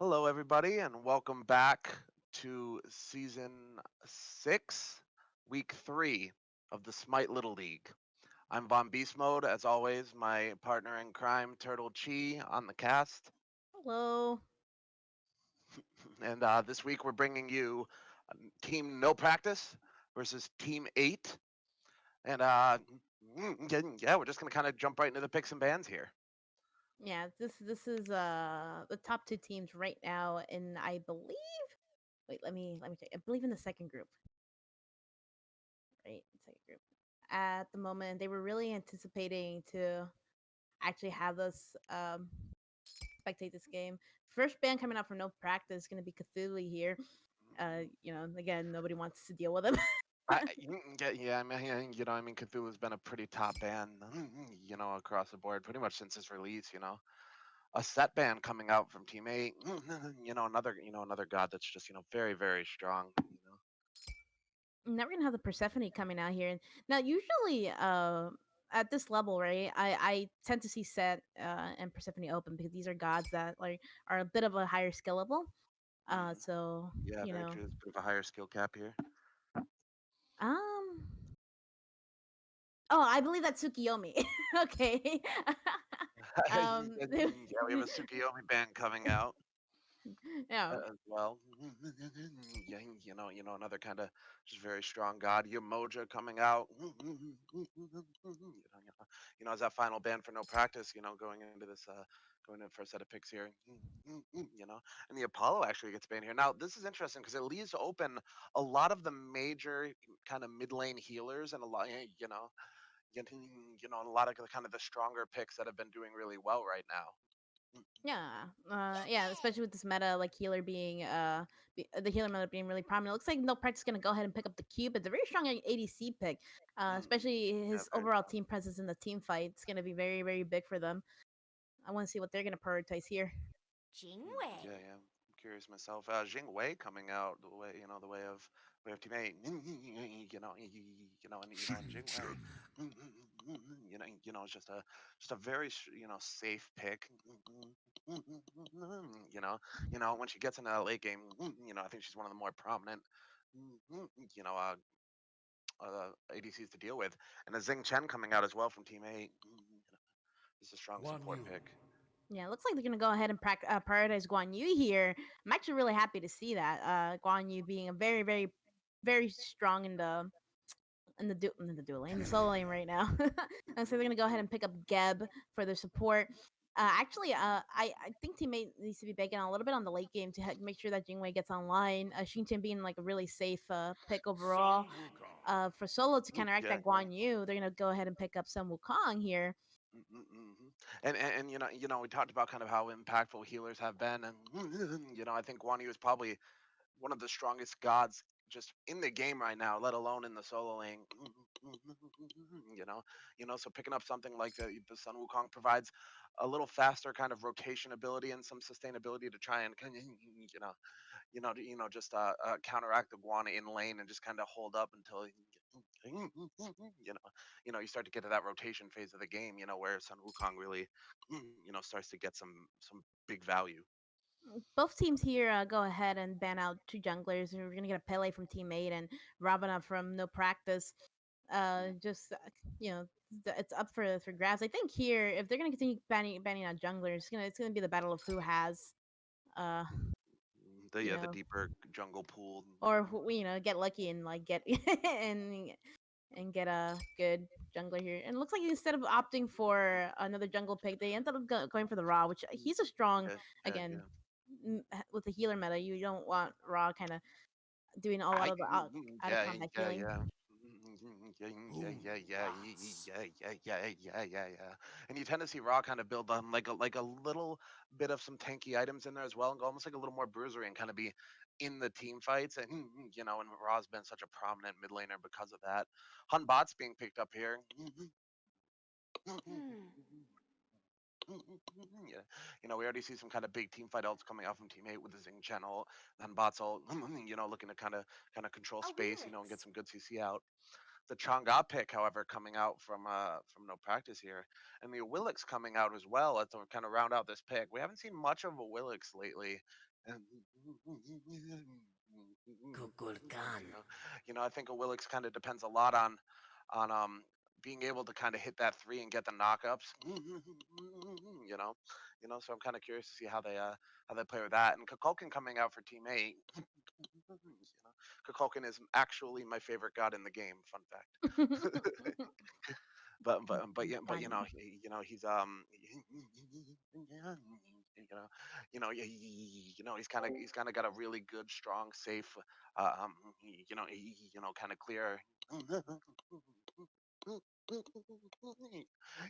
Hello, everybody, and welcome back to season 6, week 3 of the Smite Little League. I'm Von Beast Mode, as always, my partner in crime, Turtle Chi, on the cast. Hello. And this week we're bringing you Team No Practice versus Team 8. And yeah, we're just going to kind of jump right into the picks and bans here. Yeah, this is the top two teams right now, and I believe. Wait, let me check. I believe in the second group, right? Second group. At the moment, they were really anticipating to actually have us spectate this game. First band coming out from No Practice is going to be Cthulhu here. Again, nobody wants to deal with him. Yeah, I mean, Cthulhu's been a pretty top band, across the board, pretty much since his release. A set band coming out from Team 8, another god that's just very very strong. Now we're gonna have the Persephone coming out here. And now, usually, at this level, right, I tend to see Set and Persephone open because these are gods that are a bit of a higher skill level. Mhm. So Yeah, you very know, true. There's a bit of a higher skill cap here. um, oh, I believe that's Tsukiyomi. Okay. um, Yeah, we have a Tsukiyomi band coming out. yeah. As well. Yeah, another kind of just very strong god. Yamoja coming out. As that final band for No Practice. Going into this, going in for a set of picks here. And the Apollo actually gets banned here. Now this is interesting because it leaves open a lot of the major kind of mid lane healers and a lot, and a lot of the kind of the stronger picks that have been doing really well right now. Yeah, especially with this meta, like healer being the healer meta being really prominent. It looks like No Practice gonna go ahead and pick up the cube. It's a very strong ADC pick, especially Yeah, his very overall strong. team presence in the team fight. It's gonna be very very big for them. I want to see what they're gonna prioritize here. Yeah, yeah. I'm curious myself. Jing Wei coming out the way of Team Eight. And Jing Wei, it's just a very safe pick. When she gets into that late game, I think she's one of the more prominent, you know, uh, ADCs to deal with. And a Zing Chen coming out as well from Team Eight. Is a strong support pick. Yeah, it looks like they're gonna go ahead and prioritize Guan Yu here. I'm actually really happy to see that. Guan Yu being a very very strong in the dual lane, the solo lane right now. And so they're gonna go ahead and pick up Geb for their support. I think teammate needs to be banking on a little bit on the late game to make sure that Jingwei gets online. Xingqian being like a really safe pick overall. For solo to counteract Yeah, that yeah. Guan Yu, they're gonna go ahead and pick up Sun Wukong here. And we talked about kind of how impactful healers have been, and I think Guan Yu is probably one of the strongest gods just in the game right now, let alone in the solo lane. So picking up something like the Sun Wukong provides a little faster kind of rotation ability and some sustainability to try and just counteract the Guana in lane and just kind of hold up until you start to get to that rotation phase of the game, where Sun Wukong really starts to get some big value. Both teams here go ahead and ban out two junglers. We're gonna get a Pele from Team 8 and Ravana from No Practice. Just you know, it's up for grabs. I think here, if they're gonna continue banning out junglers, it's gonna be the battle of who has, uh, The you yeah, the know, deeper jungle pool. or who get lucky and like get and and get a good jungler here. And it looks like instead of opting for another jungle pick, they ended up going for the Raw, which he's a strong Yeah, yeah, again yeah. with the healer meta. You don't want Raw kind of doing a lot of the out of Yeah, combat yeah, healing. yeah. Yeah, yeah, yeah, yeah, yeah, yeah, yeah, yeah, yeah. And you tend to see Raw kind of build like a little bit of some tanky items in there as well, and go almost like a little more bruisery and kind of be in the team fights. And and Raw's been such a prominent mid laner because of that. Hun Bot's being picked up here. Yeah, we already see some kind of big team fight ults coming out from Team 8 with the Zing channel, and bots all, looking to kind of control space, and get some good CC out. The Chang'e pick, however, coming out from No Practice here, and the Willix coming out as well to kind of round out this pick. We haven't seen much of a Willix lately. Kukulkan. I think a Willix kind of depends a lot on being able to kind of hit that three and get the knockups. You know, So I'm kind of curious to see how they play with that. And Kukulkan coming out for Team Eight. Kukulkan is actually my favorite god in the game. Fun fact. But yeah, but Funny. he's he's kind of got a really good, strong, safe, kind of clear.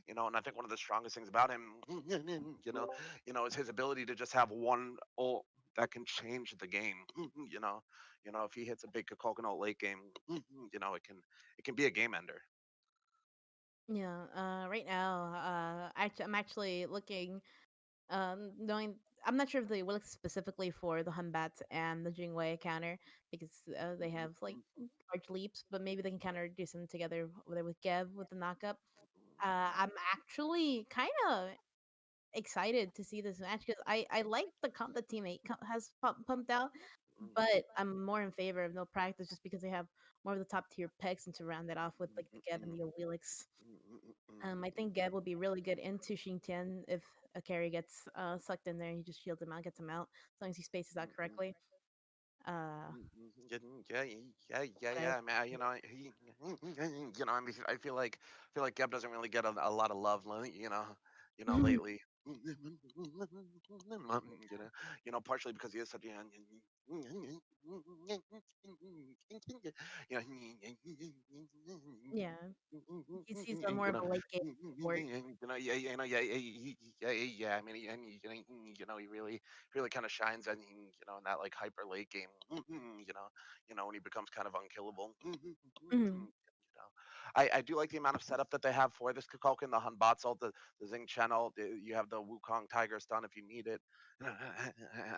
And I think one of the strongest things about him, is his ability to just have one ult that can change the game. If he hits a big coconut late game, it can be a game ender. Yeah. Right now, I'm actually looking. Knowing I'm not sure if they will look specifically for the Humbats and the Jingwei counter because they have like large leaps, but maybe they can counter do something together with Gev with the knockup. I'm actually kind of excited to see this match because I like the comp that Teammate has pumped out, but I'm more in favor of no practice just because they have more of the top tier picks and to round it off with like the Geb and the Oelix. I think Geb will be really good into Xingtian if a carry gets sucked in there and he just shields him out, gets him out, as long as he spaces out correctly. Uh, Yeah, but I yeah. I mean, I mean, I feel like Geb doesn't really get a lot of love, lately. Partially because he is such yeah, he's more of a late game support. yeah. I mean, he really kind of shines, in that like hyper late game. When he becomes kind of unkillable. Mhm. I do like the amount of setup that they have for this Kukulkan, the Hanbats ult, the Zing channel. You have the Wukong Tiger stun if you need it,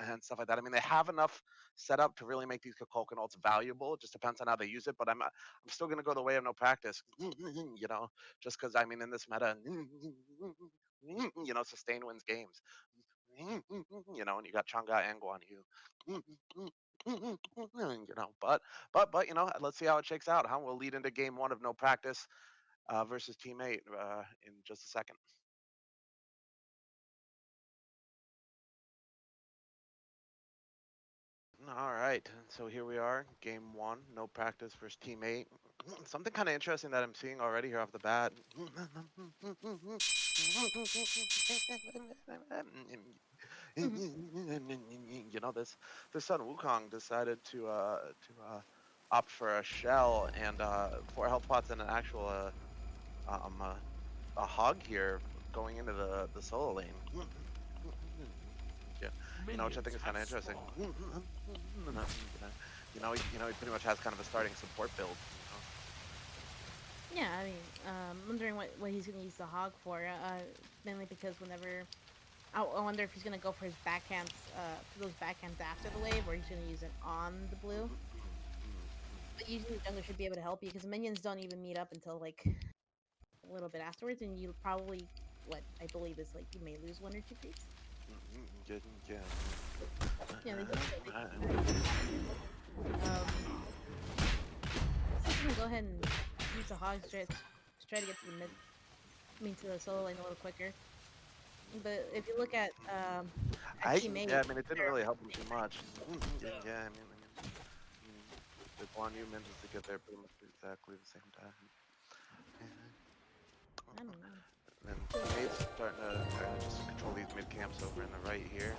and stuff like that. I mean, they have enough setup to really make these Kukulkan ults valuable. It just depends on how they use it. But I'm still gonna go the way of no practice. Just because I mean in this meta, sustain wins games. And you got Chang'e and Guan Yu. But let's see how it shakes out. How we'll lead into game one of no practice versus Team Eight in just a second. All right, so here we are, game one, no practice versus Team Eight. Something kind of interesting that I'm seeing already here off the bat. Mhm. This son Wukong decided to opt for a shell and 4 health pots and an actual um uh, a hog here going into the solo lane. Yeah, which I Minions think is kind have of interesting. spawned. He pretty much has kind of a starting support build. Yeah, I mean, I'm wondering what he's gonna use the hog for. Mainly because whenever I wonder if he's gonna go for his backhands, for those backhands after the wave, or he's gonna use it on the blue. But usually the jungler should be able to help you because minions don't even meet up until like a little bit afterwards, and you'll probably what I believe is like you may lose one or two creeps. Yeah, Yeah, they can kind of use that here. Looks like he's gonna go ahead and use the hogs to try to get to the mid, I mean to the solo lane a little quicker. But if you look at team yeah. eight, I mean, it didn't really help him too much. Yeah. I mean, the Guan Yu manages to get there pretty much exactly the same time. I don't know. And teammates starting to just control these mid camps over in the right here.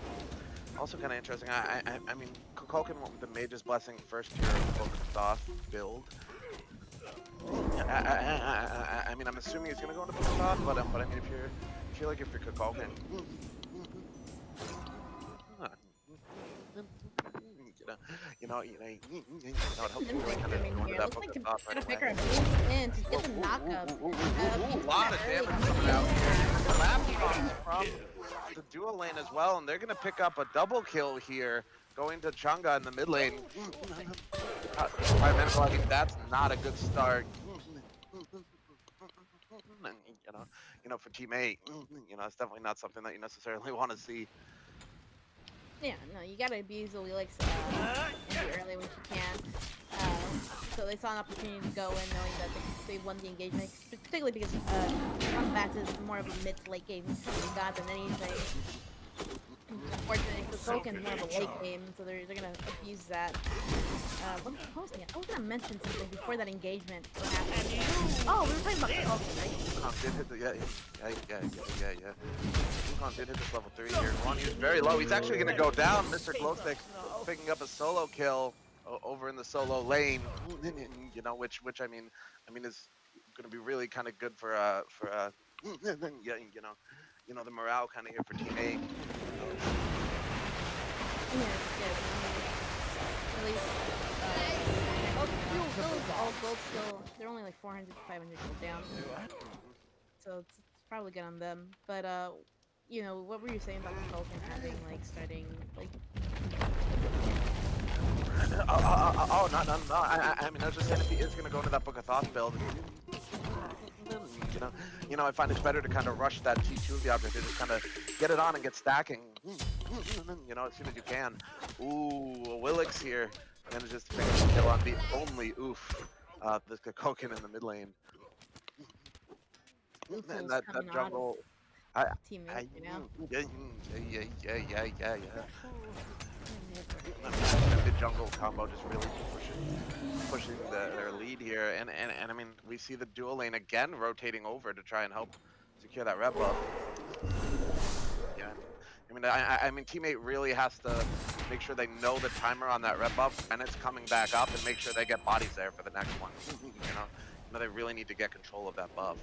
Also kind of interesting. I mean, Kukulkan went with the Mage's Blessing first tier focused off build. I mean, I'm assuming he's gonna go into focused off, but I mean, if you're Kukulkan, it helps you Them really things kind of coming go into here. that Looks like focused the off right gonna pick away. our boots in to Whoa, get the knockup. a Being lot kinda of early damage on the coming out game. here. Collapse bombs from Kill. the dual lane as well, and they're gonna pick up a double kill here, going to Chunga in the mid lane. Sure thing. Environmental, I mean, that's not a good start. For team eight, it's definitely not something that you necessarily want to see. Yeah, no, you gotta abuse the Wheelix in the early when you can. So they saw an opportunity to go in knowing that they won the engagement, particularly because one Bats is more of a mid to late game god than anything. Unfortunately, Koken's more of a late game, so they're gonna abuse that. What was I was gonna mention something before that engagement. What happened? Oh, we were talking about Koken, right? Wukong did hit the yeah. Wukong did hit this level 3 here. Juan is very low. He's actually gonna go down. Mr. Glowstick picking up a solo kill over in the solo lane. You know, which I mean is gonna be really kind of good for yeah, the morale kind of here for Team 8. Yeah, it's good. At least, all gold still. They're only like 400 to 500 gold down, so it's probably good on them. But what were you saying about the Falcon having like starting like? No. I mean, I was just saying if he is gonna go into that Book of Thoughts build, you know, I find it's better to kind of rush that T2 of the object and just kind of get it on and get stacking, as soon as you can. Ooh, a Willix here, and just to pick up the kill on the only oof, the Koken in the mid lane, and Oofles that coming out of jungle. I, teammates right now. yeah. The jungle combo just really pushing their lead here, and I mean we see the dual lane again rotating over to try and help secure that red buff. Yeah, I mean teammate really has to make sure they know the timer on that red buff and it's coming back up, and make sure they get bodies there for the next one. They really need to get control of that buff.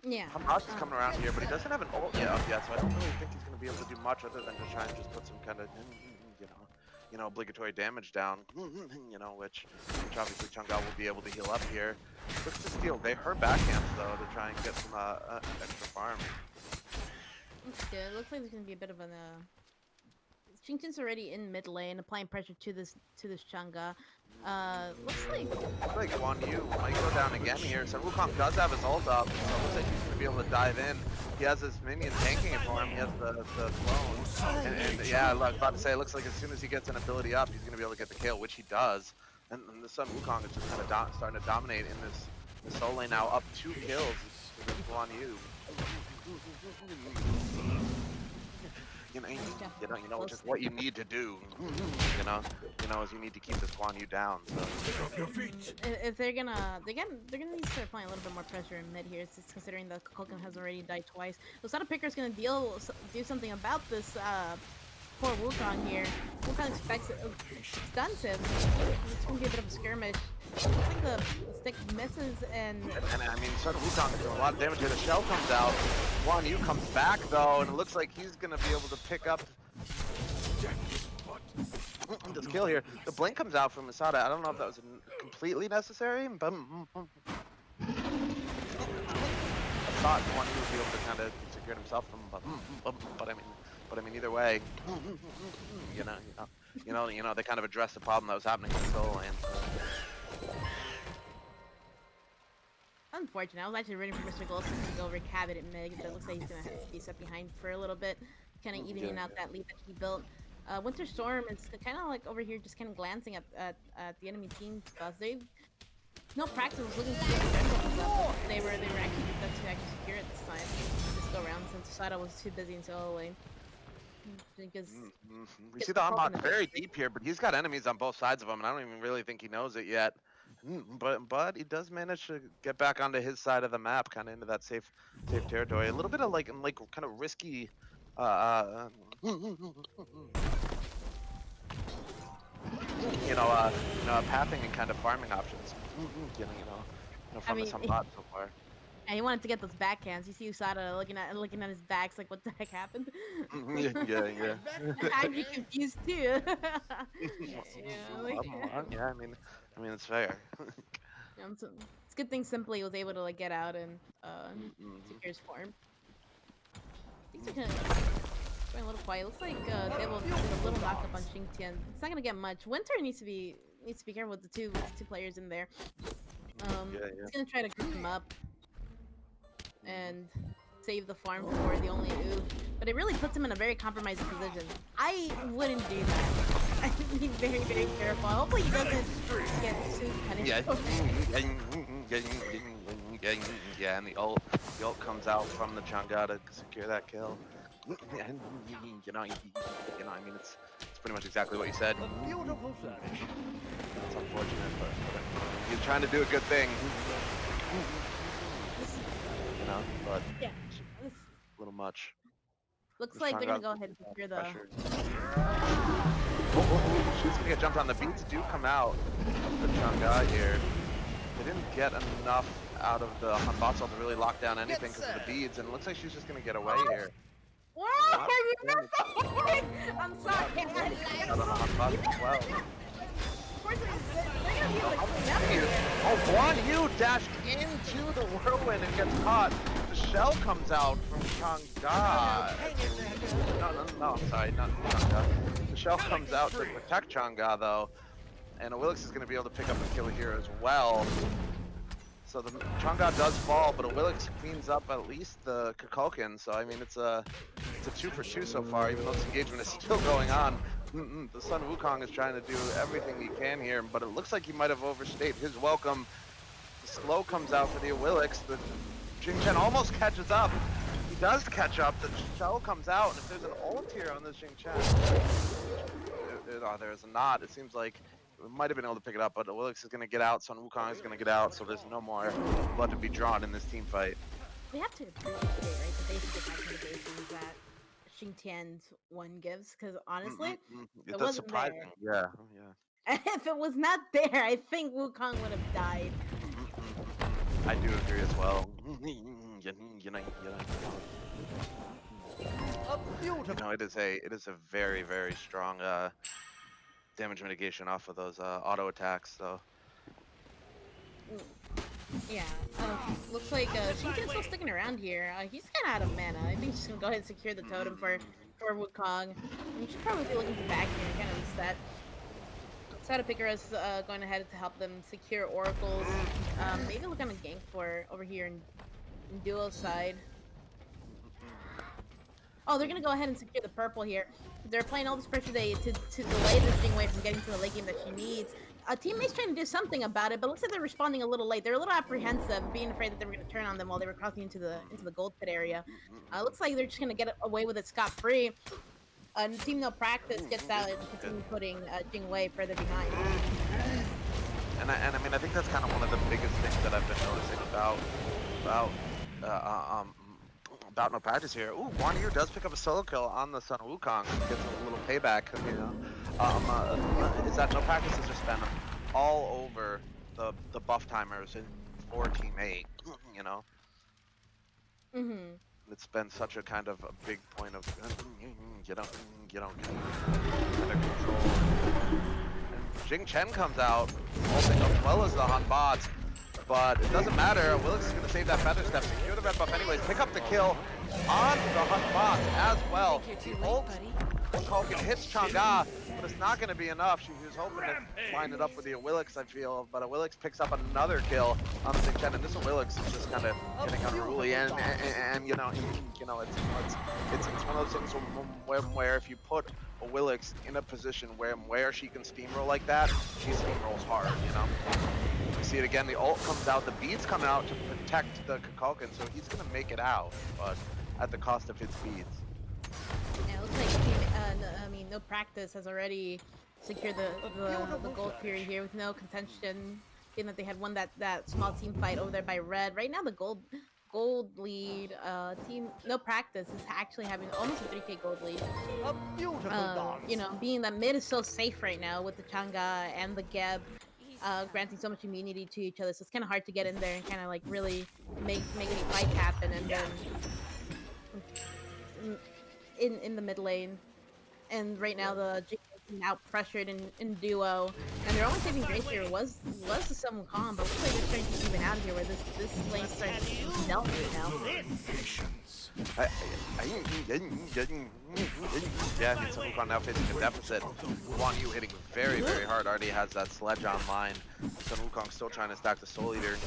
Yeah. Hamas is coming around here, but he doesn't have an ult yet up yet, so I don't really think he's going to be able to do much other than to try and just put some kind of, obligatory damage down, which obviously Chang'e will be able to heal up here. Looks to steal her backhands, though, to try and get some extra farm. Looks good. Looks like there's gonna be a bit of an Chinchin's already in mid lane, applying pressure to this Chang'e. Looks like Guan Yu might go down again here. So Wukong does have his ult up, so it looks like he's going to be able to dive in. He has his minion tanking it for him. He has the clone. And yeah, look, about to say, it looks like as soon as he gets an ability up, he's going to be able to get the kill, which he does. And the Sun Wukong is just kind of starting to dominate in this solo lane now, up 2 kills with Guan Yu. Which is what you need to do. Is you need to keep this Guan Yu down. So. If they're gonna need to start applying a little bit more pressure in mid here, just considering that Koken has already died twice. Losada Picker's gonna do something about this poor Wukong here. Wukong expects stuns him. It's gonna be a bit of a skirmish. Looks like the stick misses and I mean, so Wukong is doing a lot of damage here. The shell comes out. Guan Yu comes back though, and it looks like he's gonna be able to pick up this kill here. The blink comes out from Masada. I don't know if that was completely necessary, but I thought Guan Yu would be able to kind of secure himself from, but I mean, either way, they kind of addressed the problem that was happening in the solo lane. unfortunate. I was actually rooting for Mr. Golson to go over Cabot at mid, but it looks like he's gonna have to be set behind for a little bit, kind of evening out that lead that he built. Winter Storm is kind of like over here, just kind of glancing at the enemy team stuff. No practice was looking to get the red up. They were actually to actually secure it this time, this go around, since Sada was too busy in solo lane. Because we see the unbot very deep here, but he's got enemies on both sides of him, and I don't even really think he knows it yet. But he does manage to get back onto his side of the map, kind of into that safe territory. A little bit of like kind of risky, pathing and kind of farming options. From some bots so far. And he wanted to get those backhands. You see Usada looking at his backs, like what the heck happened? Yeah. I'd be confused too. Yeah, I mean, it's fair. It's a good thing Simply was able to like get out and secure his farm. Things are kind of going a little quiet. Looks like Devil did a little knockup on Xingtian. It's not gonna get much. Winter needs to be careful with the two players in there. He's gonna try to group them up and save the farm for the only oof. but it really puts him in a very compromising position. I wouldn't do that. I'd be very, very careful. Hopefully he doesn't get too punished Yeah, for it. yeah, and the ult comes out from the Chang'e to secure that kill. And I mean, it's pretty much exactly what you said. Beautiful shot. It's unfortunate, but he's trying to do a good thing. But Yeah. it's This a little much. looks This like they're gonna Chang'e's go ahead and secure the. pressured. She's gonna get jumped on. The beats do come out of the Chang'e here. They didn't get enough out of the Hanbatsu to really lock down anything because of the beads, and it looks like she's just gonna get away here. What? Not You damage missed it! I'm sorry. out of the Hanbatsu as well. Unfortunately, they're gonna be able to clean up here. Oh, Guan Yu dashed into the whirlwind and gets caught. The shell comes out from Chang'e. No, I'm sorry, not Chang'e. The shell comes out to protect Chang'e though, and Awilix is going to be able to pick up a kill here as well. So the Chang'e does fall, but Awilix cleans up at least the Kukulkan. So I mean, it's a 2 for 2 so far, even though this engagement is still going on. The Sun Wukong is trying to do everything he can here, but it looks like he might have overstayed his welcome. The slow comes out for the Awilix. The Jing Chen almost catches up. He does catch up. The shell comes out, and if there's an ult here on this Jing Chen, there's not. It seems like we might have been able to pick it up, but Awilix is going to get out. Sun Wukong is going to get out, so there's no more blood to be drawn in this team fight. We have to appreciate, right, the basic attack mitigations that Xingtian's one gives, because honestly, it That's wasn't surprising. there. Yeah. And if it was not there, I think Wukong would have died. I do agree as well. It is a very, very strong damage mitigation off of those auto attacks. So Yeah, looks like Xingtian's still sticking around here. He's kind of out of mana. I think he's gonna go ahead and secure the totem for Wukong. And he should probably be looking to back here and kind of reset. Picker is going ahead to help them secure oracles. Maybe look on a gank for over here in duo side. Oh, they're gonna go ahead and secure the purple here. They're playing all this pressure to delay this Jingwei from getting to the late game that she needs. Teammates trying to do something about it, but looks like they're responding a little late. They're a little apprehensive, being afraid that they were going to turn on them while they were crossing into the gold pit area. Looks like they're just going to get away with it scot-free. Team No Practice gets out and continues putting Jingwei further behind. And I mean, I think that's kind of one of the biggest things that I've been noticing about No Practice here. Ooh, Guan Yu does pick up a solo kill on the Sun Wukong, gets a little payback, is that No Practice has just been all over the buff timers in 4-team-8, It's been such a kind of a big point of kind of control. And Jing Chen comes out, ulting as well as the Hanbat, but it doesn't matter. Awilix is going to save that feather step, secure the red buff anyways, pick up the kill on the Hanbat as well. The ult Kukulkan hits Chang'e, but it's not going to be enough. She was hoping to line it up with the Awilix, I feel, but Awilix picks up another kill on the Jing Chen, and this Awilix is just kind of getting unruly, and it's one of those things where if you put Awilix in a position where she can steamroll like that, she steamrolls hard, We see it again, the ult comes out, the beads come out to protect the Kukulkan, so he's going to make it out, but at the cost of his beads. Yeah, it looks like No Practice has already secured the gold period here with no contention, being that they had won that small team fight over there by red. Right now, the gold lead team No Practice is actually having almost a 3k gold lead. A beautiful dance. Being that mid is so safe right now with the Chang'e and the Geb. Granting so much immunity to each other, so it's kind of hard to get in there and kind of like really make any fights happen, and then in the mid lane. And right now the Jing is out pressured in duo, and their only saving grace here was the Sun Wukong, but looks like they're starting to even out here where this lane starts to melt right now. Yeah, I mean, Sun Wukong now facing a deficit. Guan Yu hitting very, very hard. Already has that sledge online. Sun Wukong still trying to stack the Soul Eater.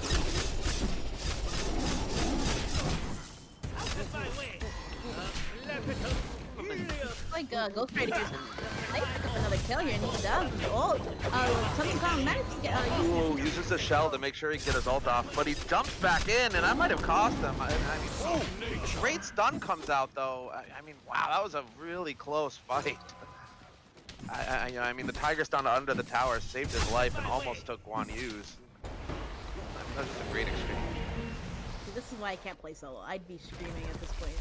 It's like Ghost Rider here. Might pick up another kill here, and he does. Oh, Sun Wukong managed to get Ooh, uses the shell to make sure he can get his ult off, but he jumps back in, and that might have cost him. I mean, ooh, great stun comes out though. I mean, wow, that was a really close fight. I mean, the tiger stun under the tower saved his life and almost took Guan Yu's. That was just a great exchange. See, this is why I can't play solo. I'd be screaming at this point.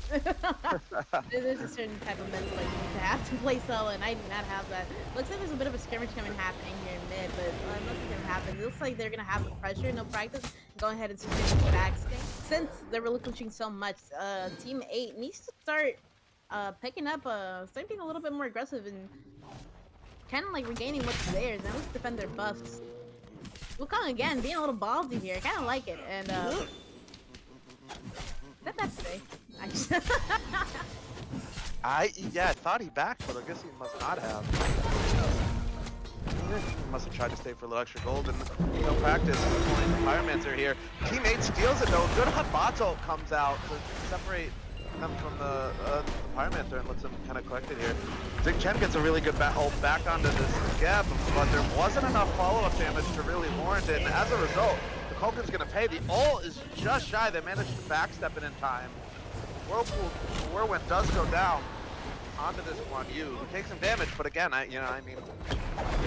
There's a certain type of mental like you need to have to play solo, and I do not have that. Looks like there's a bit of a skirmish happening here in mid, but nothing's gonna happen. It looks like they're gonna have the pressure, no practice. Go ahead and switch it back. Since they're relinquishing so much, Team 8 needs to start picking up, start being a little bit more aggressive and kind of like regaining what's theirs, and at least defend their buffs. Wukong again being a little ballsy here. I kind of like it, and that's safe. Yeah, I thought he backed, but I guess he must not have. He must have tried to stay for a little extra gold and no practice. Pulling the Pyromancer here. Team 8 steals it though. Good Hanbato comes out to separate them from the Pyromancer and lets them kind of collect it here. Zing Chen gets a really good ult back onto this gap, but there wasn't enough follow-up damage to really warrant it. And as a result, the Kulkin's gonna pay. The ult is just shy. They managed to backstep it in time. Whirlwind does go down onto this Guan Yu, who takes some damage, but again, I mean, you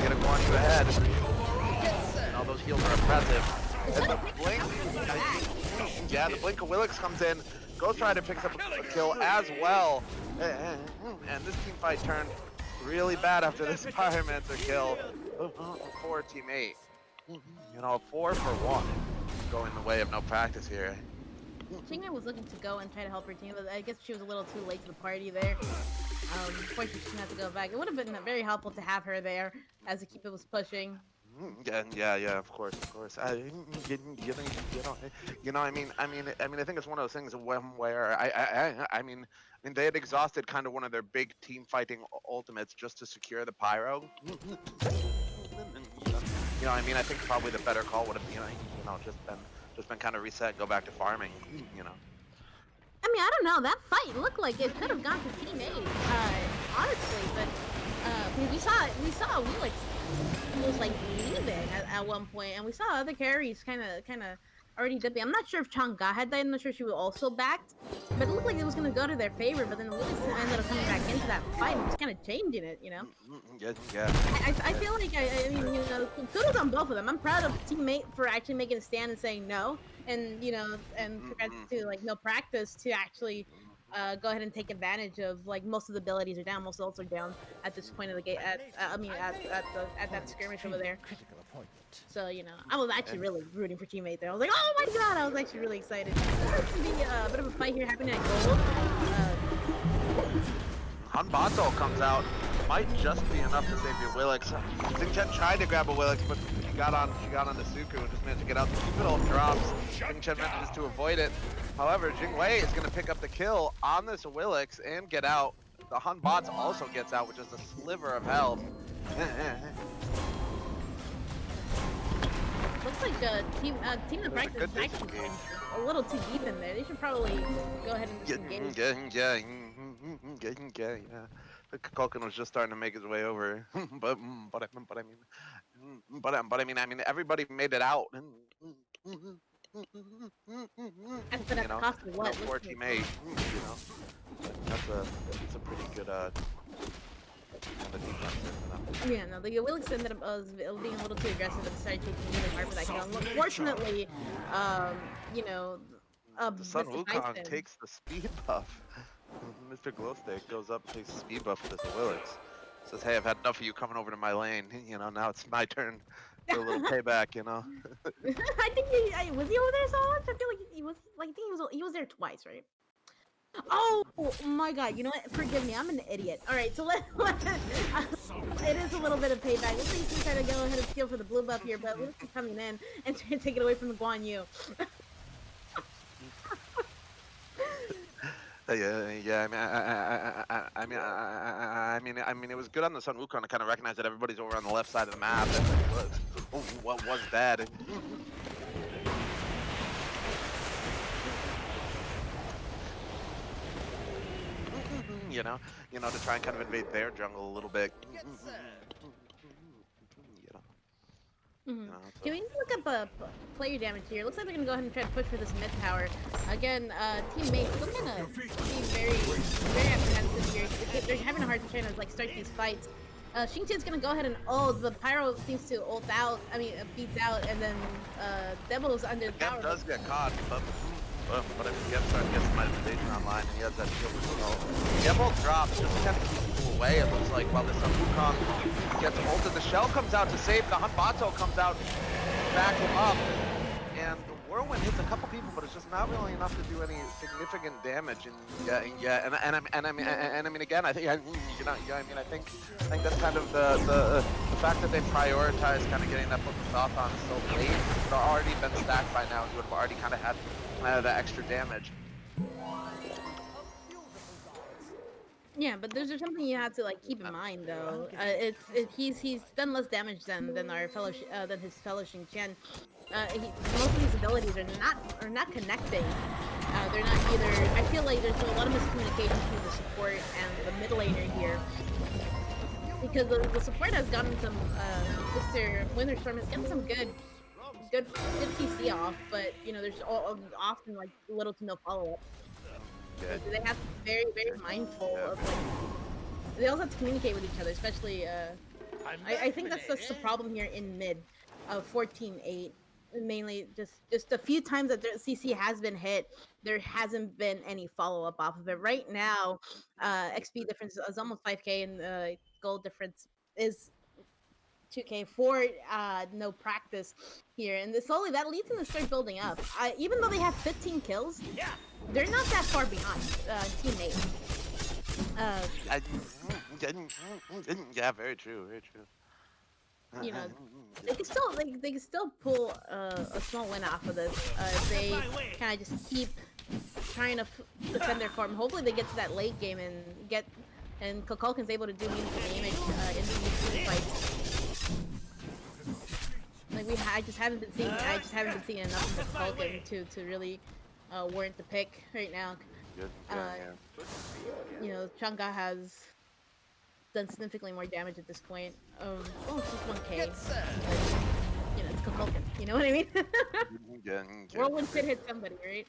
get a Guan Yu ahead. And all those heals are impressive. And the blink, yeah, the blink of Willix comes in. Ghost Rider picks up a kill as well. And this team fight turned really bad after this Pyromancer kill for Team 8. You know, 4 for 1 going the way of no practice here. Chingmei was looking to go and try to help her team, but I guess she was a little too late to the party there. Unfortunately, she had to go back. It would have been very helpful to have her there as the keeper was pushing. Yeah, of course. I think it's one of those things where I mean, they had exhausted kind of one of their big team fighting ultimates just to secure the pyro. I mean, I think probably the better call would have just been kind of reset, go back to farming. I mean, I don't know. That fight looked like it could have gone to Team 8, honestly, but we saw Willix was like leaving at one point, and we saw other carries kind of already dipping. I'm not sure if Chang'e had that. I'm not sure if she was also backed, but it looked like it was going to go to their favor. But then Willix ended up coming back into that fight and just kind of changing it, Yeah. I feel like I mean, kudos on both of them. I'm proud of teammate for actually making a stand and saying no, and congrats to like no practice to actually go ahead and take advantage of like most of the abilities are down, most ults are down at this point of the game. At that skirmish over there. So I was actually really rooting for teammate there. I was like, oh my god, I was actually really excited. There's gonna be a bit of a fight here happening at gold. Hanbato comes out, might just be enough to save your Willix. Zing Chen tried to grab a Willix, but she got on the Suku and just managed to get out. The Cupid ult drops. Zing Chen manages to avoid it. However, Jing Wei is going to pick up the kill on this Willix and get out. The Hanbats also gets out with just a sliver of health. Looks like team the practice is actually a little too deep in there. They should probably go ahead and disengage. Yeah. The Kulkin was just starting to make his way over, but I mean, everybody made it out. That's cost of what? For Team 8, that's a pretty good kind of defense for them. Yeah, no, the Willix ended up being a little too aggressive and started taking really hard for that kill. Unfortunately, the Sun Wukong takes the speed buff. Mr. Glowstick goes up and takes the speed buff for this Willix. Says, hey, I've had enough of you coming over to my lane. Now it's my turn for a little payback, I think was he over there so much? I feel like he was he was there twice, right? Oh my god, you know what? Forgive me, I'm an idiot. Alright, so it is a little bit of payback. Looks like he's trying to go ahead and steal for the blue buff here, but Willix is coming in and trying to take it away from the Guan Yu. Yeah. I mean, it was good on the Sun Wukong to kind of recognize that everybody's over on the left side of the map. What was that? you know, to try and kind of invade their jungle a little bit. Mhm. Can So we look up player damage here? Looks like they're gonna go ahead and try to push for this mid tower. Again, teammates still kind of being very apprehensive here. They're having a hard time trying to like start these fights. Xingtian's gonna go ahead and ult, but Pyro seems to ult out. I mean, beats out, and then Devil's under the Geb tower. does get caught, but I mean, Geb starting to get some manipulation online, and he has that shield as well. Geb ult drops just to kind of keep people away. It looks like while this Wukong gets ulted, the shell comes out to save. The Hanbato comes out to back him up, and the Whirlwind hits a couple people, but it's just not really enough to do any significant damage. And I mean, again, I think I think that's kind of the fact that they prioritize kind of getting that book of thought on so late. It's already been stacked by now. You would have already kind of had that extra damage. Yeah, but there's something you have to like keep in mind though. He's done less damage than our fellow than his fellow Xingqian. Most of these abilities are not connecting. They're not either. I feel like there's a lot of miscommunication between the support and the mid laner here. Because the support has gotten some Mr. Winterstorm has gotten some good CC off, but you know there's often like little to no follow up. So they have to be very mindful of like. They also have to communicate with each other, especially. I think that's the problem here in mid, 14-8. Mainly just a few times that the CC has been hit, there hasn't been any follow up off of it. Right now, XP difference is almost 5k, and gold difference is 2k for no practice here, and slowly that leads them to start building up. Even though they have 15 kills, they're not that far behind teammate. Yeah, very true, very true. You know, they can still pull a small win off of this. They kind of just keep trying to defend their farm. Hopefully, they get to that late game and Kukulkan's able to do meaningful damage in these fights. Like I just haven't been seeing enough of Kukulkan to really warrant the pick right now. You know, Chang'e has done significantly more damage at this point. It's just 1k. You know, it's Kukulkan. You know what I mean? Whirlwind should hit somebody, right?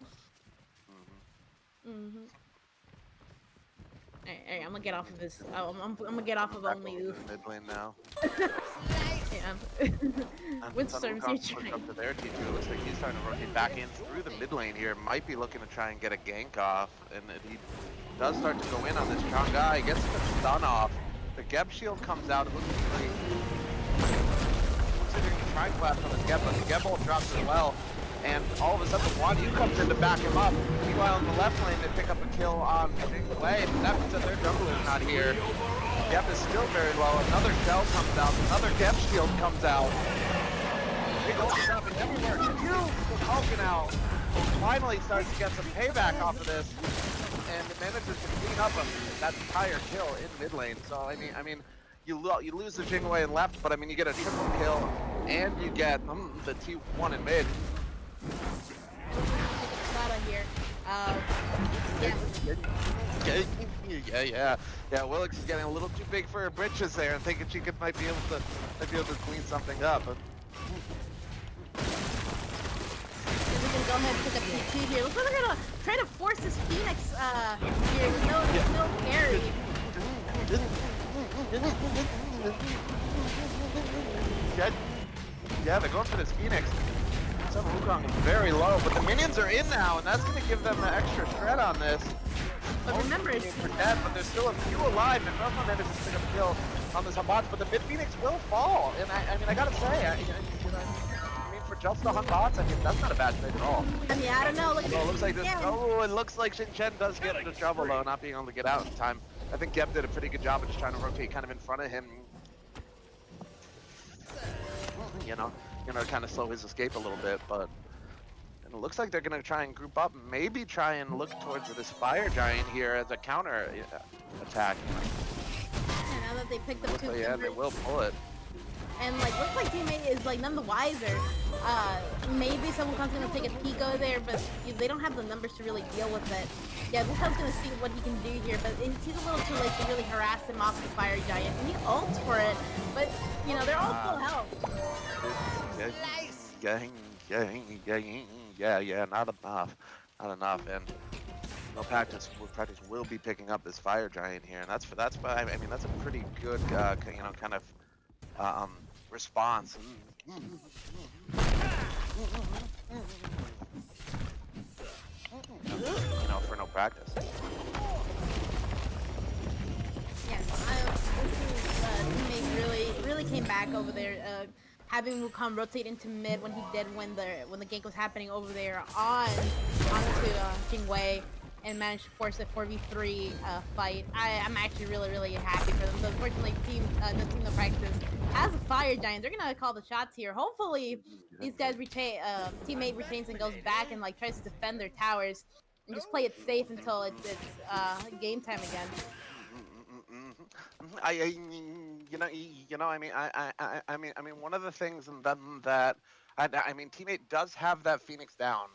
Alright, I'm gonna get off of this. I'm gonna get off of only oof. Mid lane now. Yeah. Windstorm's here trying. Up to their teacher. It looks like he's trying to rotate back in through the mid lane here. Might be looking to try and get a gank off, and he does start to go in on this Chang'e. He gets the stun off. The Geb shield comes out. It looks like considering the try blast on the Geb, but the Geb ult drops as well. And all of a sudden, Wan Yu comes in to back him up. Meanwhile, in the left lane, they pick up a kill on Jingwei, but that means that their jungler is not here. Geb is still very low. Another shell comes out. Another Geb shield comes out. Big ult up and everywhere. Kukulkan out. Finally starts to get some payback off of this, and it manages to clean up that entire kill in mid lane. So I mean, you lose the Jingwei in left, but I mean you get a triple kill, and you get the T1 in mid. Here. Yeah. Willicks is getting a little too big for her britches there, and thinking she might be able to clean something up. But we can go ahead and pick up T2 here. Looks like they're gonna try to force this Phoenix here with no carry. Yeah, they're going for this Phoenix. Some Wukong is very low, but the minions are in now, and that's going to give them the extra shred on this. But remember, for dead, but there's still a few alive, and Northland manages to pick up a kill on this Hanbats, but the mid Phoenix will fall. And I mean, I gotta say, for just the Hanbats, I mean, that's not a bad trade at all. I mean, I don't know. Look, it looks like this. Oh, it looks like Xingqian does get into trouble though, not being able to get out in time. I think Geb did a pretty good job of just trying to rotate kind of in front of him. You know, kind of slow his escape a little bit, but it looks like they're going to try and group up, maybe try and look towards this Fire Giant here as a counter attack. Yeah, now that they picked up two yeah, they will pull it. And like, looks like teammate is like like none the wiser. Maybe someone's gonna take a peek over there, but they don't have the numbers to really deal with it. Yeah, Wukong's gonna see what he can do here, but he's a little too late to really harass him off the fire giant. And he ults for it, but they're all full Ah, health. Nice. Yeah, not enough. Not enough. And no practice. Practice will be picking up this fire giant here, and that's why I mean that's a pretty good kind of response. For no practice. Yeah, this is teammate really came back over there. Having Wukong rotate into mid when he did when the gank was happening over there onto Jingwei and managed to force a 4v3 fight. I'm actually really happy for them. So unfortunately, the team of practice has a fire giant. They're gonna call the shots here. Hopefully, these guys retain teammate retains and goes back and like tries to defend their towers and just play it safe until it's game time again. I mean, one of the things that I mean, teammate does have that Phoenix down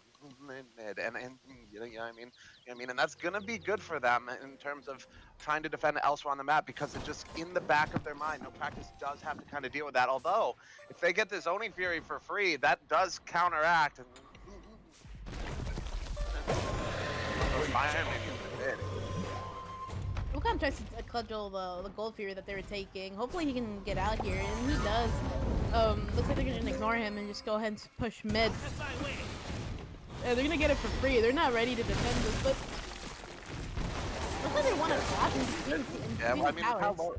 in mid, and and that's gonna be good for them in terms of trying to defend elsewhere on the map because it just in the back of their mind, no practice does have to kind of deal with that. Although, if they get this Oni Fury for free, that does counteract and those fire minions in mid. Wukong tries to cudgel the gold fury that they were taking. Hopefully he can get out here, and he does. Looks like they're gonna ignore him and just go ahead and push mid. They're gonna get it for free. They're not ready to defend this, but looks like they want to block in between Yeah, well, I mean, how towers. low?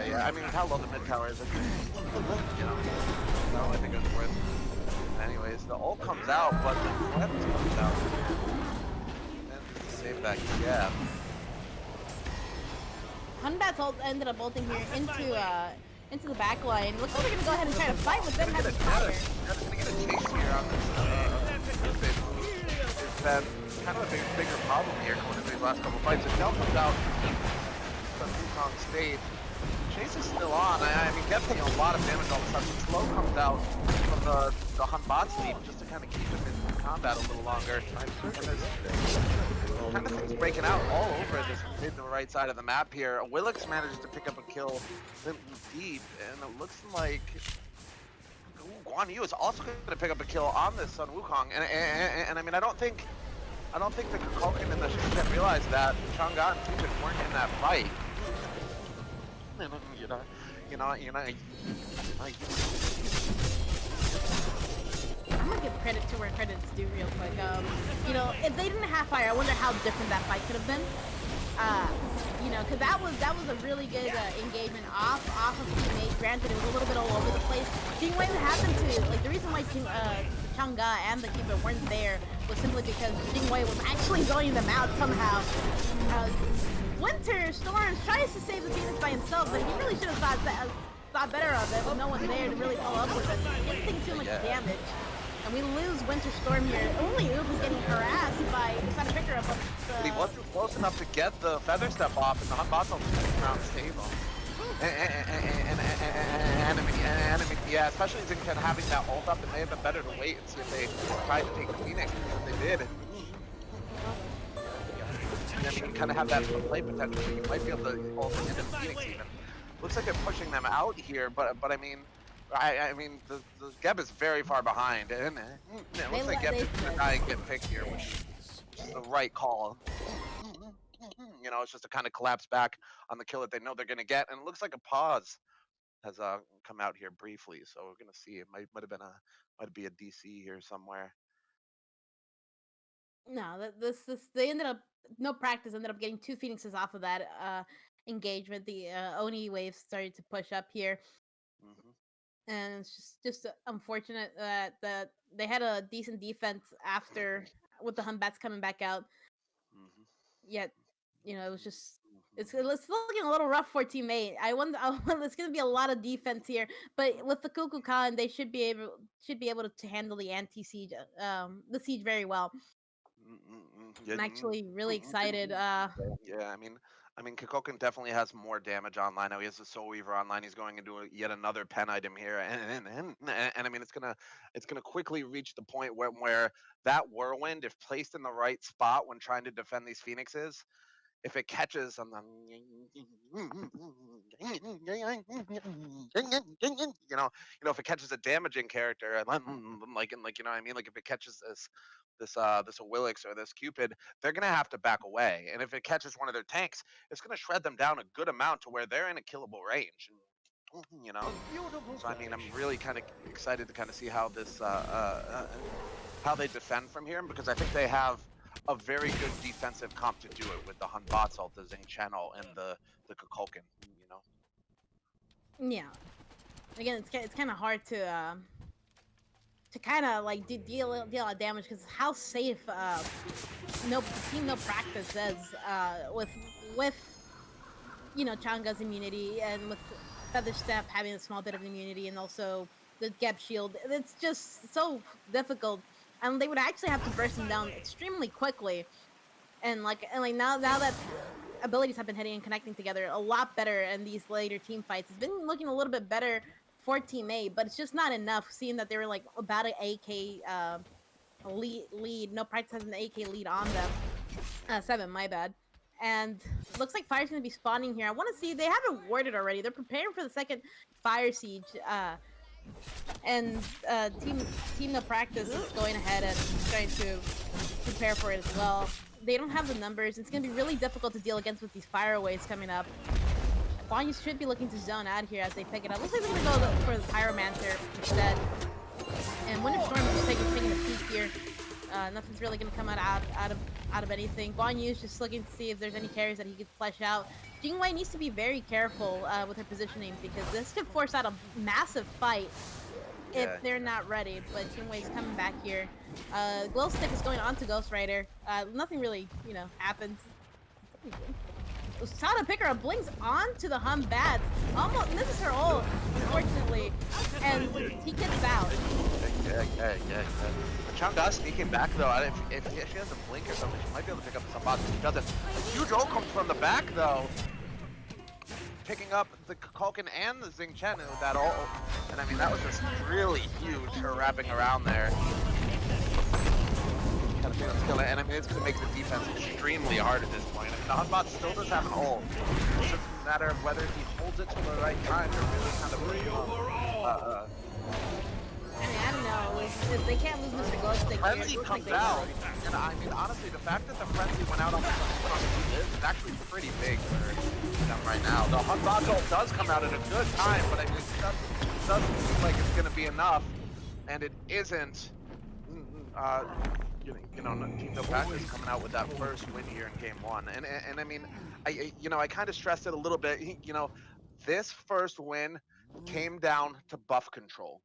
Yeah. I mean, how low the mid tower is, no, I think it's worth. Anyways, the ult comes out, but the weapons comes out, and to save that gap. Hunbat's ult ended up ulting here into the back line. Looks like they're gonna go ahead and try to fight with them Gonna having get a fire. gonna get a chase here on this. It's that kind of a bigger problem here going into these last couple fights. If Dell comes out from Wukong stage, Chase is still on. I mean, Gets taking a lot of damage all of a sudden. Slow comes out from the Hanbot sleep just to kind of keep him in combat a little longer. And there's kind of things breaking out all over this mid to right side of the map here. Willix manages to pick up a kill deep, and it looks like Guan Yu is also going to pick up a kill on this Sun Wukong, and I mean, I don't think the Kukulkan and the Shinken realized that Chang'e and Tubin weren't in that fight. I'm gonna give credit to where credit's due real quick. If they didn't have fire, I wonder how different that fight could have been. Because that was a really good engagement off of teammate. Granted, it was a little bit all over the place. Jingwei happened to the reason why Chang'e and the keeper weren't there was simply because Jingwei was actually going them out somehow. Winter Storms tries to save the Phoenix by himself, but he really should have thought better of it with no one there to really follow up with it. He didn't take too much damage. And we lose Winter Storm here. Only Oof is getting harassed by trying to pick her up. But he wasn't close enough to get the feather step off, and the Hanbot's on the ground stable. Yeah, especially kind of having that ult up, it may have been better to wait and see if they tried to take the Phoenix, but they did. I mean, you kind of have that play potential, so you might be able to ult into the Phoenix even. Looks like they're pushing them out here, but I mean, the Geb is very far behind, and it looks like Geb is gonna die and get picked here, which is the right call. It's just to kind of collapse back on the kill that they know they're gonna get, and it looks like a pause has come out here briefly, so we're gonna see. It might be a DC here somewhere. No, they ended up no practice. Ended up getting two Phoenixes off of that engagement. The Oni waves started to push up here. Mm-hmm. And it's just unfortunate that they had a decent defense after with the Humbats coming back out. Mm-hmm. Yet, it was just it's looking a little rough for teammate. I wonder it's going to be a lot of defense here, but with the Kukulkan, they should be able to handle the anti siege the siege very well. I'm actually really excited. Yeah, I mean, I mean, Kukulkan definitely has more damage online now. He has the Soul Weaver online. He's going into yet another pen item here, and I mean, it's gonna quickly reach the point where that whirlwind, if placed in the right spot when trying to defend these phoenixes, if it catches on the, if it catches a damaging character, like you know what I mean, like if it catches this Willix or this Cupid, they're gonna have to back away. And if it catches one of their tanks, it's gonna shred them down a good amount to where they're in a killable range. You know, A beautiful so I mean, I'm finish. really kind of excited to kind of see how how they defend from here because I think they have a very good defensive comp to do it with the Hun Botsalt, the Zing Channel, and the Kukulkan. You know. Yeah. Again, it's kind of hard to kind of like deal out damage because how safe no team no practice says with Changa's immunity and with Feather Step having a small bit of immunity and also the Gap Shield. It's just so difficult. And they would actually have to burst him down extremely quickly. And like now that abilities have been hitting and connecting together a lot better in these later team fights, it's been looking a little bit better for Team A, but it's just not enough. Seeing that they were like about an AK lead, no practice has an AK lead on them. 7, my bad. And looks like Fire's gonna be spawning here. I want to see, they have it warded already. They're preparing for the second Fire Siege. And Team No Practice is going ahead and trying to prepare for it as well. They don't have the numbers. It's gonna be really difficult to deal against with these fireways coming up. Guanyu should be looking to zone out here as they pick it up. Looks like they're gonna go for the Pyromancer instead. And Winter Storm is taking a peek here. Nothing's really gonna come out of anything. Guan Yu is just looking to see if there's any carries that he could flesh out. Jingwei needs to be very careful with her positioning because this could force out a massive fight if Yeah. they're not ready. But Jingwei's coming back here. Glow Stick is going on to Ghost Rider. Nothing really, happens. Usada picker up blinks onto the Hum Bats. Almost misses her ult, unfortunately, and he gets out. Yeah. Chang'e sneaking back though. If she has a blink or something, she might be able to pick up some bots. She doesn't. A huge ult comes from the back though, picking up the Kukulkan and the Zing Chen with that ult. And I mean that was just really huge. Her wrapping around there. Kind of thing that's gonna, and I mean it's gonna make the defense extremely hard at this point. I mean the Hunbot still does have an ult. It's just a matter of whether he holds it to the right time to really kind of bring him I mean, I don't know. If they can't lose Mr. Glowstick here, Frenzy it looks like comes they out, will. and I mean, honestly, the fact that the Frenzy went out on the is actually pretty big for them right now. The Hunbato does come out at a good time, but I mean, it doesn't seem like it's going to be enough, and it isn't. Uh, Team No Practice coming out with that first win here in Game 1, and I mean, I kind of stressed it a little bit. This first win came down to buff control.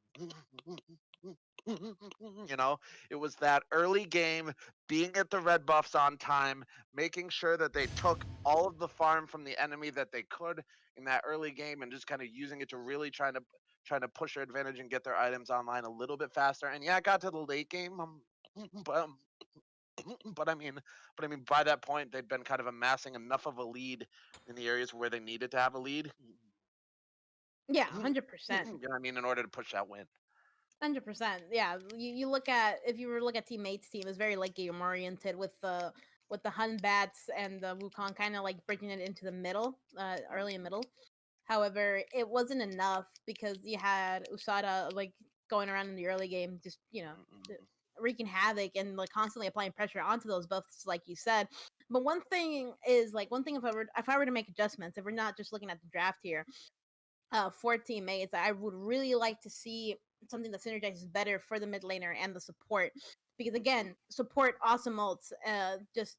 It was that early game, being at the red buffs on time, making sure that they took all of the farm from the enemy that they could in that early game, and just kind of using it to really trying to push their advantage and get their items online a little bit faster. And yeah, it got to the late game, but but I mean, by that point, they'd been kind of amassing enough of a lead in the areas where they needed to have a lead. Yeah, 100%. I mean, in order to push that win. 100%. Yeah, you look at, if you were to look at teammates team, it's very like game oriented with the Hun Bats and the Wukong kind of like breaking it into the middle, early and middle. However, it wasn't enough because you had Usada like going around in the early game, just wreaking havoc and like constantly applying pressure onto those buffs, like you said. But one thing if I were to make adjustments, if we're not just looking at the draft here, for teammates, I would really like to see something that synergizes better for the mid laner and the support. Because again, support awesome ults, just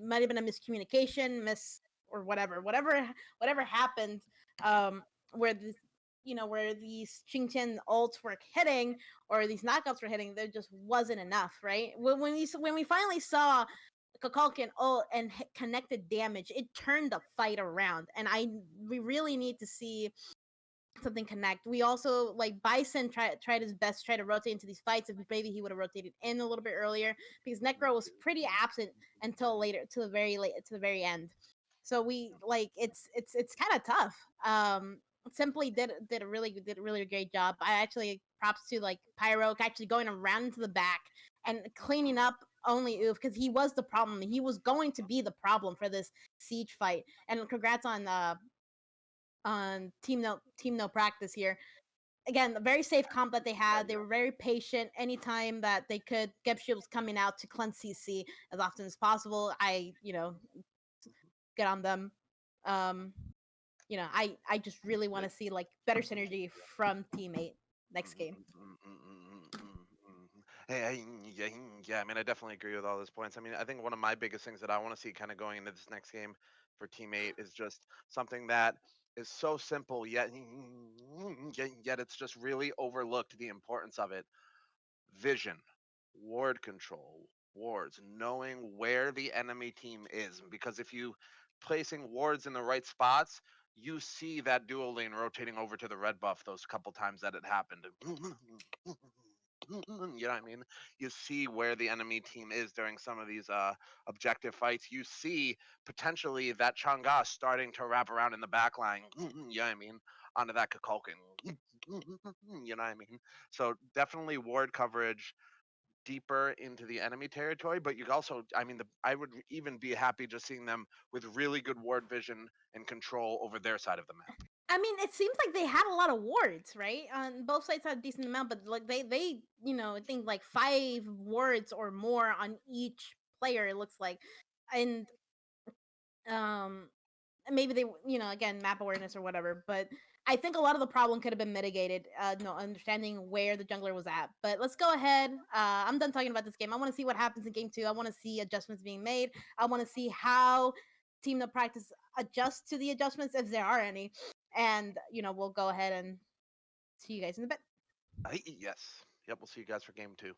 might have been a miscommunication, or whatever happened, where this where these Qingtian ults were hitting or these knockouts were hitting, there just wasn't enough, right? When we finally saw Kukulkan ult and connected damage, it turned the fight around, and we really need to see something connect. We also like Bison tried his best to try to rotate into these fights. If maybe he would have rotated in a little bit earlier because Necro was pretty absent until later, to the very end. So we like it's kind of tough. Simply did a really great job. I actually props to like Pyro actually going around into the back and cleaning up only Oof because he was the problem. He was going to be the problem for this siege fight. And congrats on Team No Practice here. Again, a very safe comp that they Yeah, had. They were very patient. Anytime that they could, Gebshield was coming out to cleanse CC as often as possible. I get on them. Um, I just really want to see like better synergy from Teammate next game. Hey, yeah. I mean, I definitely agree with all those points. I mean, I think one of my biggest things that I want to see kind of going into this next game for Teammate is just something that is so simple yet it's just really overlooked the importance of it. Vision, ward control, wards, knowing where the enemy team is. Because if you placing wards in the right spots, you see that dual lane rotating over to the red buff those couple times that it happened. You know what I mean? You see where the enemy team is during some of these objective fights. You see potentially that Chang'e starting to wrap around in the back line. You know what I mean? Onto that Kukulkan. You know what I mean? So definitely ward coverage deeper into the enemy territory, but you also, I mean, I would even be happy just seeing them with really good ward vision and control over their side of the map. I mean, it seems like they had a lot of wards, right? On both sides had a decent amount, but like I think like 5 wards or more on each player. It looks like, and um, maybe they, again, map awareness or whatever. But I think a lot of the problem could have been mitigated. Understanding where the jungler was at. But let's go ahead. I'm done talking about this game. I want to see what happens in game 2. I want to see adjustments being made. I want to see how Team No Practice adjusts to the adjustments if there are any. And we'll go ahead and see you guys in a bit. Yes. Yep, we'll see you guys for game 2.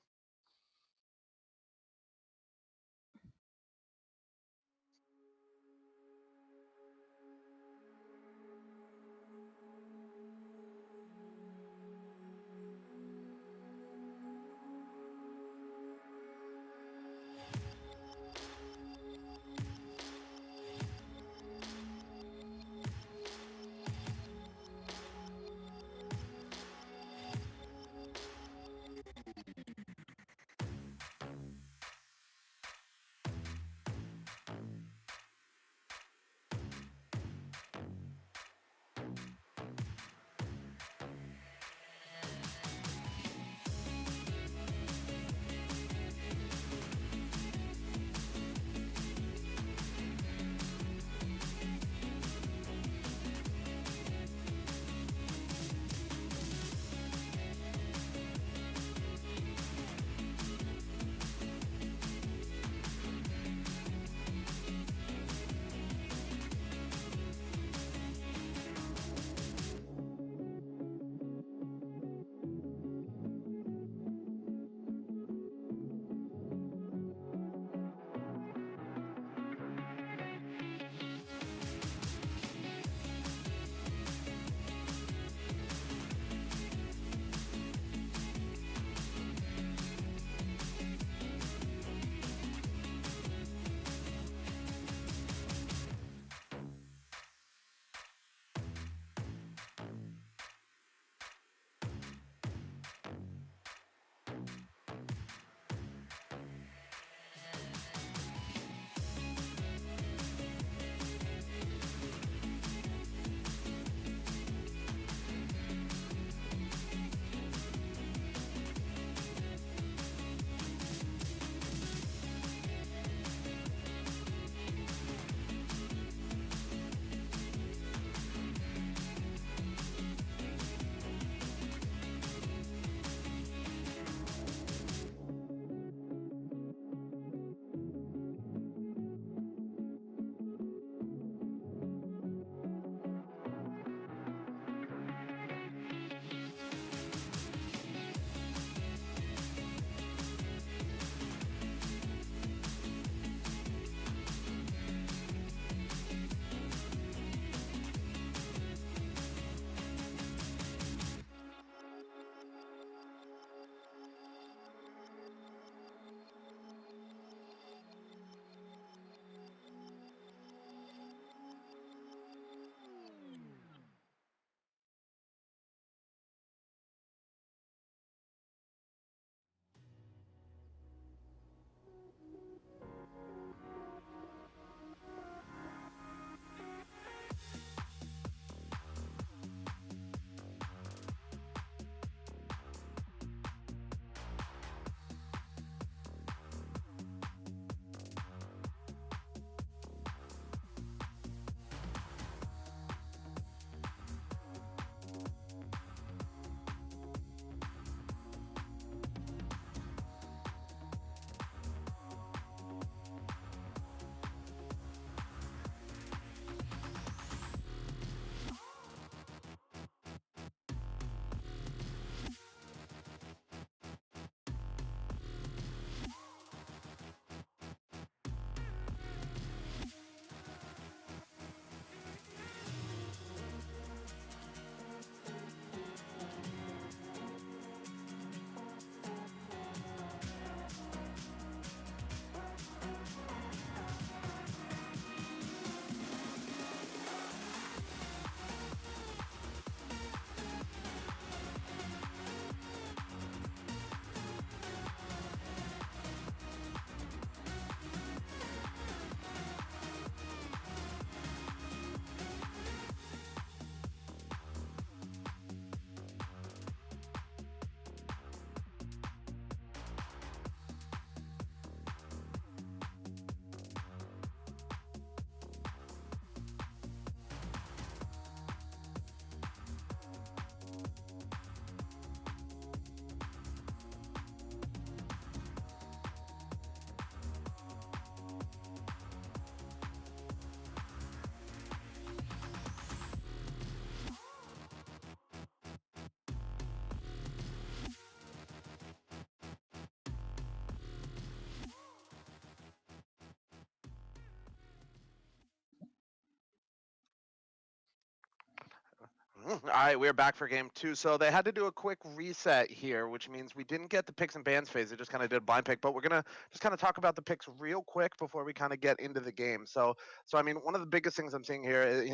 All right, we're back for game two. So they had to do a quick reset here, which means we didn't get the picks and bans phase. They just kind of did a blind pick, but we're gonna just kind of talk about the picks real quick before we kind of get into the game. So I mean, one of the biggest things I'm seeing here, is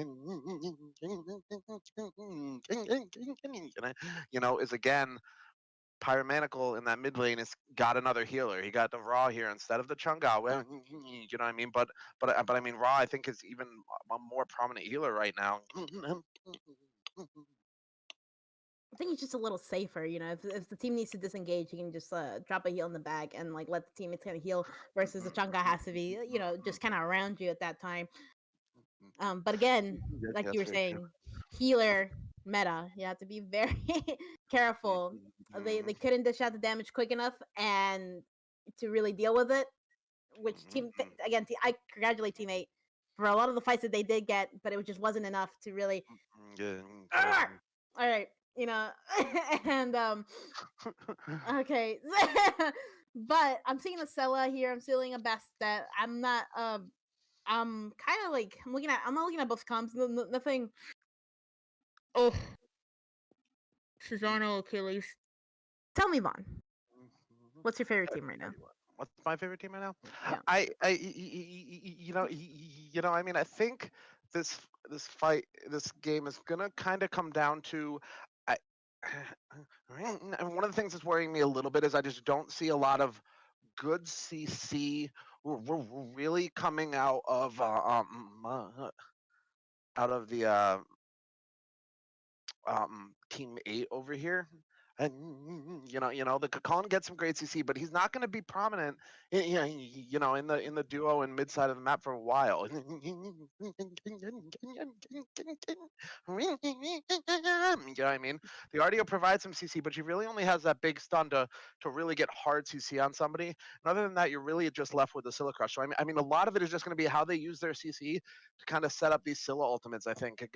again Pyromanical in that mid lane has got another healer. He got the Raw here instead of the Chunga. Well, you know what I mean? But I mean Raw I think is even a more prominent healer right now. I think he's just a little safer, if the team needs to disengage, he can just drop a heal in the bag and like let the teammates kind of heal versus the Chunga has to be, just kind of around you at that time. But again, Yes, like yes, you were very true. saying, healer meta, you have to be very careful. They couldn't dish out the damage quick enough and to really deal with it. Which again, I congratulate teammate for a lot of the fights that they did get, but it just wasn't enough to really. All right, and okay, but I'm seeing a Sella here. I'm seeing a Bastet. I'm not. I'm kind of like I'm not looking at both comps. Nothing. Oh, Cesaro, Achilles. Tell me, Vaughn, what's your favorite team right now? What's my favorite team right now? Yeah. I mean, I think this this game is gonna kind of come down to, I, and one of the things that's worrying me a little bit is I just don't see a lot of good CC really coming out of the team eight over here. And the Kakon gets some great CC, but he's not going to be prominent, in the duo and mid side of the map for a while. You know what I mean? The RDO provides some CC, but he really only has that big stun to really get hard CC on somebody. And other than that, you're really just left with the Scylla Crush. So I mean, a lot of it is just going to be how they use their CC to kind of set up these Scylla ultimates. I think, as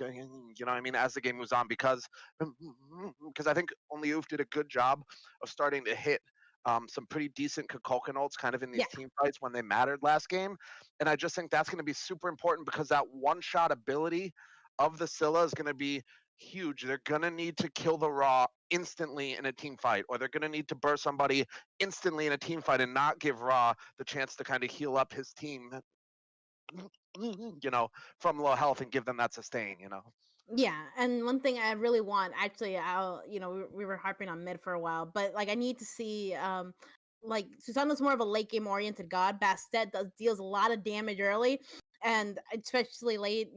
the game moves on, because I think only Oof did a good job of starting to hit some pretty decent Kukulkan ults kind of in Yeah. these team fights when they mattered last game. And I just think that's going to be super important because that one-shot ability of the Scylla is going to be huge. They're going to need to kill the Raw instantly in a team fight, or they're going to need to burst somebody instantly in a team fight and not give Raw the chance to kind of heal up his team, from low health and give them that sustain. Yeah, and one thing I really want, actually, we were harping on mid for a while, but like I need to see, like Susanna's more of a late game oriented god. Bastet deals a lot of damage early, and especially late.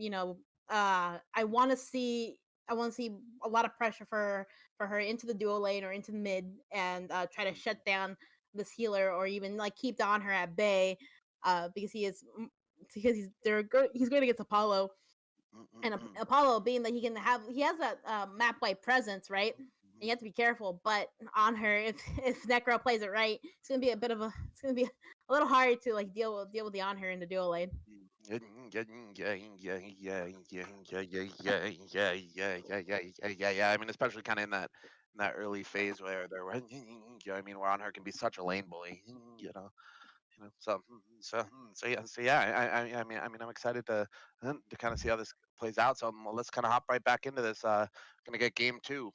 I want to see a lot of pressure for her into the duo lane or into mid, and try to shut down this healer or even like keep on her at bay, because he's going against Apollo, and Apollo, being that he has that map wide presence, right? And you have to be careful, but on her, if Necro plays it right, it's gonna be a little hard to like deal with the on her in the duo lane. Yeah, yeah, yeah, yeah, yeah, yeah, yeah, yeah, yeah, yeah, yeah, yeah, yeah. I mean, especially kind of in that early phase where I mean, where on her can be such a lane bully, So yeah, I mean, I'm excited to kind of see how this plays out. So let's kind of hop right back into this. Gonna get game two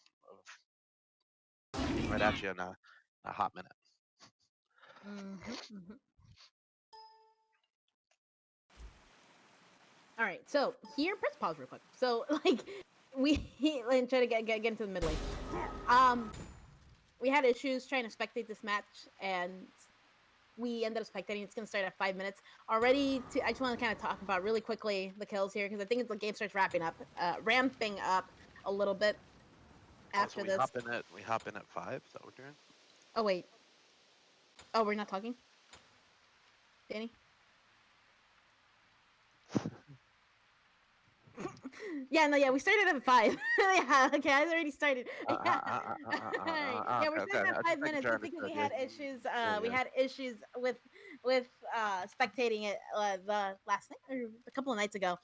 right at you in a hot minute. Mm-hmm. All right, so here, press pause real quick. So like we and try to get into the mid lane. We had issues trying to spectate this match, and we ended up spectating. It's going to start at 5 minutes already. I just want to kind of talk about really quickly the kills here because I think the game starts ramping up a little bit Oh, so after we this. hop in at 5. Is that what you're in? Oh wait. Oh, we're not talking, Danny. Yeah, no, yeah, we started at 5. Yeah, okay, I already started. Yeah. All right. Yeah, we're Okay, okay. starting at I was just five making minutes sure I just because understood. we Yeah, had issues. yeah, We yeah. had issues with spectating it the last night or a couple of nights ago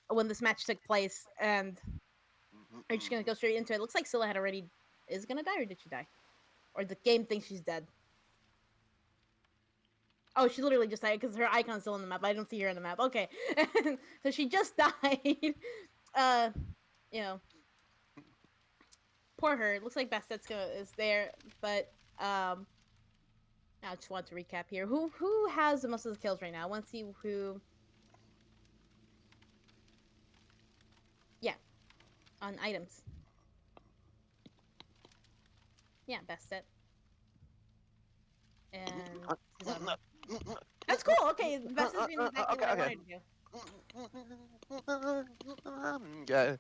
when this match took place, and are you just gonna go straight into it? It looks like Scylla is gonna die, or did she die? Or the game thinks she's dead. Oh, she literally just died because her icon's still on the map. I don't see her on the map. Okay, so she just died. Uh, you know, poor her. It looks like Bastetska is there, but um, I just want to recap here. Who has the most of the kills right now? I want to see who. Yeah, on items. Yeah, Bastet and Susanoo. That's cool. Okay, Bastet's doing exactly what I Okay. wanted to do. Yeah.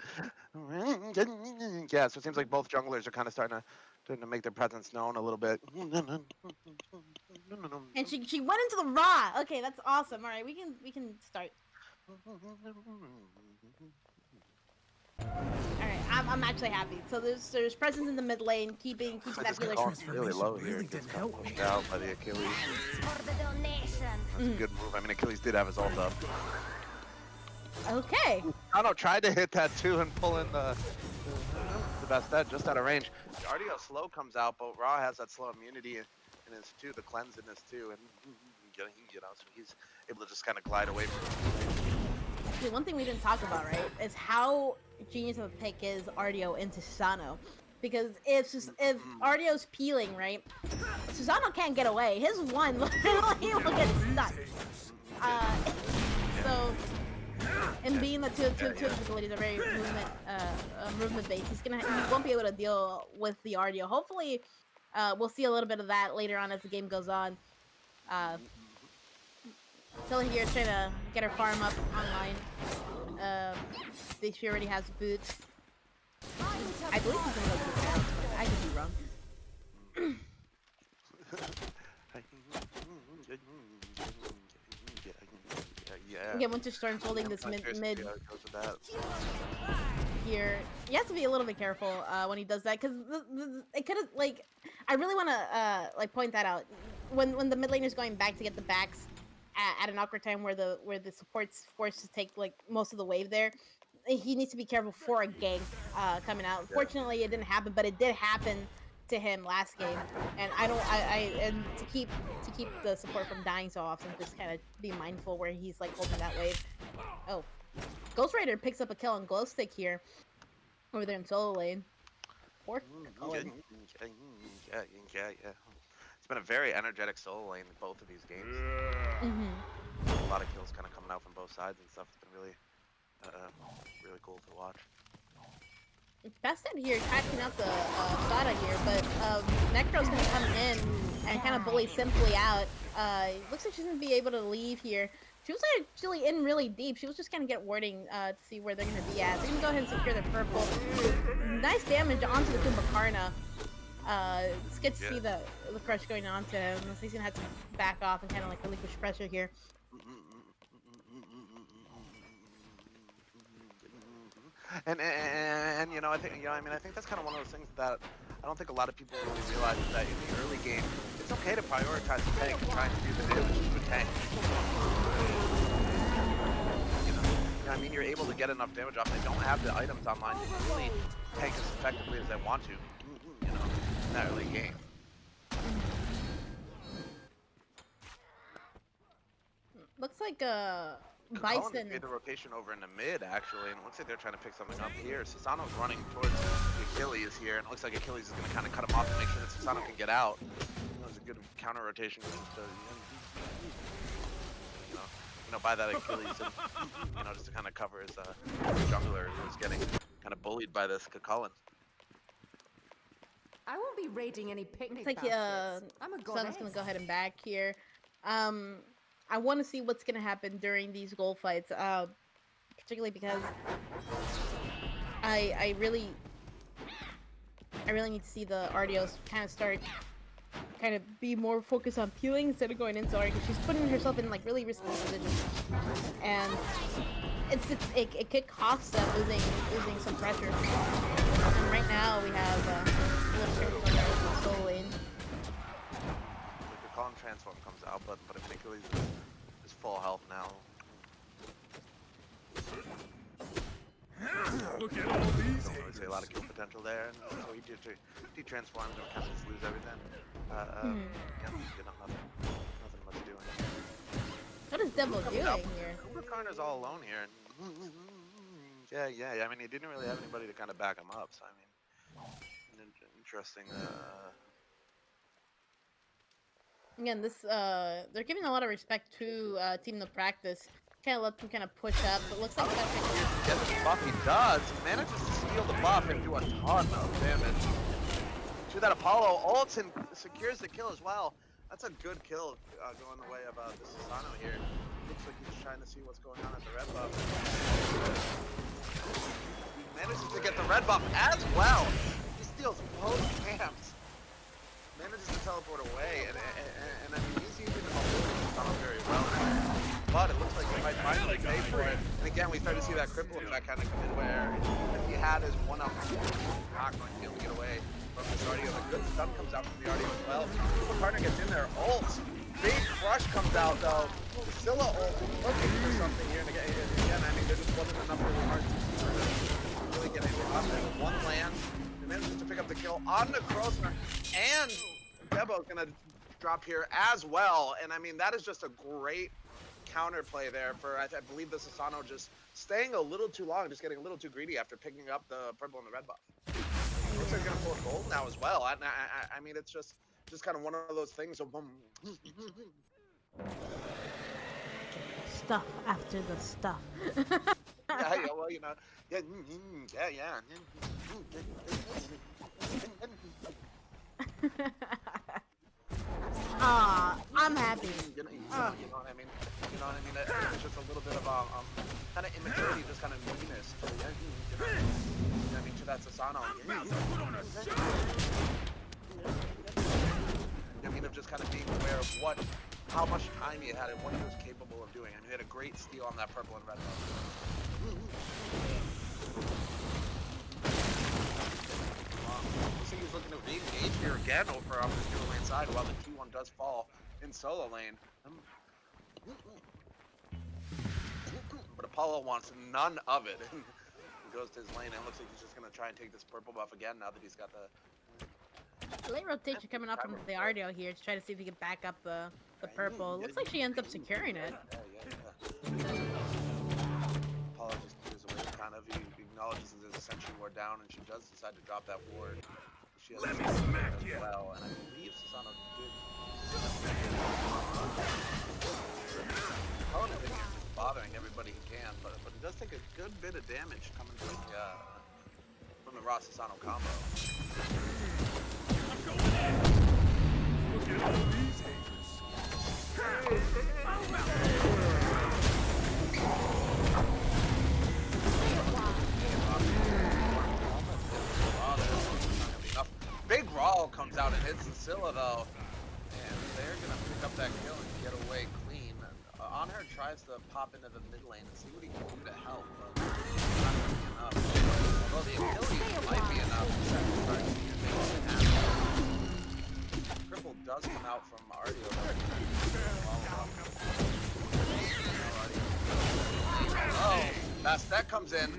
Yeah, so it seems like both junglers are kind of starting to make their presence known a little bit. And she went into the raw. Okay, that's awesome. All right, we can start. All right, I'm actually happy. So there's presence in the mid lane, keeping Like that this healer. Kakal's really Transformation low here really and gets didn't kind of help me. pushed out by the Achilles. For the donation. That's a good move. I mean, Achilles did have his ult up. Okay. Ano tried to hit that too and pull in the best dead just out of range. Ardio slow comes out, but Raw has that slow immunity in his too, the cleanse in his too, and so he's able to just kind of glide away from. Okay, one thing we didn't talk about, right, is how genius of a pick is Ardio into Susanoo. Because if Ardio's peeling, right, Susanoo can't get away. His one literally will get stuck. So, and being that two of his abilities are very movement based, he won't be able to deal with the Ardio. Hopefully, we'll see a little bit of that later on as the game goes on. Tilla here is trying to get her farm up online. She already has boots. I believe he's gonna go boots now, but I could be wrong. Yeah. Again, Winter Storm's holding this mid Goes with that. here. He has to be a little bit careful when he does that, because it could have, like, I really want to like point that out. When the mid laner is going back to get the backs at an awkward time where the support's forced to take like most of the wave there, he needs to be careful for a gank coming out. Unfortunately, it didn't happen, but it did happen to him last game, and and to keep the support from dying so often, just kind of be mindful where he's like holding that wave. Oh, Ghost Rider picks up a kill on Glow Stick here over there in solo lane. Poor Cullen. Yeah. It's been a very energetic solo lane in both of these games. A lot of kills kind of coming out from both sides and stuff. It's been really cool to watch. Bastet here tracking out the Sada here, but Necro's gonna come in and kind of bully Simply out. Looks like she's gonna be able to leave here. She was actually in really deep. She was just gonna get warding to see where they're gonna be at. They're gonna go ahead and secure the purple. Nice damage onto the Kumbhakarna. It's good to see the crush going on to him. He's gonna have to back off and kind of like relinquish pressure here. And I think I think that's kind of one of those things that I don't think a lot of people really realize is that in the early game, it's okay to prioritize the tank and try and do the damage to a tank. I mean, you're able to get enough damage off. They don't have the items online to really tank as effectively as they want to, in that early game. Looks like Bison Bison. made the rotation over in the mid, actually, and it looks like they're trying to pick something up here. Susanoo's running towards the Achilles here, and it looks like Achilles is going to kind of cut him off to make sure that Susanoo can get out. That was a good counter rotation. By that Achilles, and, just to kind of cover his jungler who was getting kind of bullied by this Kakulin. I won't be raiding any picnic Looks like baskets. I'm a goddess. Sun's gonna go ahead and back here. I want to see what's gonna happen during these goal fights, particularly because I really need to see the Ardios kind of be more focused on peeling instead of going into because she's putting herself in like really risky positions, and it could cost them losing some pressure. And right now we have a little scrimmage on the solo lane. The Colin transform comes out, but Achilles is full health now. Look at all these. Don't really see a lot of kill potential there, and so he transforms and kind of just lose everything. Nothing much doing. What is Devil doing here? Kumbhakarna's all alone here. Yeah. I mean, he didn't really have anybody to kind of back him up, so I mean, interesting. Again, this they're giving a lot of respect to Team No Practice. Kind of let them kind of push up, but looks like that's Get this buff, he does. He manages to steal the buff and do a ton of damage. To that Apollo ults and secures the kill as well. That's a good kill going the way of this Asano here. Looks like he's trying to see what's going on at the red buff. He manages to get the red buff as well. He steals both camps. Manages to teleport away, and I mean, he's using the mobility Asano very well. But it looks like he might finally pay for it. And again, we start to see that cripple effect kind of come in where if he had his one-up, he's not going to be able to get away from this Ardio. A good stun comes out from the Ardio as well. The partner gets in there, ult. Big crush comes out though. Scylla ult looking for something here. And again, I mean, there just wasn't enough really hard to really get anything off there. One land. He manages to pick up the kill on the Krosner. And Debo's going to drop here as well. And I mean, that is just a great counterplay there for, I believe, this Asano just staying a little too long, just getting a little too greedy after picking up the purple and the red buff. Looks like gonna pull gold now as well. I mean, it's just kind of one of those things. Of, stuff after the stuff. yeah, well, you know, yeah. I'm happy. You know what I mean? You know what I mean? It's just a little bit of kind of immaturity, just kind of newness. To, you know what I mean? To that Sasano. I mean, of just kind of being aware of how much time he had and what he was capable of doing. I mean, he had a great steal on that purple and red buff. Looks like he's looking to re-engage here again over on the dual lane side while the T1 does fall in solo lane. But Apollo wants none of it. He goes to his lane and looks like he's just going to try and take this purple buff again now that he's got the... Late rotation coming up from the Ardio here to try to see if he can back up the purple. Looks like she ends up securing it. Yeah. Apollo just gives away kind of. He acknowledges that there's a sentry ward down, and she does decide to drop that ward. She has as well, and I believe Sasano did. Apollo is just bothering everybody he can, but it does take a good bit of damage coming from the raw Sasano combo. Look at all these haters. Big Raw comes out and hits Scylla though, and they're gonna pick up that kill and get away clean. On her tries to pop into the mid lane and see what he can do to help, but not gonna be enough. Although the ability might be enough to try to see if they can have Cripple does come out from Ardio. Oh, that comes in.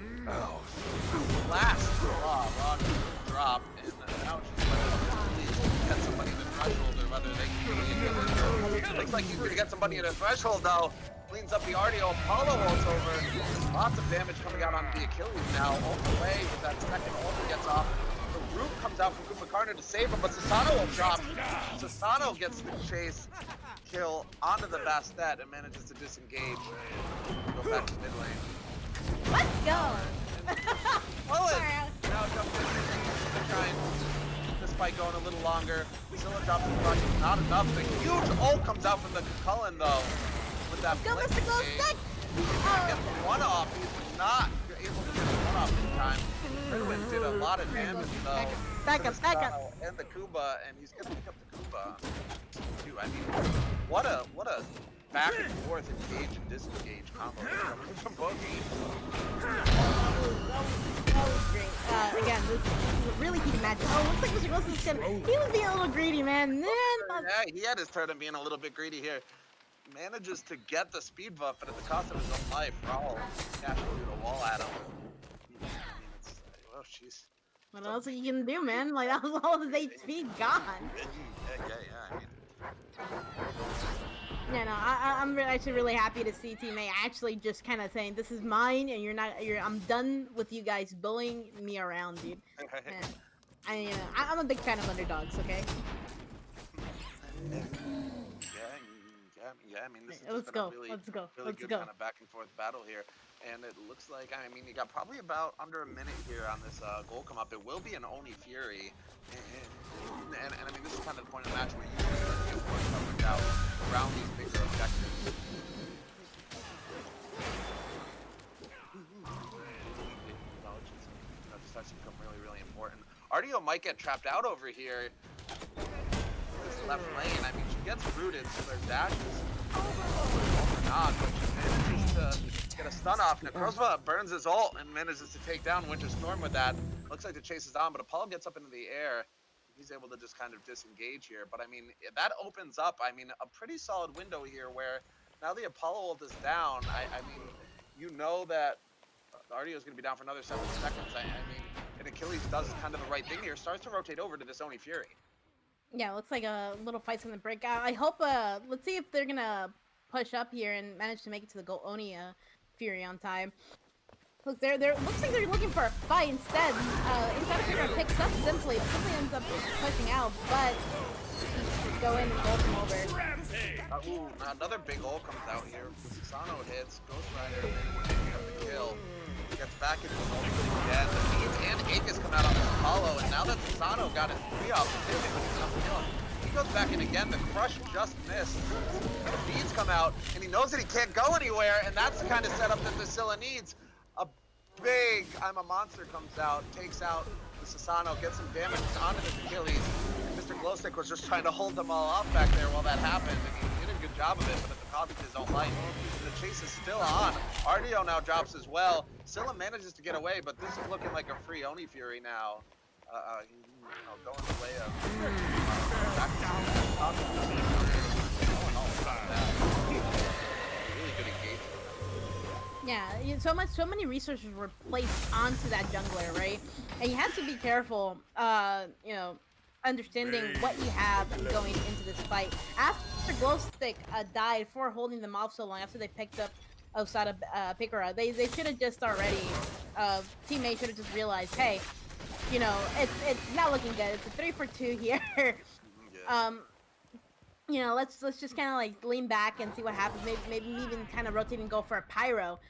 Last Raw drop, and now she's get somebody in the threshold, or whether they can. Looks like he's gonna get somebody in the threshold though. Cleans up the Ardio. Apollo ults over. Lots of damage coming out on the Achilles now. Ult away with that second ult gets off. The root comes out from Kupakarna to save him, but Sasano will drop. Sasano gets the chase kill onto the Bastet and manages to disengage. Go back to mid lane. Let's go! Well, now it comes in. They're trying to keep this fight going a little longer. Scylla drops the rush. Not enough. The huge ult comes out from the Cullen though. With that Go, Mr. Glowstick! Get the one off. He's not able to get the one off in time. Ridwin did a lot of damage though. Back up. And the Kuba, and he's gonna pick up the Kuba. Dude, I mean, what a back and forth engage and disengage combo coming from both teams. That was great. Again, this is a really heated match. Oh, looks like Mr. Wilson's he was being a little greedy, man. Yeah, he had his turn of being a little bit greedy here. Manages to get the speed buff, but at the cost of his own life. Raul cashing through the wall at him. I mean, it's, well, jeez. What else are you gonna do, man? Like, that was all of his HP gone. Yeah, I mean. Yeah, no, I'm actually really happy to see Team A actually just kind of saying, this is mine, and I'm done with you guys bullying me around, dude. I'm a big fan of underdogs. Okay, Yeah, yeah. I mean, this has just let's been a go. really, Let's go. really Let's good go. kind of back and forth battle here. And it looks like, I mean, you got probably about under a minute here on this goal come up. It will be an Oni Fury. And I mean, this is kind of the point of the match where you can start to get more coverage out around these bigger objectives. Just starts to become really, really important. Artio might get trapped out over here. This left lane, I mean, she gets rooted, so their dash is over not, but she manages to get a stun off. Necrozma burns his ult and manages to take down Winter Storm with that. Looks like the chase is on, but Apollo gets up into the air. He's able to just kind of disengage here. But I mean, that opens up, I mean, a pretty solid window here where now the Apollo ult is down. I mean, you know that Artio is going to be down for another 7 seconds. I mean, and Achilles does kind of the right thing here, starts to rotate over to this Oni Fury. Yeah, looks like a little fight's gonna break out. I hope. Let's see if they're gonna push up here and manage to make it to the goal Oni Fury on time. Look, they're looks like they're looking for a fight instead. Instead of figure picks up simply ends up pushing out, but go in and ult him over. Ooh, another big ult comes out here. Susano hits, Ghost Rider picking up the kill. Gets back into his ult again. The Beans and Aegis come out on this Apollo, and now that Susano got his 3 off, he goes back in again. The crush just missed. The Beans come out, and he knows that he can't go anywhere, and that's the kind of setup that Priscilla needs. A big I'm a Monster comes out, takes out the Susano, gets some damage onto the Achilles. Mr. Glowstick was just trying to hold them all off back there while that happened, and he did a good job of it, but at the cost of his own life. And the chase is still on. Artio now drops as well. Scylla manages to get away, but this is looking like a free Oni Fury now. Going the way of back really good engagement. Yeah, so many resources were placed onto that jungler, right? And you have to be careful, understanding what you have going into this fight. After Glowstick died for holding them off so long, after they picked up Osada Picora, they should have just already, teammate should have just realized, hey, it's not looking good. It's a 3 for 2 here. Let's just kind of like lean back and see what happens. Maybe even kind of rotate and go for a pyro.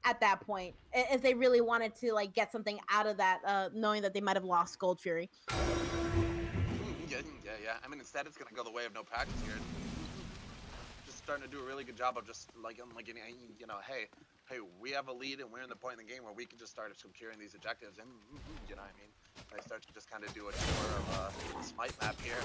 At that point, if they really wanted to like get something out of that, knowing that they might have lost Gold Fury. Yeah. I mean, instead it's gonna go the way of no practice here. Just starting to do a really good job of just hey, we have a lead and we're in the point in the game where we can just start securing these objectives, and you know what I mean. I start to just kind of do a tour of a Smite map here,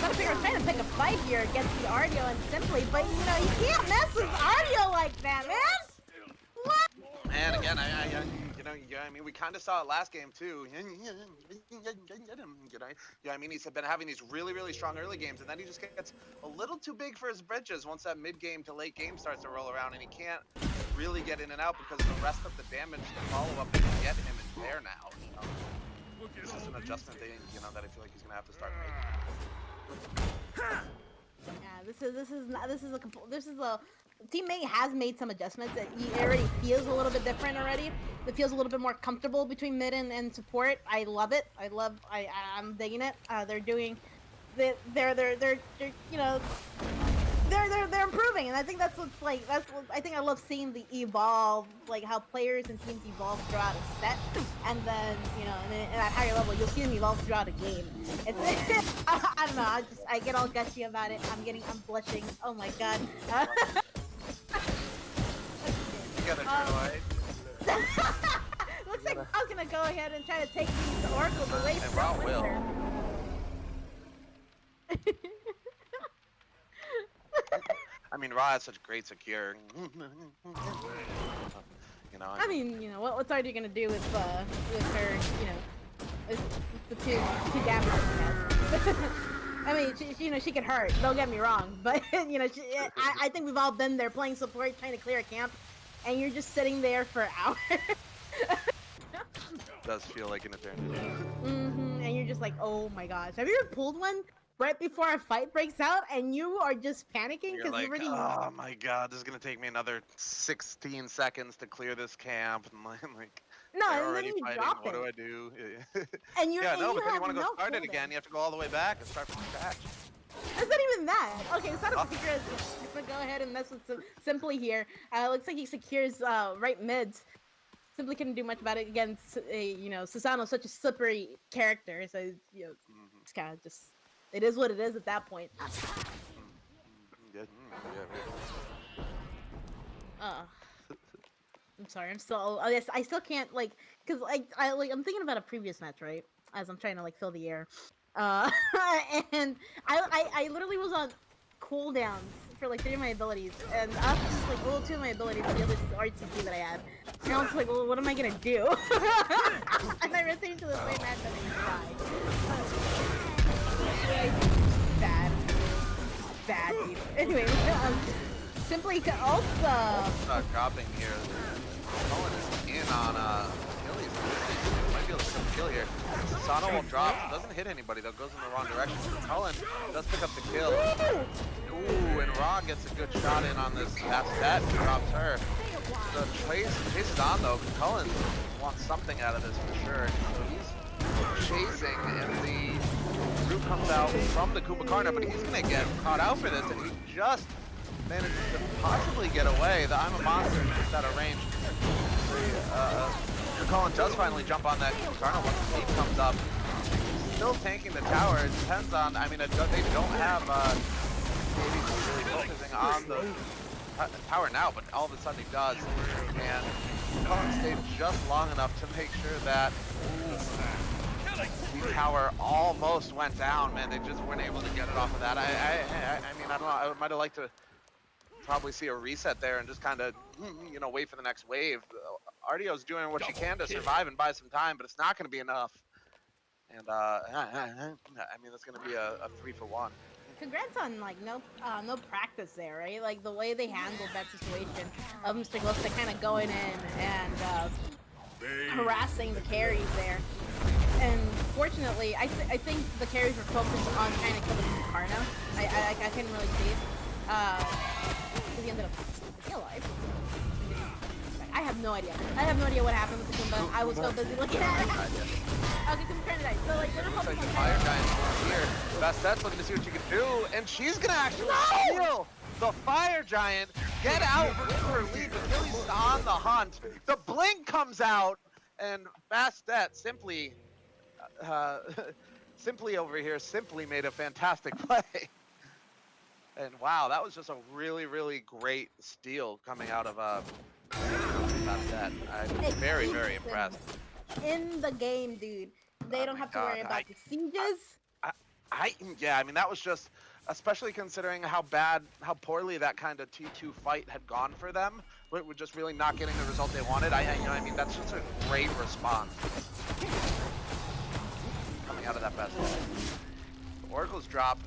Gotta figure out trying to pick a fight here against the Artio and simply, but you can't mess with Artio like that, man. What? And again, I mean, we kind of saw it last game too. I mean, he's been having these really, really strong early games, and then he just gets a little too big for his britches once that mid game to late game starts to roll around, and he can't really get in and out because the rest of the damage to follow up and get him is there now. This is an adjustment that I feel like he's gonna have to start making. Yeah, this is a teammate has made some adjustments that he already feels a little bit different already. It feels a little bit more comfortable between mid and support. I love it. I'm digging it. They're doing, they're improving, and I think that's what's like. I think I love seeing the evolve, like how players and teams evolve throughout a set, and then and then at a higher level you'll see them evolve throughout a game. It's I don't know. I get all gushy about it. I'm blushing. Oh my god. Together, Turtle. Looks like I was gonna go ahead and try to take these oracles away And from Raw will. Winter. I mean, Ra has such great secure. I mean, what's Artie gonna do with her, with the two damage she has? I mean, she can hurt. Don't get me wrong, but I think we've all been there playing support, trying to clear a camp, and you're just sitting there for hours. Does feel like an eternity. And you're just like, oh my gosh. Have you ever pulled one right before a fight breaks out, and you are just panicking You're because you like, already oh my god, this is gonna take me another 16 seconds to clear this camp, and like no, they're and then already you fighting. drop What do it, I do? and Yeah, no, you but then you have want to go no start it again. cooldown. You have to go all the way back and start from scratch. It's not even that. Okay, it's not a Oh, secure. I'm gonna go ahead and mess with Simply here. Looks like he secures right mids. Simply couldn't do much about it against Susano's such a slippery character. So mhm, it's kind of just it is what it is at that point. yeah, Uh, I'm sorry. I'm still. Yes, I still can't because I'm thinking about a previous match, right? As I'm trying to fill the air, uh, and I literally was on cooldowns for like 3 of my abilities, and after just well 2 of my abilities, the other RTC that I had, and I was like, well, what am I gonna do? And I ran into the same match and I died. Bad, bad, dude. Anyway, simply also. dropping here. Cullen is in on Achilles. Might be able to pick up the kill here. Sano will drop. Doesn't hit anybody though. Goes in the wrong direction. Cullen does pick up the kill. Ooh, and Raw gets a good shot in on this. That drops her. The chase is on though. Cullen wants something out of this for sure. So he's chasing, and the root comes out from the Kumbhakarna, but he's gonna get caught out for this, and he just manages to possibly get away. The I'm a Monster is just out of range. Colin does finally jump on that Kumbhakarna once the speed comes up. Still tanking the tower. It depends on, I mean, they don't have maybe really focusing on the tower now, but all of a sudden he does. And Colin stayed just long enough to make sure that the tower almost went down, man. They just weren't able to get it off of that. I mean, I don't know. I might have liked to probably see a reset there and just kind of, wait for the next wave. Ardio's doing what she can to survive and buy some time, but it's not going to be enough. And I mean, that's going to be a 3-for-1. Congrats on no practice there, right? Like the way they handled that situation of Mr. Glosta kind of going in and harassing the carries there. And fortunately, I think the carries were focused on kind of killing Karna. I couldn't really see it. He ended up still alive. I have no idea. I have no idea what happened with the Kumba. I was so busy looking at it. Okay, Kumba died. So like, they're Looks like the focusing Fire on Giant's here. Bastette's looking to see what she can do, and she's gonna actually steal the Fire Giant. Get out with her lead. Achilles on the hunt. The blink comes out, and Bastette simply over here made a fantastic play. And wow, that was just a really, really great steal coming out of Bastette. I'm very, very impressed. in the game, dude. They Oh don't my have to God, worry about the sieges. yeah, I mean, that was just, especially considering how poorly that kind of T2 fight had gone for them, with just really not getting the result they wanted. I mean, that's just a great response coming out of that best. Oracle's drop,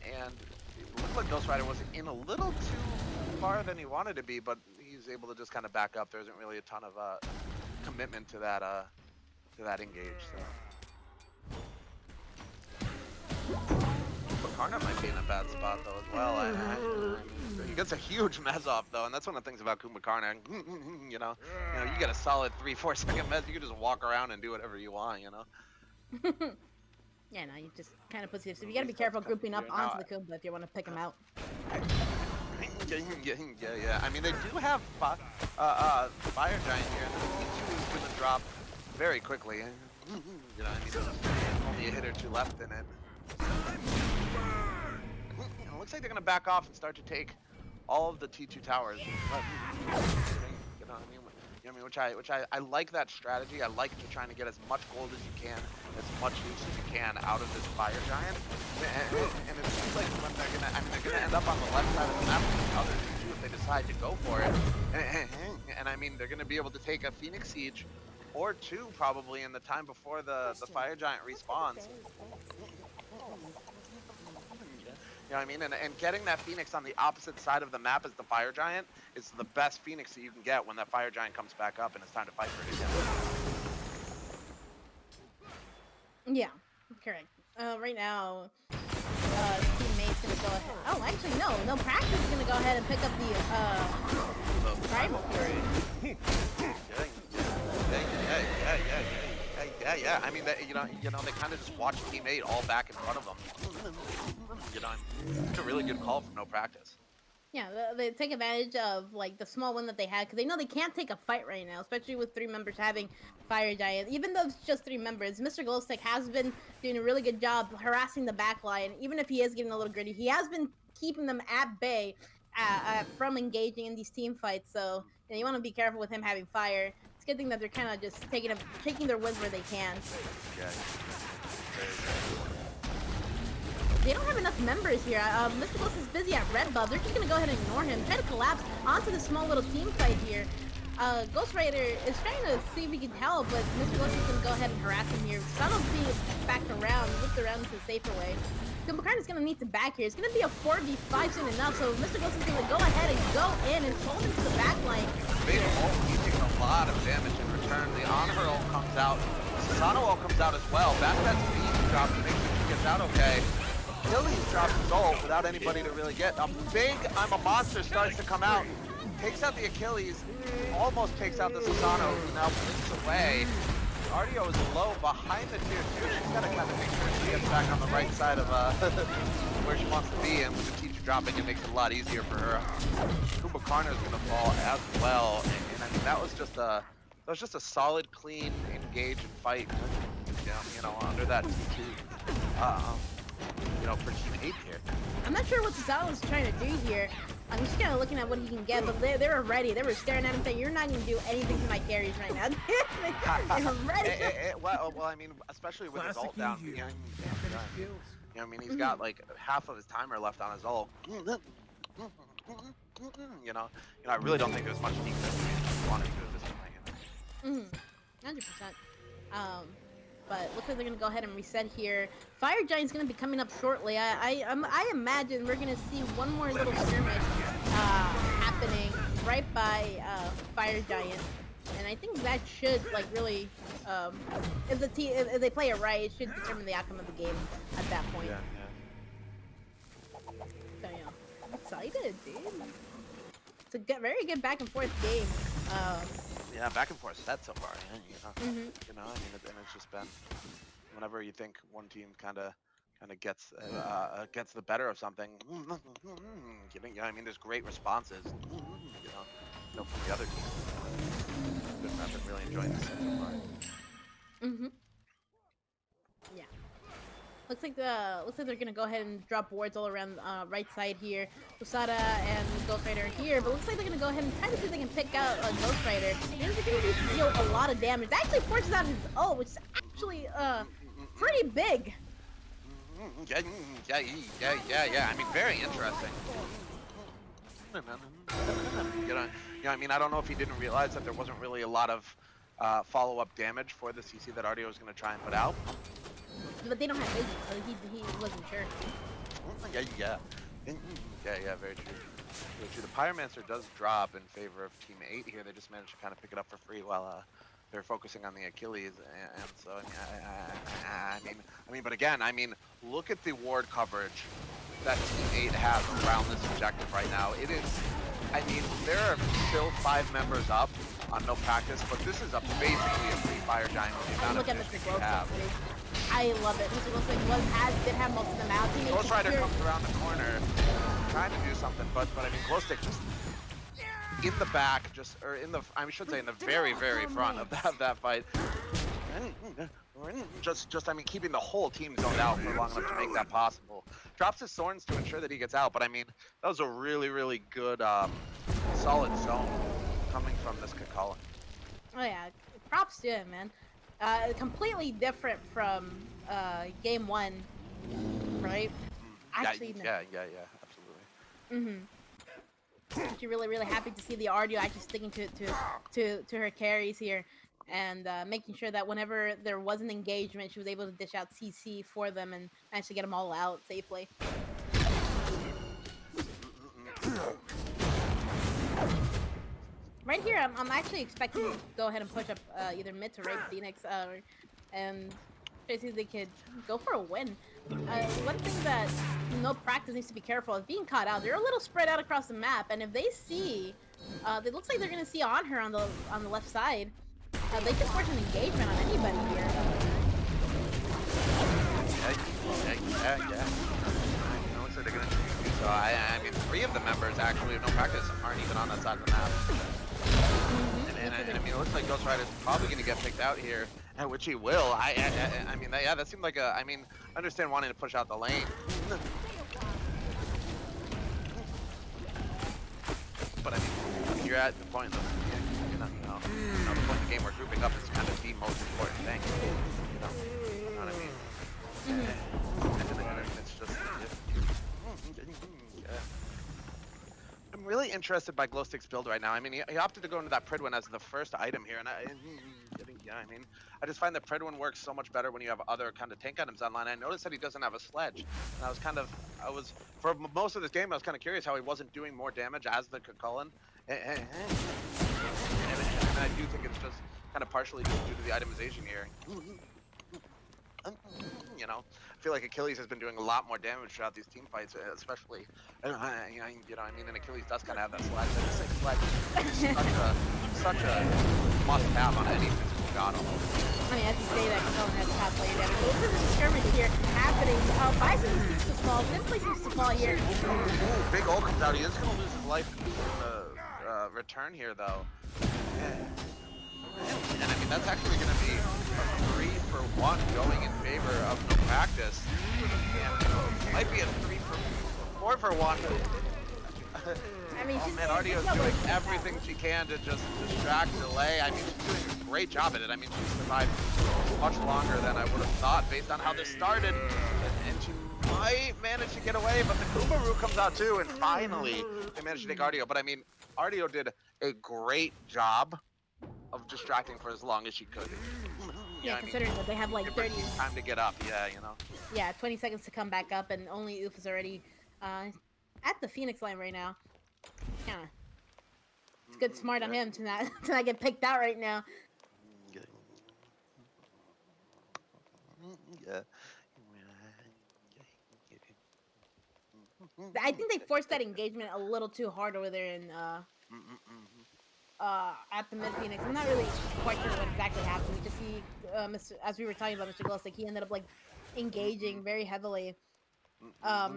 and it looked like Ghost Rider was in a little too far than he wanted to be, but he's able to just kind of back up. There isn't really a ton of commitment to that engage. So Karna might be in a bad spot though as well. He gets a huge mez off though, and that's one of the things about Kumbhakarna. You get a solid 3-4 second mez, you can just walk around and do whatever you want. Yeah, no, you just kind of puts you. So you gotta be careful grouping up onto the Kumba if you want to pick him out. Yeah. I mean, they do have Fire Giant here, and the T2 is going to drop very quickly. I mean, there's only a hit or two left in it. It looks like they're going to back off and start to take all of the T2 towers. Which I like that strategy. I like to trying to get as much gold as you can, as much loot as you can out of this Fire Giant. And it seems like when they're gonna end up on the left side of the map with the other T2 if they decide to go for it. And I mean, they're gonna be able to take a Phoenix Siege or two probably in the time before the Fire Giant respawns. You know what I mean? And getting that Phoenix on the opposite side of the map as the Fire Giant is the best Phoenix that you can get when that Fire Giant comes back up and it's time to fight for it again. Yeah, correct. Right now, is gonna go ahead. Oh, actually no practice is gonna go ahead and pick up the primal turret. Yeah. I mean, they kind of just watch Team 8 all back in front of them. It's a really good call from no practice. Yeah, they take advantage of like the small win that they had because they know they can't take a fight right now, especially with 3 members having Fire Giant. Even though it's just 3 members, Mr. Glowstick has been doing a really good job harassing the back line. Even if he is getting a little gritty, he has been keeping them at bay from engaging in these team fights. So you want to be careful with him having fire. It's a good thing that they're kind of just taking their wins where they can. Yeah. They don't have enough members here. Mr. Bliss is busy at red buff. They're just gonna go ahead and ignore him. Try to collapse onto the small little team fight here. Ghost Rider is trying to see if he can help, but Mr. Bliss is gonna go ahead and harass him here. Stun'll be back around, whipped around to the safer way. Kumbakarna's gonna need to back here. It's gonna be a 4v5 soon enough, so Mr. Bliss is gonna go ahead and go in and pull him to the back line. He's taking a lot of damage in return. The Honor ult comes out. Susano ult comes out as well. Back that speed drop to make sure she gets out okay. Achilles drops his ult without anybody to really get. A big I'm a monster starts to come out. Takes out the Achilles. Almost takes out the Susano, who now blinks away. Artio is low behind the tier 2. She's got to kind of make sure she gets back on the right side of where she wants to be. And with the teacher dropping, it makes it a lot easier for her. Kumbakarna is going to fall as well. And I mean, that was just a solid, clean, engage and fight. Under that T2. For Team 8 here. I'm not sure what Susano is trying to do here. I'm just kind of looking at what he can get, but they were ready. They were staring at him saying, "You're not going to do anything to my carries right now." They were ready. Well, I mean, especially with his ult down. I mean, he's got like half of his timer left on his ult. I really don't think there's much defense he wanted to do at this point. 100%. But looks like they're gonna go ahead and reset here. Fire Giant's gonna be coming up shortly. I imagine we're gonna see one more little skirmish happening right by Fire Giant, and I think that should like really, if they play it right, it should determine the outcome of the game at that point. Yeah. So yeah, I'm excited, dude. It's a very good back and forth game. Yeah, back and forth set so far. I mean, it's just been whenever you think one team kind of gets the better of something. I mean, there's great responses. From the other team. I've been really enjoying this set so far. Yeah. Looks like they're gonna go ahead and drop wards all around right side here. Usada and Ghost Rider are here, but looks like they're gonna go ahead and try to see if they can pick out a Ghost Rider. They're gonna need to deal a lot of damage. That actually forces out his ult, which is actually pretty big. Yeah. I mean, very interesting. I mean, I don't know if he didn't realize that there wasn't really a lot of follow-up damage for the CC that Artio was going to try and put out. But they don't have vision, so he wasn't sure. Yeah, very true. The Pyromancer does drop in favor of Team 8 here. They just managed to kind of pick it up for free while they're focusing on the Achilles, and so I mean, but again, I mean, look at the ward coverage that Team 8 has around this objective right now. It is, I mean, there are still 5 members up on no practice, but this is basically a free Fire Giant with the amount of damage they have. I love it. Mr. Glowstick did have most of them out. Ghost Rider comes around the corner, trying to do something, but I mean, Glowstick just in the back, I should say in the very, very front of that fight. I mean, keeping the whole team zoned out for long enough to make that possible. Drops his thorns to ensure that he gets out, but I mean, that was a really, really good, solid zone coming from this Kakala. Oh yeah, props to him, man. Completely different from game 1, right? Actually, yeah, absolutely. Actually, really, really happy to see the Artio actually sticking to her carries here, and making sure that whenever there was an engagement, she was able to dish out CC for them and manage to get them all out safely. Right here, I'm actually expecting to go ahead and push up either mid to right Phoenix, and JC, they could go for a win. One thing that no practice needs to be careful of being caught out. They're a little spread out across the map, and if they see, it looks like they're gonna see on her on the left side. They can force an engagement on anybody here. Yeah. It looks like they're gonna do so. I mean, 3 of the members actually of no practice aren't even on that side of the map. And I mean, it looks like Ghost Rider's probably gonna get picked out here, and which he will. I mean, yeah, that seemed like a. I mean, I understand wanting to push out the lane. But I mean, when you're at the point of the point in the game where grouping up is kind of the most important thing. You know what I mean? And it's just. I'm really interested by Glowstick's build right now. I mean, he opted to go into that Pridwin as the first item here, and I mean, I just find that Pridwin works so much better when you have other kind of tank items online. I noticed that he doesn't have a sledge, and for most of this game, I was kind of curious how he wasn't doing more damage as the Cullen, and I do think it's just kind of partially due to the itemization here. You know, I feel like Achilles has been doing a lot more damage throughout these team fights, especially, you know, I mean, and Achilles does kind of have that sledge. I just think sledge is such a must-have on any physical god almost. I mean, as you say that, Cullen has top lane damage. But this is a skirmish here happening. Bison seems to fall. Simply seems to fall here. Big ult comes out. He is going to lose his life in the return here, though. And I mean, that's actually going to be a 3-for-1 going in favor of no practice. And might be a 4-for-1. I mean, oh man, Ardio's doing everything she can to just distract, delay. I mean, she's doing a great job at it. I mean, she survived much longer than I would have thought based on how this started. And she might manage to get away, but the Kumaru comes out too, and finally they managed to take Ardio. But I mean, Ardio did a great job of distracting for as long as she could. Yeah, considering that they have like 30 time to get up. Yeah, you know. Yeah, 20 seconds to come back up, and only Oof is already at the Phoenix line right now. Yeah, it's good, smart on him to not get picked out right now. Yeah. I think they forced that engagement a little too hard over there in at the mid Phoenix. I'm not really quite sure what exactly happened. We just see as we were talking about Mr. Glowstick, he ended up like engaging very heavily. Yeah.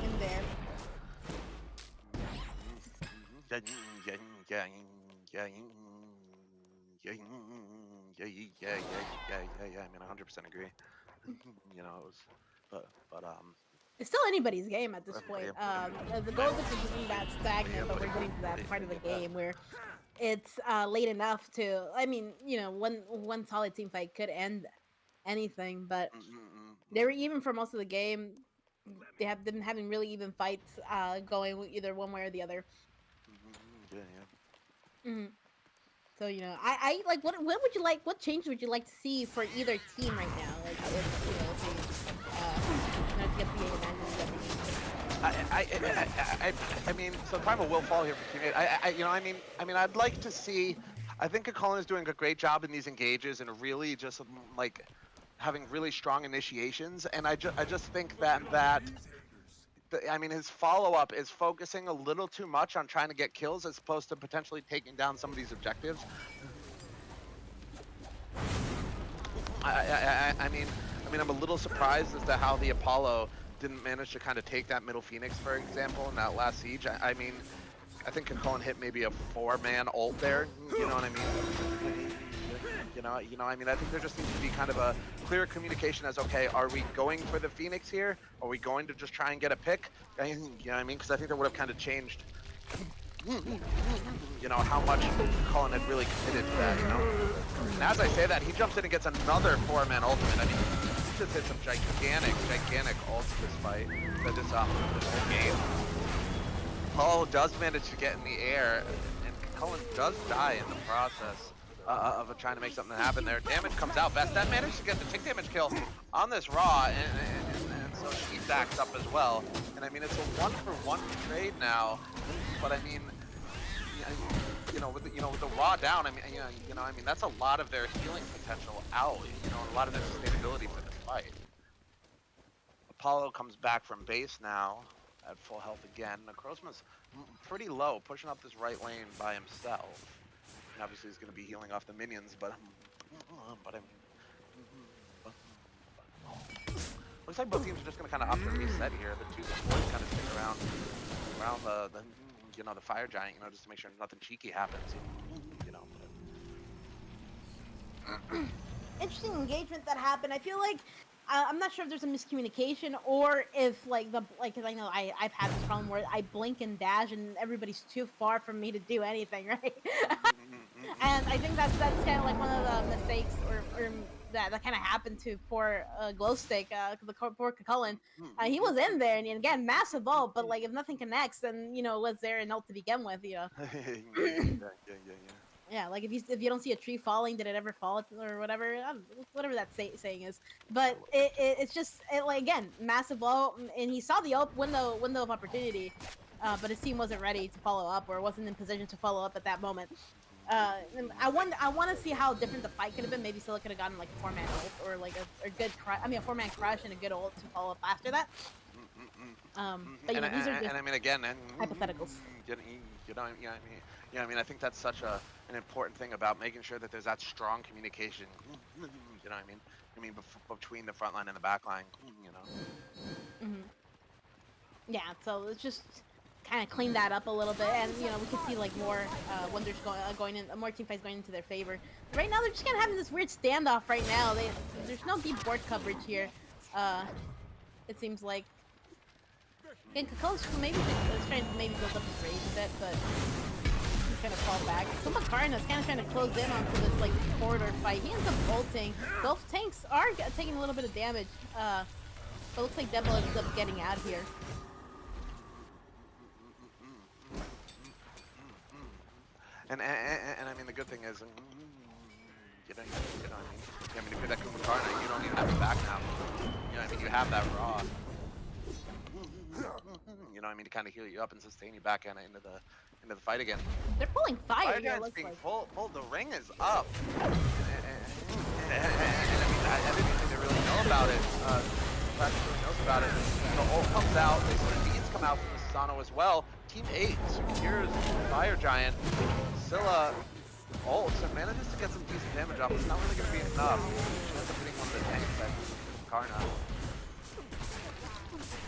In there. I mean, 100% agree. You know, it was, but it's still anybody's game at this point. The goal difference isn't that stagnant, but we're getting to that part of the game where it's late enough to. I mean, you know, one solid team fight could end anything, but they were even for most of the game. They have been having really even fights going either one way or the other. So you know, I like what would you like? What change would you like to see for either team right now? Like if you know, to get the I mean, so Primal will fall here for teammate. I mean, I'd like to see. I think Cullen is doing a great job in these engages and really just like having really strong initiations. And I just think that I mean, his follow-up is focusing a little too much on trying to get kills as opposed to potentially taking down some of these objectives. I mean, I'm a little surprised as to how the Apollo didn't manage to kind of take that middle Phoenix, for example, in that last siege. I mean, I think Cullen hit maybe a 4-man ult there. You know what I mean? You know, I mean, I think there just needs to be kind of a clear communication as, okay, are we going for the Phoenix here? Are we going to just try and get a pick? You know what I mean? Because I think that would have kind of changed, you know, how much Cullen had really committed to that, you know? And as I say that, he jumps in and gets another 4-man ultimate. I mean, he just hit some gigantic ults this fight, this whole game. Paul does manage to get in the air, and Cullen does die in the process. Of trying to make something happen there. Damage comes out. Bastet managed to get the tick damage kill on this Raw, and so he backs up as well. And I mean, it's a 1-for-1 trade now, but I mean, with the raw down, I mean, I mean that's a lot of their healing potential out, and a lot of their sustainability for this fight. Apollo comes back from base now at full health again. Necrozma's pretty low, pushing up this right lane by himself. And obviously he's going to be healing off the minions, but I mean, looks like both teams are just going to kind of opt to reset here. The two supports kind of stick around the fire giant, just to make sure nothing cheeky happens. Interesting engagement that happened. I feel like I'm not sure if there's a miscommunication or if because I know I've had this problem where I blink and dash and everybody's too far from me to do anything, right? And I think that's kind of like one of the mistakes or that kind of happened to poor Glowstick, poor Cullen. He was in there and again massive ult, but like if nothing connects, then was there an ult to begin with, Yeah. Yeah, like if you don't see a tree falling, did it ever fall or whatever, whatever that saying is. But it's just like again massive blow, and he saw the window of opportunity, but his team wasn't ready to follow up or wasn't in position to follow up at that moment. And I want to see how different the fight could have been. Maybe Scylla could have gotten like a 4-man ult or like a good a 4-man crush and a good ult to follow up after that. But these are just I mean, again, hypotheticals. I mean, I think that's such an important thing about making sure that there's that strong communication. What I mean? I mean, between the front line and the back line. Mm-hmm. Yeah, so let's just kind of clean that up a little bit, and we could see like more wonders going in, more team fights going into their favor. Right now, they're just kind of having this weird standoff. Right now, there's no deep board coverage here. It seems like. Again, Kako's maybe is trying to maybe build up his rage a bit, but he's gonna fall back. So Makarna's kind of trying to close in onto this like corridor fight. He ends up ulting. Both tanks are taking a little bit of damage. But looks like Devil ends up getting out here. And I mean, the good thing is, I mean, if you're that Kumakarna, you don't even have to back now. I mean, you have that raw. I mean, to kind of heal you up and sustain you back into the fight again. They're pulling fire here. Giant's being pulled. The ring is up. And I mean, everything they really know about it, practice really knows about it. The ult comes out. They see the beads come out from the Susano as well. Team 8 secures Fire Giant. Scylla ults and manages to get some decent damage off. It's not really going to be enough. She ends up hitting one of the tanks at Karna.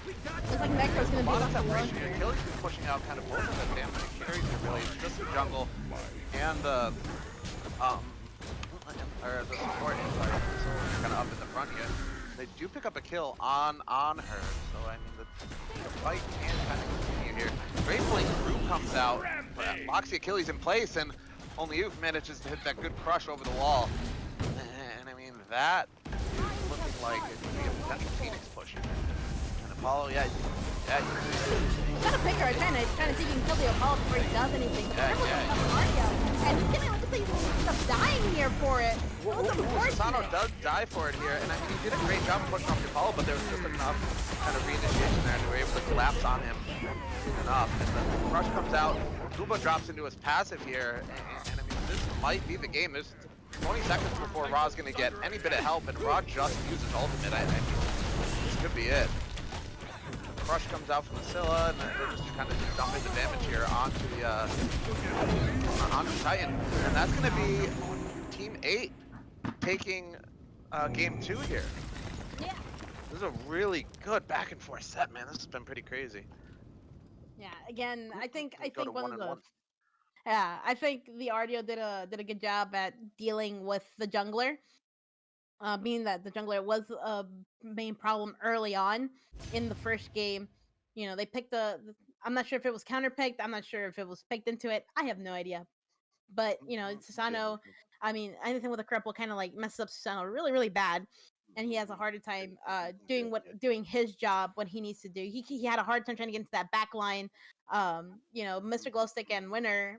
Looks like Necro's gonna be left alone here. Achilles is pushing out kind of both of the damage carries here, really. It's just the jungle and the support inside. So they're kind of up in the front here. They do pick up a kill on her, so I mean the fight can kind of continue here. Great Blink Group comes out, locks the Achilles in place, and only Oof manages to hit that good crush over the wall. And I mean that is looking like it could be a potential Phoenix push here. Apollo, yeah. He's got a picker trying to see if he can kill the Apollo before he does anything. But and he's gonna look like he's end up dying here for it. Susano does die for it here, and I mean he did a great job of pushing off the Apollo, but there was just enough kind of reinitiation there, and they were able to collapse on him soon enough. And the rush comes out, Kuba drops into his passive here, and I mean this might be the game. There's 20 seconds before Raw's gonna get any bit of help, and Raw just uses ultimate. I mean, this could be it. Crush comes out from the Scylla, and they're just kind of just dumping the damage here onto Titan. And that's going to be Team 8 taking Game 2 here. Yeah. This is a really good back and forth set, man. This has been pretty crazy. Yeah. Again, I think one of the. One. Yeah, I think the RDO did a good job at dealing with the jungler. Being that the jungler was a main problem early on in the first game, they picked I'm not sure if it was counterpicked. I'm not sure if it was picked into it. I have no idea. But Susano, I mean, anything with a cripple kind of like messes up Susano really, really bad, and he has a harder time doing his job when he needs to do. He had a hard time trying to get into that back line. Mr. Glowstick and Winner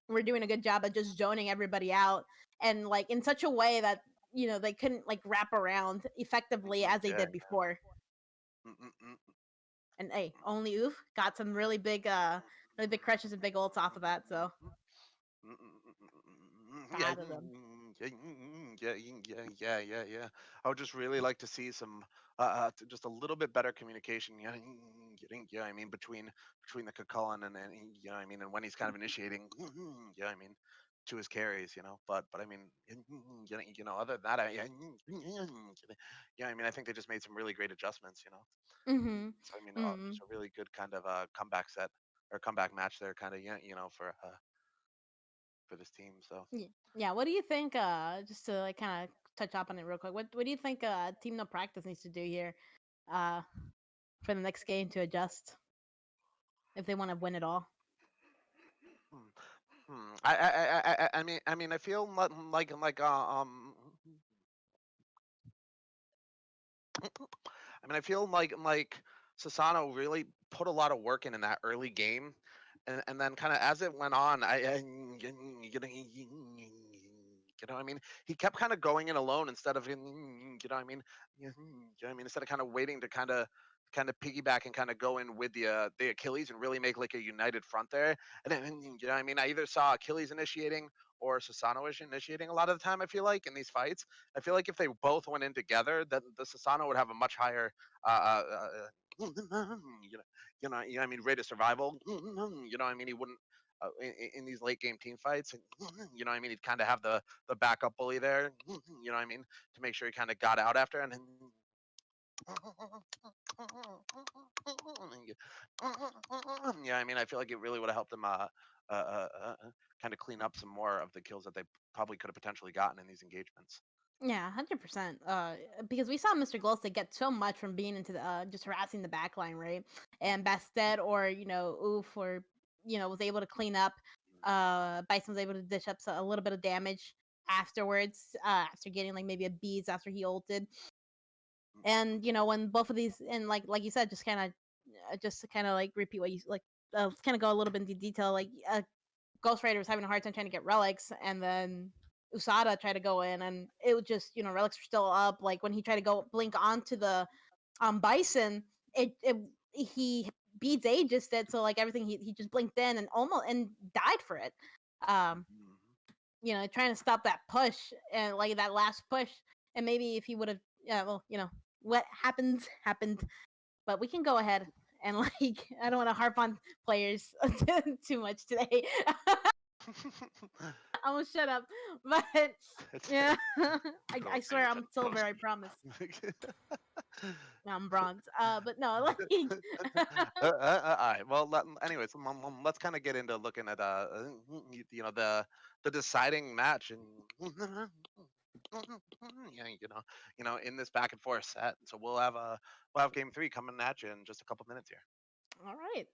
were doing a good job of just zoning everybody out, and like in such a way that they couldn't like wrap around effectively as they did before. And hey, only Oof got some really big crushes and big ults off of that. So Yeah, Proud of them. yeah, yeah. I would just really like to see some, just a little bit better communication. Yeah, yeah. I mean, between the Cucullin and you know, I mean, and when he's kind of initiating. Yeah, I mean, to his carries, you know. But I mean, other than that, yeah, I mean, I think they just made some really great adjustments, you know. Mm-hmm. So I mean, Mm. just a really good kind of comeback set or comeback match there, kind of, yeah, for this team. So. Yeah. Yeah. What do you think? Just to like kind of touch up on it real quick. What do you think? Team No Practice needs to do here, uh, for the next game to adjust if they want to win it all. Hmm. I mean, I feel I mean, I feel like Sasano really put a lot of work in that early game, and then kind of as it went on, I mean, he kept kind of going in alone instead of instead of kind of waiting to kind of piggyback and kind of go in with the Achilles and really make like a united front there. And then I mean, I either saw Achilles initiating or Sasano initiating a lot of the time. I feel like in these fights. I feel like if they both went in together, then the Sasano would have a much higher, I mean, rate of survival. I mean, he wouldn't. In these late game team fights, and I mean, he'd kind of have the backup bully there, I mean, to make sure he kind of got out after, and yeah, I mean, I feel like it really would have helped him uh, uh, uh, kind of clean up some more of the kills that they probably could have potentially gotten in these engagements. Yeah, 100%. Because we saw Mr. Glowstick get so much from being into the just harassing the backline, right? And Bastet or Oof or was able to clean up. Bison was able to dish up a little bit of damage afterwards. After getting like maybe a beads after he ulted. And when both of these and like you said, just to kind of like repeat what you like. Kind of go a little bit into detail. Like Ghost Rider was having a hard time trying to get relics, and then Usada tried to go in, and it was just relics were still up. Like when he tried to go blink onto the Bison, it he beats Aegis did, so like everything he just blinked in and almost and died for it. Um, trying to stop that push and like that last push, and maybe if he would have, yeah, well, what happened, but we can go ahead and like I don't want to harp on players too much today. I will shut up. But yeah, I swear I'm silver. I promise. No, I'm bronze. But no, like All right. Well, anyways, let's kind of get into looking at the deciding match and yeah, in this back and forth set. So we'll have game three coming at you in just a couple minutes here. all right.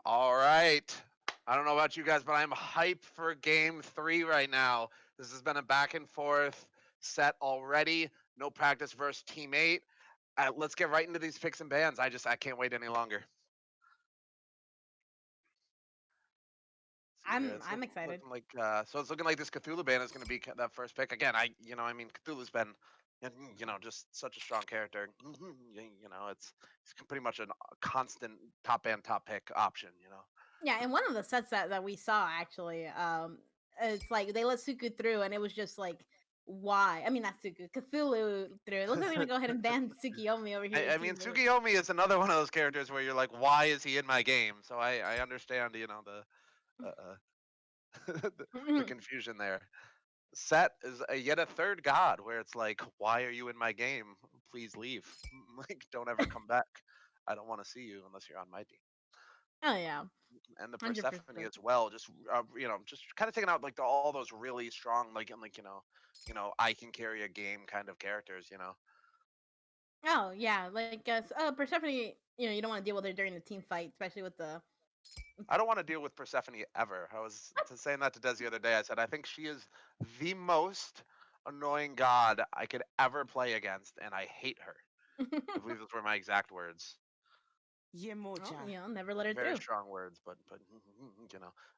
All right. I don't know about you guys, but I'm hyped for game 3 right now. This has been a back and forth set already. No practice versus teammate. Let's get right into these picks and bans. I can't wait any longer. See here, I'm it's I'm excited. looking like so it's looking like this Cthulhu ban is going to be that first pick again. I mean Cthulhu's been just such a strong character. It's pretty much a constant top band top pick option. Yeah, and one of the sets that we saw actually, it's like they let Suku through, and it was just like, why? I mean, not Suku, Cthulhu through. It looks like they're gonna go ahead and ban Tsukiyomi over here I too. mean, Tsukiyomi is another one of those characters where you're like, why is he in my game? So I understand, the confusion there. Set is yet a third god where it's like, why are you in my game? Please leave. Like, don't ever come back. I don't want to see you unless you're on my team. Oh yeah, And the 100%. Persephone as well, just kind of taking out like all those really strong, I can carry a game kind of characters. Oh yeah, like Persephone. You don't want to deal with her during the team fight, especially with the. I don't want to deal with Persephone ever. I was saying that to Des the other day. I said I think she is the most annoying god I could ever play against, and I hate her. I believe those were my exact words. Oh, never let her Very through. strong words, but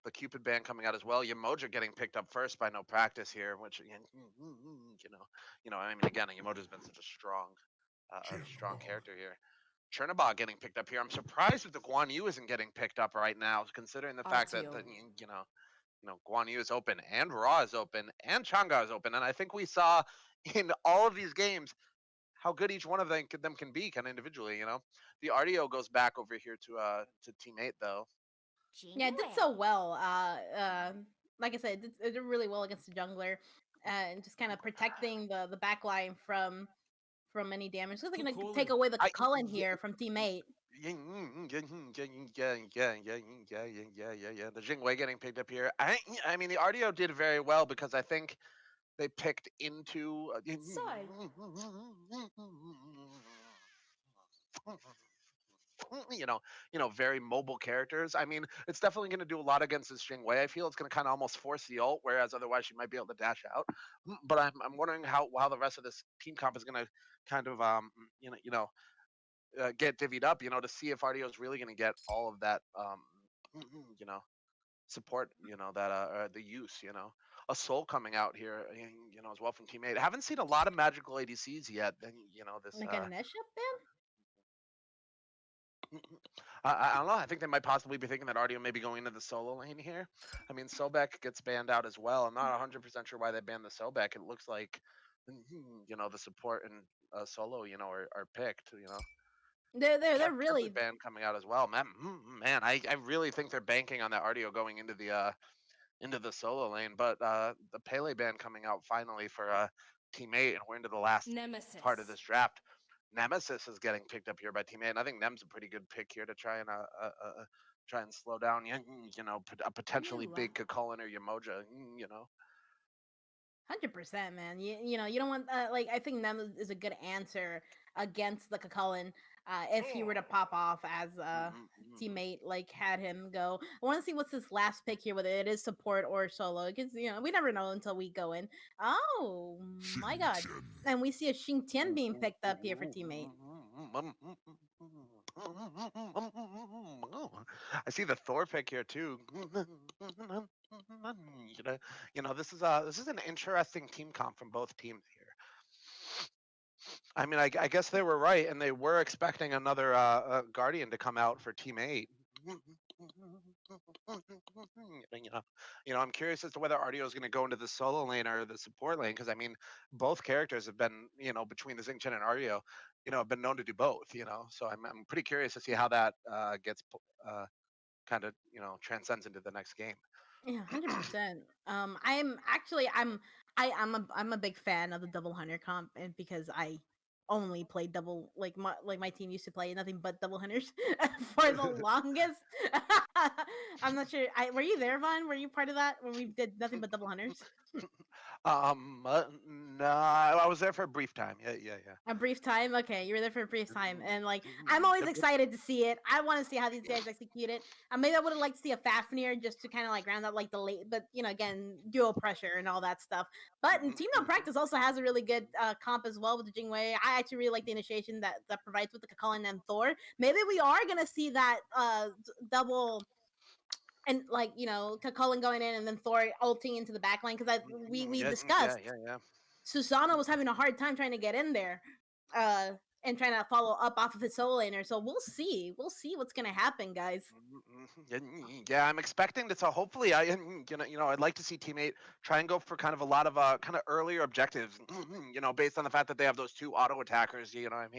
the Cupid band coming out as well. Yamoja getting picked up first by no practice here, which I mean again, Yamoja's been such a strong character here. Chernobog getting picked up here. I'm surprised that the Guan Yu isn't getting picked up right now, considering the fact that Guan Yu is open and Raw is open and Chang'e is open, and I think we saw in all of these games how good each one of them can be, kind of individually. The RDO goes back over here to teammate though. Yeah, it did so well. Like I said, it did really well against the jungler, and just kind of protecting the back line from any damage. So they're Good gonna calling. take away the I Cullen here from teammate. yeah, yeah. The Jingwei getting picked up here. I mean, the RDO did very well because I think they picked into So, very mobile characters. I mean, it's definitely going to do a lot against this Jingwei. I feel it's going to kind of almost force the ult, whereas otherwise she might be able to dash out. But I'm wondering how the rest of this team comp is going to kind of get divvied up, to see if RDO is really going to get all of that, you know, support, that the use, a soul coming out here, as well from teammate. I haven't seen a lot of magical ADCs yet. Then this. Like a Nesha ban? I don't know. I think they might possibly be thinking that RDO may be going into the solo lane here. I mean, Sobek gets banned out as well. I'm not 100% sure why they banned the Sobek. It looks like, the support and solo, are picked. They're Triplet really band coming out as well. Man, I really think they're banking on that RDO going into the solo lane. But the Pele band coming out finally for teammate, and we're into the last part of Nemesis. this draft. Nemesis is getting picked up here by teammate, and I think Nem's a pretty good pick here to try and slow down, a potentially New. big Kukulin or Yamoja. 100%, man. You don't want like I think Nem is a good answer against the Cullen. if he were to pop off as a teammate, like had him go. I want to see what's this last pick here, whether it is support or solo, because we never know until we go in. Oh my god! And we see a Xingtian being picked up here for teammate. I see the Thor pick here too. This is an interesting team comp from both teams here. I mean, I guess they were right, and they were expecting another Guardian to come out for Team 8. I'm curious as to whether Artio is going to go into the solo lane or the support lane, because I mean, both characters have been, between the Xingchen and Artio, have been known to do both. So I'm pretty curious to see how that gets kind of transcends into the next game. Yeah, 100%. I'm a big fan of the double hunter comp, and because I only played double, like my team used to play nothing but double hunters for the longest. I'm not sure. Were you there, Vaughn? Were you part of that when we did nothing but double hunters? No, I was there for a brief time. Yeah. A brief time. Okay, you were there for a brief time, and like I'm always excited to see it. I want to see how these guys execute it. Maybe I would have liked to see a Fafnir just to kind of like round out like the late, but again, duo pressure and all that stuff. But Team No Practice also has a really good comp as well with the Jingwei. I actually really like the initiation that provides with the Kakulin and Thor. Maybe we are gonna see that double. And like Kakulin going in and then Thor ulting into the backline because we discussed Yeah. Susano was having a hard time trying to get in there, and trying to follow up off of his solo laner. So we'll see. We'll see what's gonna happen, guys. Yeah, I'm expecting this. So hopefully, I'd like to see teammate try and go for kind of a lot of kind of earlier objectives. Based on the fact that they have those two auto attackers. You know what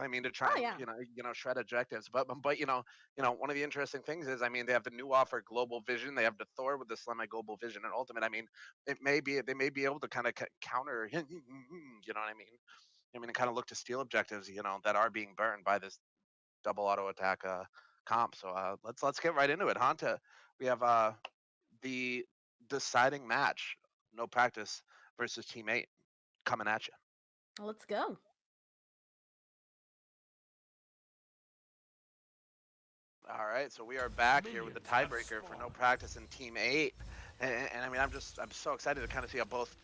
I mean? To try Oh and yeah. shred objectives. But one of the interesting things is, I mean, they have the new offer global vision. They have the Thor with the semi global vision and ultimate. I mean, they may be able to kind of counter. You know what I mean? And kind of look to steal objectives. That are being burned by this double auto attack comp. So let's get right into it. Hanta, we have the deciding match, No Practice versus Team 8 coming at you. Let's go. All right, so we are back here with the tiebreaker for No Practice and Team 8. And I mean, I'm so excited to kind of see how both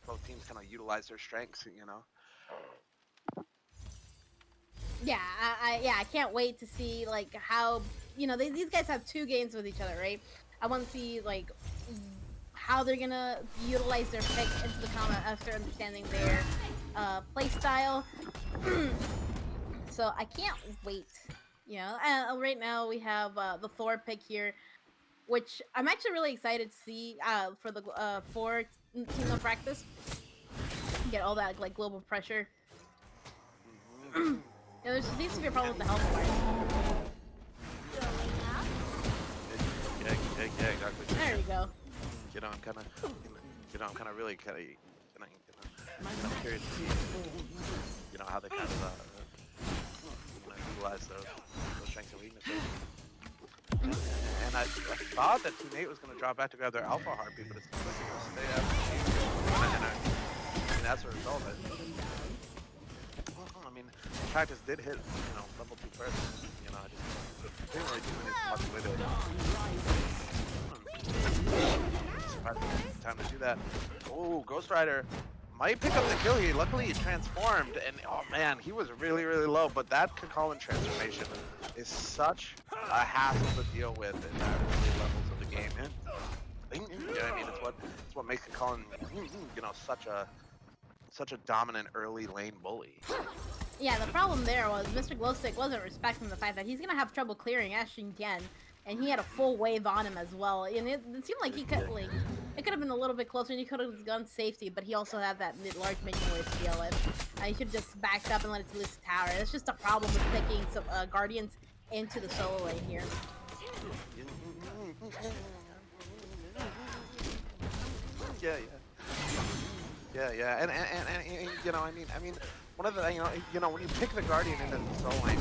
both teams kind of utilize their strengths. Yeah, I can't wait to see like how these guys have 2 games with each other, right? I want to see like how they're gonna utilize their picks into the combat after understanding their play style. So I can't wait. Right now we have the Thor pick here, which I'm actually really excited to see for the for Team No Practice. Get all that like global pressure. There seems to be a problem with the health bar. Yeah, exactly. There you go. I'm kind of really kind of, I'm curious to see, how they kind of, utilize those strengths and weaknesses. And I thought that Team 8 was going to drop back to grab their Alpha Heartbeat, but it's going to stay up. And that's the result of it. I mean, Practice did hit, level 2 first. I just didn't really do much with it. Time to do that. Oh, Ghost Rider might pick up the kill here. Luckily, he transformed, and oh man, he was really, really low. But that Kakulin transformation is such a hassle to deal with in the early levels of the game. I mean, it's what makes Kakulin, such a dominant early lane bully. Yeah, the problem there was Mr. Glowstick wasn't respecting the fact that he's gonna have trouble clearing Ashen Gen, and he had a full wave on him as well. And it seemed like he could it could have been a little bit closer, and he could have gone safety, but he also had that large minion wave to deal with. He should have just backed up and let it lose the tower. It's just a problem with picking some Guardians into the solo lane here. Yeah, and I mean, one of the when you pick the Guardian into the solo lane,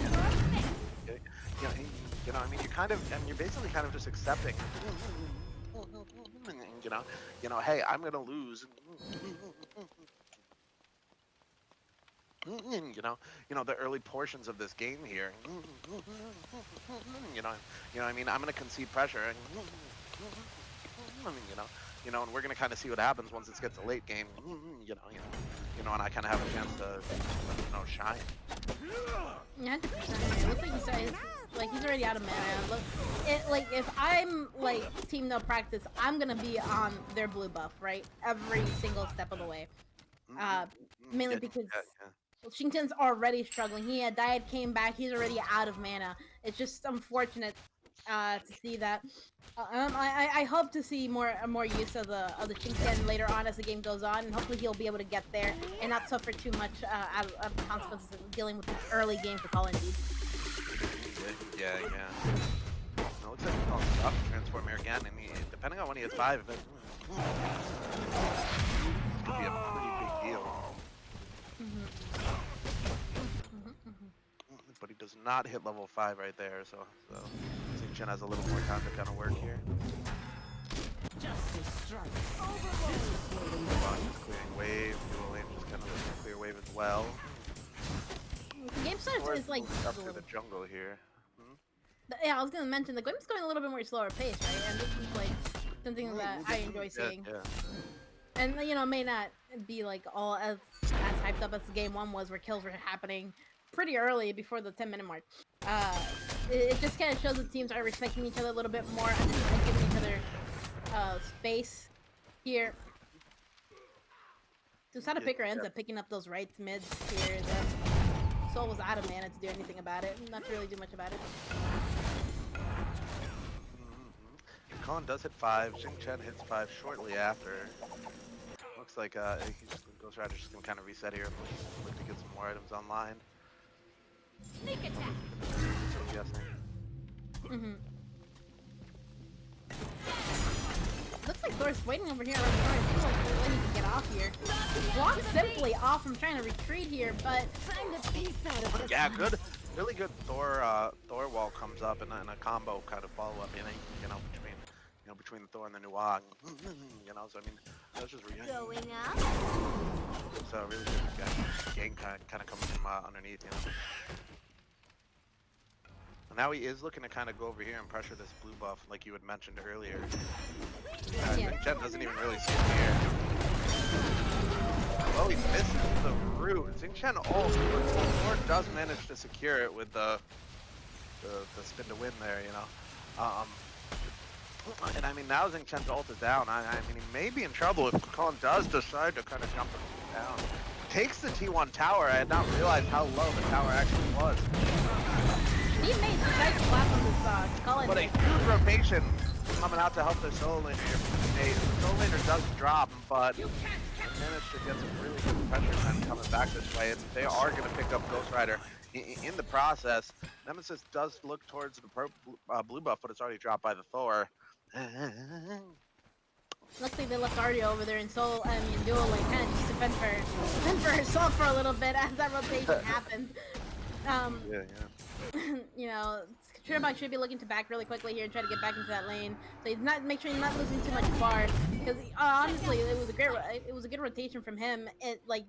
I mean, you're basically kind of just accepting, hey, I'm gonna lose. the early portions of this game here. You know, I mean, I'm gonna concede pressure, and and we're gonna kind of see what happens once it gets a late game. And I kind of have a chance to, shine. Yeah, 100%. It looks like he's already out of mana. Look, like if I'm like team no practice, I'm gonna be on their blue buff, right, every single step of the way. Uh, Mainly Yeah, because yeah, Washington's already struggling. He had died, came back. He's already out of mana. It's just unfortunate to see that. I hope to see more use of the Shinken later on as the game goes on, and hopefully he'll be able to get there and not suffer too much out of the consequences of dealing with this early game for Call Indeed. yeah. No, looks like Colin's off to transform here again, and depending on when he hits 5, this could be a pretty big deal. But he does not hit level 5 right there, so Xing Chen has a little more time to kind of work here. Just clearing wave, dual lane just kind of looking to clear wave as well. The game starts is like up through the jungle here. yeah, I was gonna mention the game's going a little bit more slower pace, right? And this is like something that I enjoy seeing. Yeah. And may not be like all as hyped up as game 1 was, where kills were happening pretty early before the 10-minute mark. It just kind of shows the teams are respecting each other a little bit more and giving each other space here. Susada Picker ends up picking up those right mids here. The Soul was out of mana to do anything about it. Not to really do much about it. Colin does hit 5. Xing Chen hits 5 shortly after. Looks like Ghost Rider's just gonna kind of reset here and look to get some more items online. Sneak attack. So guessing. Looks like Thor's waiting over here. It seems like they're waiting to get off here. Walk simply off from trying to retreat here, but Yeah, good, really good Thor wall comes up and a combo kind of follow up. Between the Thor and the Nuang. So I mean, that's just really Going up. it's a really good game kind of coming from underneath. And now he is looking to kind of go over here and pressure this blue buff, like you had mentioned earlier. Jen doesn't even really see it here. Oh, he misses the root. Xing Chen Thor does manage to secure it with the spin to win there, And I mean, now Xing Chen's ult is down. I mean, he may be in trouble if Colin does decide to kind of jump him down. Takes the T1 tower. I had not realized how low the tower actually was. he made a nice slap on this Colin. But a huge rotation coming out to help their solo laner here. The solo laner does drop, but managed to get some really good pressure kind of coming back this way, and they are going to pick up Ghost Rider in the process. Nemesis does look towards the blue buff, but it's already dropped by the Thor. Looks like they left Artie over there, and Duel like kind of just defend for herself for a little bit as that rotation happened. Trinabot should be looking to back really quickly here and try to get back into that lane. So he's make sure he's not losing too much bar, because honestly, it was a good rotation from him.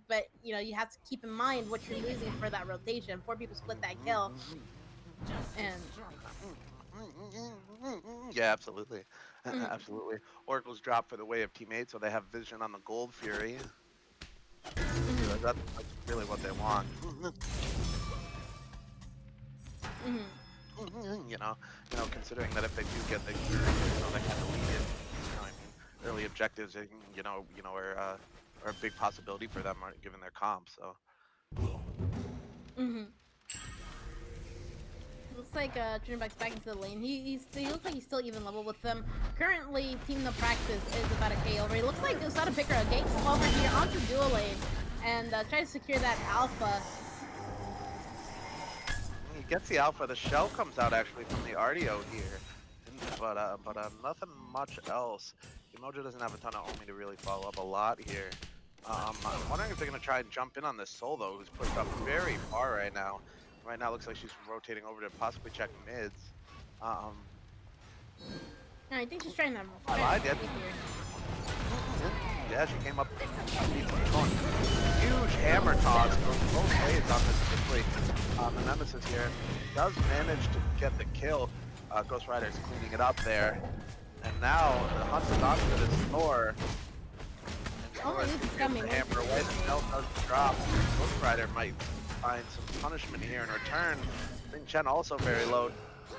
But you have to keep in mind what you're losing for that rotation. 4 people split that kill, and yeah, absolutely. Absolutely. Oracle's dropped for the way of teammates, so they have vision on the Gold Fury. That's really what they want. Considering that if they do get the Fury, they kind of lead it. I mean, early objectives, are a big possibility for them, given their comp. So. Looks like Trinabot's back into the lane. He looks like he's still even level with them. Currently, Team No Practice is about a K over. It looks like Usada Picker gates over here onto dual lane and try to secure that alpha. He gets the alpha. The shell comes out actually from the RDO here, but nothing much else. Emojo doesn't have a ton of Omi to really follow up a lot here. I'm wondering if they're gonna try and jump in on this Soul though, who's pushed up very far right now. Right now, looks like she's rotating over to possibly check mids. I think she's trying to. I did. Yeah, she came up beats Kakon. Huge hammer toss goes both ways on this quickly. The Nemesis here does manage to get the kill. Ghost Rider's cleaning it up there. And now the hunt is onto this Thor. And Oh, Thor is he's going to coming. give the hammer away. The shell does drop. Ghost Rider might find some punishment here in return. I think Chen also very low.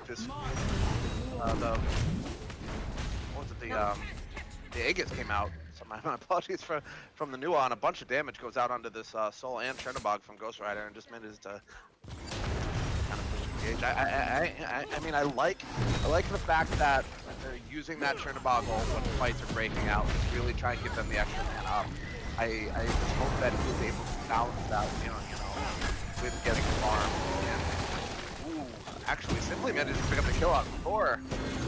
This what was it, the Aegis came out. So my apologies from the new on. A bunch of damage goes out onto this Soul and Chernobog from Ghost Rider, and just manages to kind of push engage. I mean, I like the fact that they're using that Chernobog ult when fights are breaking out to really try and give them the extra man up. I just hope that he is able to balance that, with getting farm. And, actually, simply managed to pick up the kill on Thor,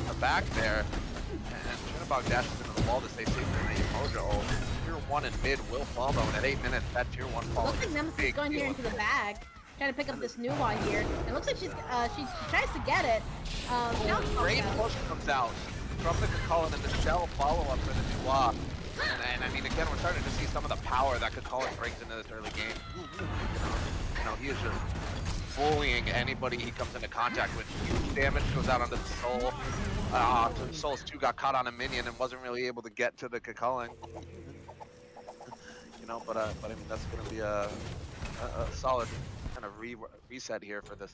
the back there. And Chernobog dashes into the wall to stay safe from the Emoja ult. Tier 1 and mid will follow, and at 8 minutes, that Tier 1 fall. Looks like Nemesis is going here into the bag, trying to pick up this new one here. It looks like she tries to get it. Great push comes out from the Kakon and the shell follow-up for the Nuwa. And I mean, again, we're starting to see some of the power that Kakon brings into this early game. He is just bullying anybody he comes into contact with. Huge damage goes out onto the Soul. Soul's 2 got caught on a minion and wasn't really able to get to the Kakon. But I mean, that's going to be a solid kind of reset here for this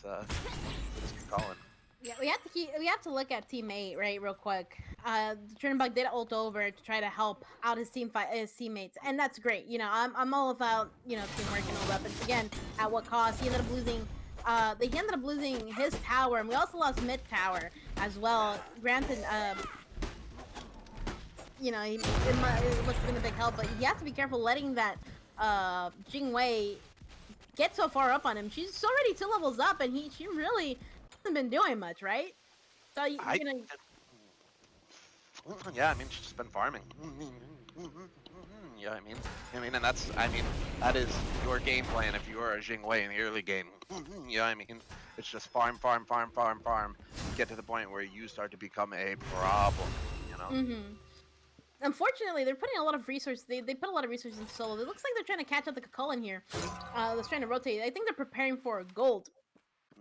Kakon. Yeah, we have to look at Team 8, right, real quick. Chernobog did ult over to try to help out his teammates, and that's great. I'm all about teamwork and all that, but again, at what cost? He ended up losing. He ended up losing his tower, and we also lost mid tower as well. Granted, it must have been a big help, but you have to be careful letting that Jingwei get so far up on him. She's already 2 levels up, and she really hasn't been doing much, right? So Yeah, I mean, she's just been farming. Yeah, and that is your game plan if you are a Jingwei in the early game. It's just farm, get to the point where you start to become a problem, Unfortunately, they're putting a lot of resources. They put a lot of resources into solo. It looks like they're trying to catch up the Kakul here. That's trying to rotate. I think they're preparing for gold.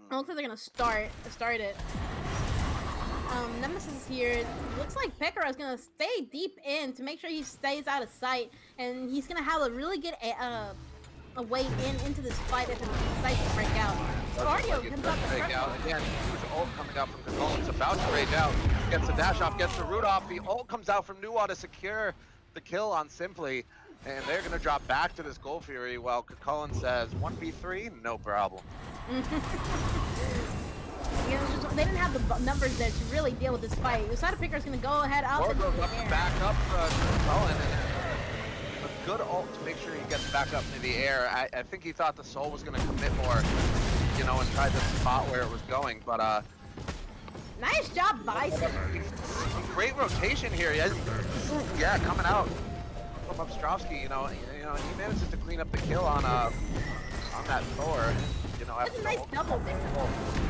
It looks like they're gonna start it. Nemesis here. Looks like Pekara is gonna stay deep in to make sure he stays out of sight, and he's gonna have a really good a way into this fight if it decides to break out. Cardio comes out the break out again. Huge ult coming out from Kakul. He's about to rage out. Gets the dash off, gets the root off. The ult comes out from Nuwa to secure the kill on Simply, and they're gonna drop back to this Gold Fury while Kakul says 1v3, no problem. They didn't have the numbers there to really deal with this fight. Usada Picker's gonna go ahead up and back up Cullen, and a good ult to make sure he gets back up into the air. I think he thought the Soul was gonna commit more, and try to spot where it was going, but nice job, Bison. Great rotation here. Yeah, coming out from Ostrovsky, he manages to clean up the kill on that Thor. That's a nice double.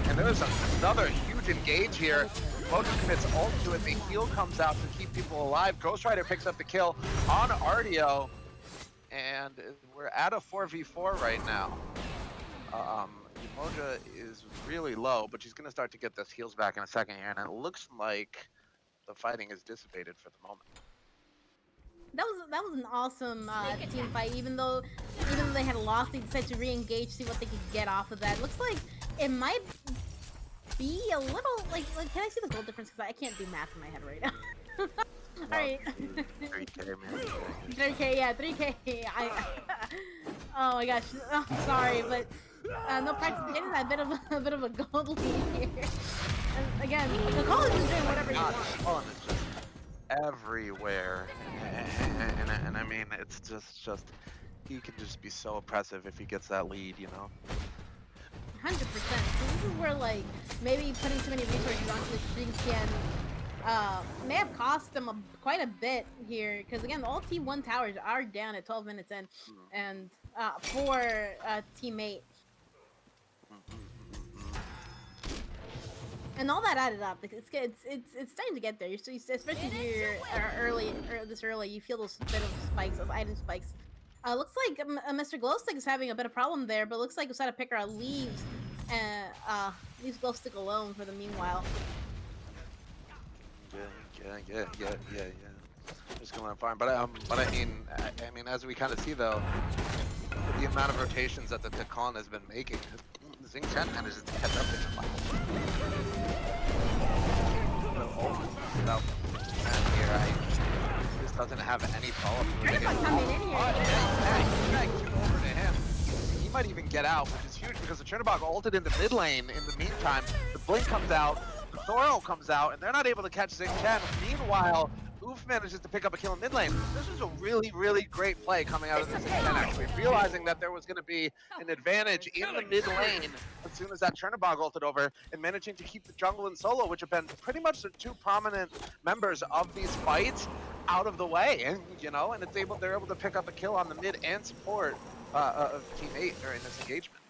And there's another huge engage here. Mojo commits ult to it. The heal comes out to keep people alive. Ghost Rider picks up the kill on Artio. And we're at a 4v4 right now. Moja is really low, but she's going to start to get those heals back in a second here. And it looks like the fighting is dissipated for the moment. That was an awesome team fight. Even though they had lost, they decided to re-engage, see what they could get off of that. Looks like it might be a little like can I see the goal difference? Because I can't do math in my head right now. All right. 3K, man. 3K, yeah, 3K. Oh my gosh. Oh, sorry, but no practice getting that a bit of a gold lead here. And again, the college is doing whatever he wants. It's just everywhere, and I mean, it's just he can just be so oppressive if he gets that lead, 100%. So this is where maybe putting too many resources onto the Shin may have cost them quite a bit here, because again, all Team 1 towers are down at 12 minutes in, and for teammate. And all that added up, like, it's starting to get there. Especially here early, this early, you feel those bit of spikes, those item spikes. Looks like Mr. Glowstick is having a bit of problem there, but looks like Usada Picker leaves Glowstick alone for the meanwhile. Yeah. Just going fine, but I mean, as we kind of see though, with the amount of rotations that the Tekon has been making, Xing Chen manages to catch up with without and here, he just doesn't have any follow-up. Coming in here. Over to him. He might even get out, which is huge because the Chernobog ulted in the mid lane. In the meantime, the Blink comes out, the Thoro comes out, and they're not able to catch Xing Chen. Meanwhile, Oof manages to pick up a kill in mid lane. This was a really, really great play coming out of the Xing Chen, actually. Realizing that there was going to be an advantage in the mid lane as soon as that Chernobog ulted over, and managing to keep the jungle and solo, which have been pretty much the two prominent members of these fights, out of the way. And, you know, and they're able to pick up a kill on the mid and support of Team 8 during this engagement.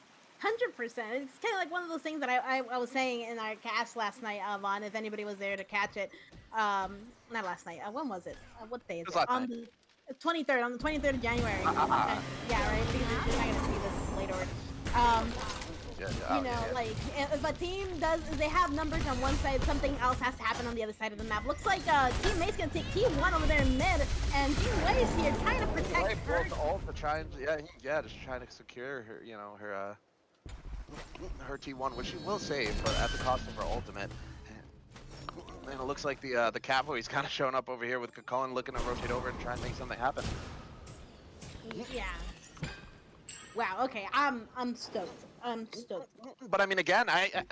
100%. It's kind of like one of those things that I was saying in our cast last night, Vaughn, if anybody was there to catch it. Not last night. When was it? What day is it? On the 23rd. On the 23rd of January. Yeah, right. Because you're not gonna see this later. You know, like if a team they have numbers on one side, something else has to happen on the other side of the map. Looks like Team Mate's gonna take T1 over there in mid, and Team Way's here trying to protect her. Ult to try and just trying to secure her, you know, her T1, which she will save, but at the cost of her ultimate. And it looks like the cavalry's kind of showing up over here with Kakoan looking to rotate over and try and make something happen. Yeah. Wow. Okay. I'm stoked. I'm stoked. But I mean, again, right?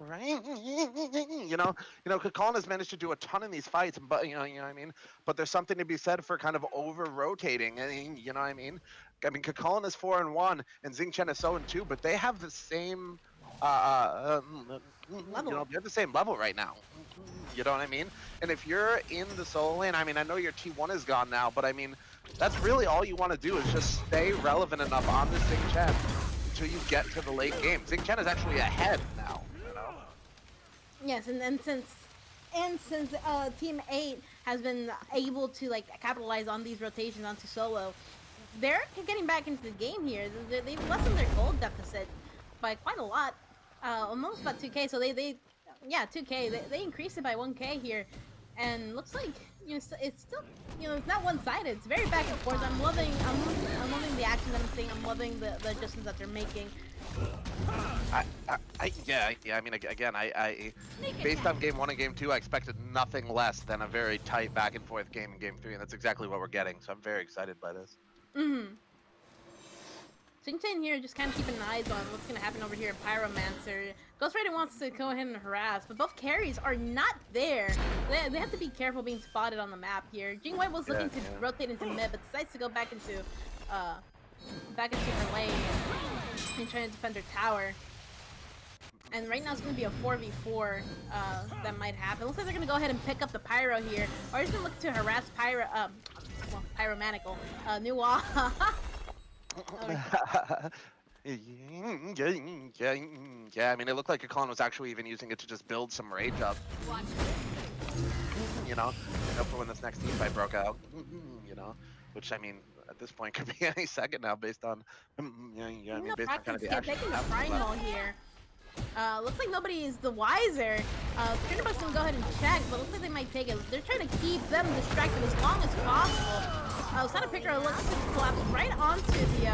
You know, Kakoan has managed to do a ton in these fights, but you know what I mean. But there's something to be said for kind of over rotating, and you know what I mean. Kakoan is 4-1, and Xing Chen is 0-2, but they have the same, you know, they're the same level right now. You know what I mean? And if you're in the solo lane, I mean, I know your T1 is gone now, but I mean, that's really all you want to do is just stay relevant enough on this Xing Chen until you get to the late game. Xing Chen is actually ahead now, you know? Yes, and since Team 8 has been able to like capitalize on these rotations onto solo, they're getting back into the game here. They've lessened their gold deficit by quite a lot, almost about 2K. So yeah, 2K. They increased it by 1K here, and looks like, you know, it's still, you know, it's not one-sided. It's very back and forth. I'm loving the action that I'm seeing. I'm loving the adjustments that they're making. Yeah. I mean, again, based on game 1 and game 2, I expected nothing less than a very tight back and forth game in game 3, and that's exactly what we're getting. So I'm very excited by this. Xing Chen here just kind of keeping eyes on what's going to happen over here in Pyromancer. Ghost Rider wants to go ahead and harass, but both carries are not there. They have to be careful being spotted on the map here. Jingwei was looking to rotate into mid, but decides to go back into her lane and trying to defend her tower. And right now it's going to be a 4v4 that might happen. Looks like they're going to go ahead and pick up the Pyro here. Or he's going to look to harass Pyromanical. New wall. Yeah, I mean, it looked like Kakoan was actually even using it to just build some rage up. You know, for when this next team fight broke out. You know, which I mean, at this point could be any second now, based on based on kind of the action. Taking the primal here. Looks like nobody is the wiser. Trinibus gonna go ahead and check, but looks like they might take it. They're trying to keep them distracted as long as possible. Santa Picker looks to collapse right onto the.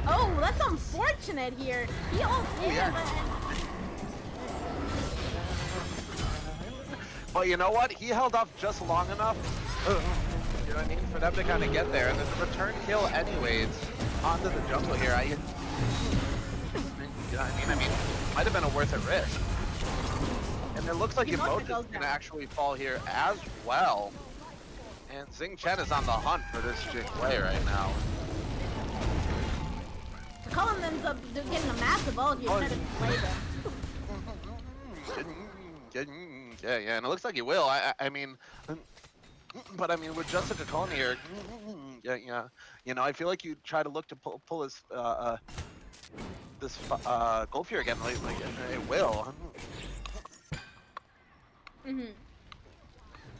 Oh, that's unfortunate here. He ults in, Well, you know what? He held off just long enough. You know what I mean? For them to kind of get there, and there's a return kill anyways onto the jungle here. You know what I mean? Might have been a worth it risk. And it looks like Emote is going to actually fall here as well. And Xing Chen is on the hunt for this Jing play right now. Cullen ends up getting a massive ult here trying to play them. Yeah, and it looks like he will. I mean, but I mean, with just a Cullen here, yeah, you know, I feel like you try to look to pull his this Goldfear again, like it will. Mm-hmm.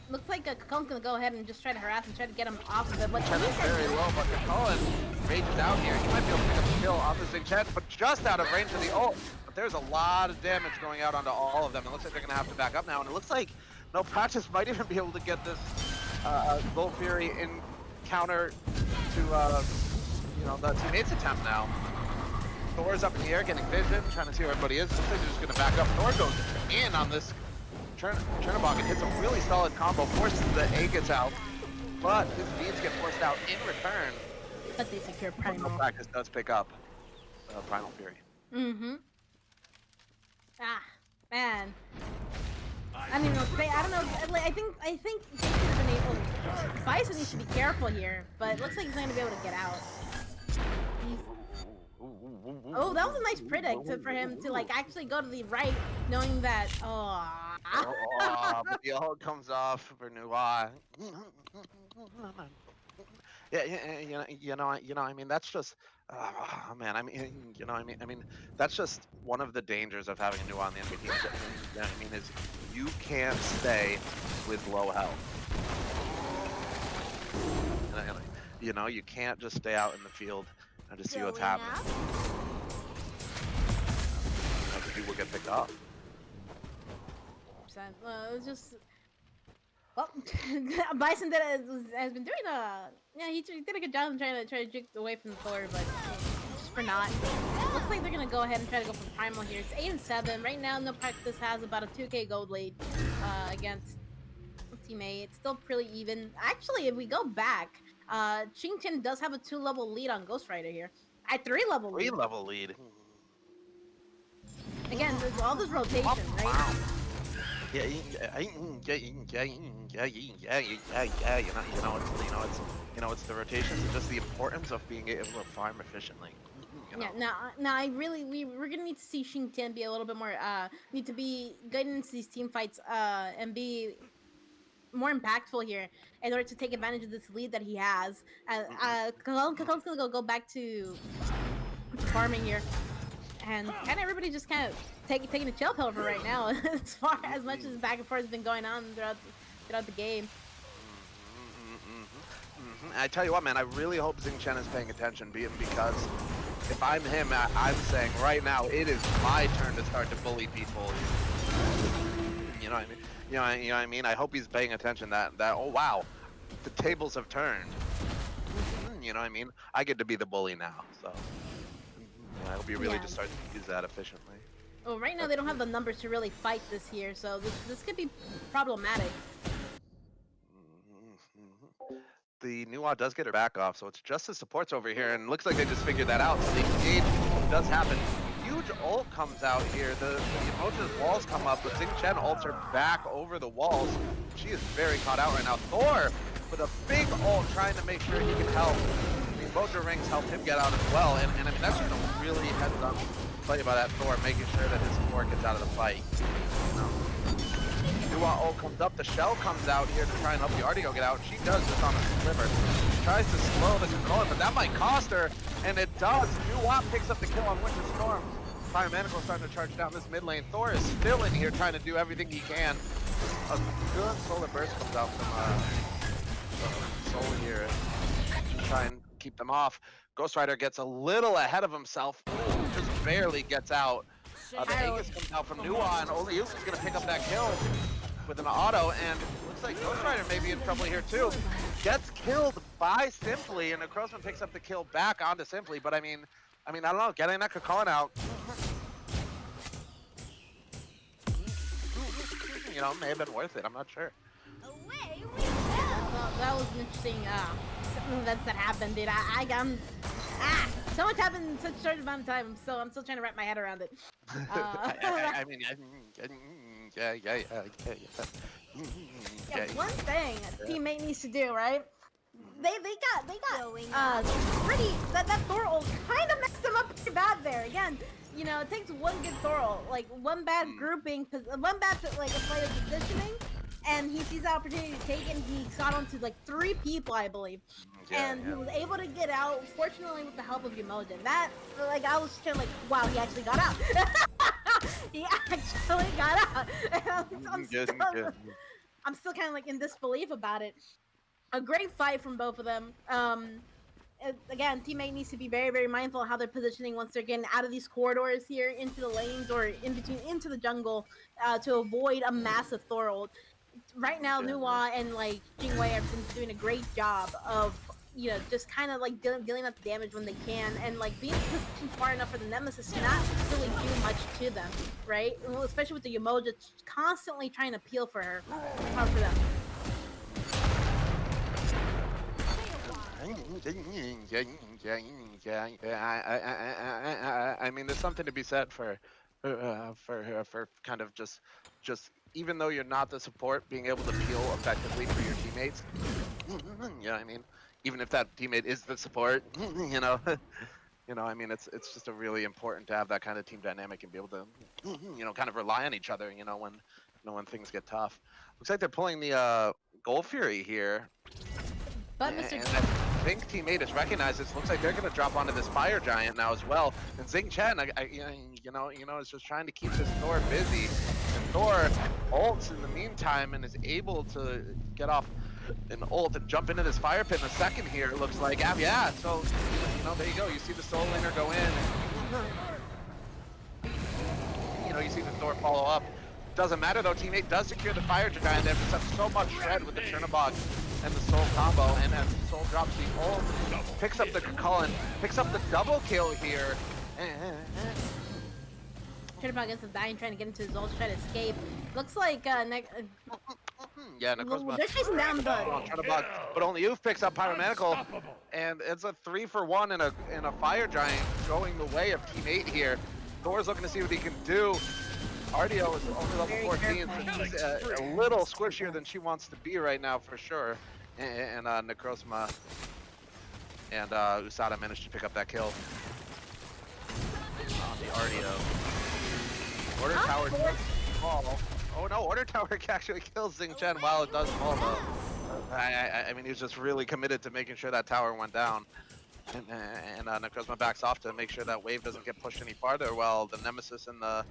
Looks like Kakon's gonna go ahead and just try to harass and try to get him off of it. But Chen is very low, but Cullen rages out here. He might be able to pick up the kill off the Zing Chen, but just out of range of the ult. But there's a lot of damage going out onto all of them. It looks like they're gonna have to back up now, and it looks like No Practice might even be able to get this Gold Fury in counter to the teammates attempt now. Thor's up in the air, getting vision, trying to see where everybody is. Looks like they're just gonna back up. Thor goes in on this Chernobog and hits a really solid combo, forces the A gets out, but his beads get forced out in return. but they secure No Primal. Practice does pick up Primal Fury. Mm-hmm. Ah, man. I don't even know what to say. I don't know. Like, I think Jason has been able. Bison needs to be careful here, but it looks like he's not gonna be able to get out. He's... Oh, that was a nice predict for him to like actually go to the right, knowing that. Oh. But the ult comes off for Nuwa. I mean, that's just, oh man, I mean, I mean, that's just one of the dangers of having a Nuwa on the enemy team. I mean, is you can't stay with low health. You can't just stay out in the field and just see what's happening. You will get picked off. It was just. Well, Bison has been doing he did a good job in trying to juke away from the Thor, but just for not. Looks like they're gonna go ahead and try to go for Primal here. It's 8 and 7 right now. No Practice has about a 2K gold lead against teammate. It's still pretty even. Actually, if we go back, Qingtian does have a 2-level lead on Ghost Rider here. At 3-level lead. 3-level lead. Again, there's all this rotation, right? Yeah. It's the rotations and just the importance of being able to farm efficiently. Yeah, now we're gonna need to see Qingtian be a little bit more need to be getting into these team fights and be more impactful here in order to take advantage of this lead that he has. Kakon's gonna go back to farming here, and kind of everybody just kind of taking a chill pill for right now. As much as back and forth has been going on throughout the game. I tell you what, man, I really hope Xing Chen is paying attention, because if I'm him, I'm saying right now it is my turn to start to bully people. You know what I mean? You know what I mean? I hope he's paying attention that oh wow, the tables have turned. You know what I mean? I get to be the bully now, so I hope he really just starts to use that efficiently. Well, right now they don't have the numbers to really fight this here, so this could be problematic. The Nuwa does get her back off, so it's just the supports over here, and looks like they just figured that out. So the engage does happen. Huge ult comes out here. The Emoja's walls come up, but Xing Chen ults her back over the walls. She is very caught out right now. Thor with a big ult trying to make sure he can help. The Emoja rings help him get out as well, and I mean, that's just a really heads-up play by that Thor, making sure that his support gets out of the fight. Nuwa ult comes up, the shell comes out here to try and help the Artio get out. She does this on a sliver. She tries to slow the Kakon, but that might cost her, and it does. Nuwa picks up the kill on Winter Storm. Pyromantical starting to charge down this mid lane. Thor is still in here trying to do everything he can. A good solar burst comes out from Soul here to try and keep them off. Ghost Rider gets a little ahead of himself. Just barely gets out. The Aegis comes out from Nuwa, and Oliu's is going to pick up that kill with an auto, and looks like Ghost Rider may be in trouble here too. Gets killed by Simply, and Necrosman picks up the kill back onto Simply, but I mean, I don't know, getting that Kakon out, may have been worth it, I'm not sure. Away we Well, that was an interesting events that happened, dude. So much happened in such a short amount of time. I'm still trying to wrap my head around it. One thing a teammate needs to do, right? They got pretty that Thor ult kind of messed them up pretty bad there. Again, it takes one good Thor ult, like one bad grouping, one bad like a player positioning, and he sees the opportunity to take it, and he got onto like 3 people, I believe. He was able to get out, fortunately with the help of Emojin. That, like, I was kind of like, wow, he actually got out. He actually got out. And I was I'm still kind of like in disbelief about it. A great fight from both of them. Again, teammate needs to be very, very mindful of how they're positioning once they're getting out of these corridors here into the lanes or in between into the jungle to avoid a massive Thor ult. Right now, Nuwa and like Jingwei have been doing a great job of just kind of like dealing out the damage when they can, and like being positioned far enough for the Nemesis to not really do much to them, right? Well, especially with the Umoja constantly trying to peel for her, for them. I mean, there's something to be said for kind of just even though you're not the support, being able to peel effectively for your teammates. Yeah, I mean, even if that teammate is the support, I mean, it's just a really important to have that kind of team dynamic and be able to, kind of rely on each other. When things get tough. Looks like they're pulling the Gold Fury here. But Mr. And I think teammate has recognized this. Looks like they're going to drop onto this fire giant now as well. And Zing Chen, is just trying to keep this Thor busy. And Thor ults in the meantime and is able to get off an ult and jump into this fire pit in a second here. It looks like, yeah. So, there you go. You see the soul laner go in. You see the Thor follow up. Doesn't matter though. Teammate does secure the fire giant. They have so much shred with the Chernobog and the Soul combo, and as Soul drops the ult, picks up the Cullen, picks up the double kill here. Chernobog ends up dying trying to get into his ult, try to escape. Looks like Necrozma. they're chasing down the Chernobog, but only Oof picks up Pyromanical, and it's a 3-for-1 in a fire giant going the way of Team 8 here. Thor's looking to see what he can do. Ardio is only level 14, so she's a little squishier than she wants to be right now for sure. And Necrozma and Usada managed to pick up that kill on the Ardio. Order Tower does fall. Oh no, Order Tower actually kills Zing Chen while it does fall though. I mean, he was just really committed to making sure that tower went down. And Necrozma backs off to make sure that wave doesn't get pushed any farther while the Nemesis and the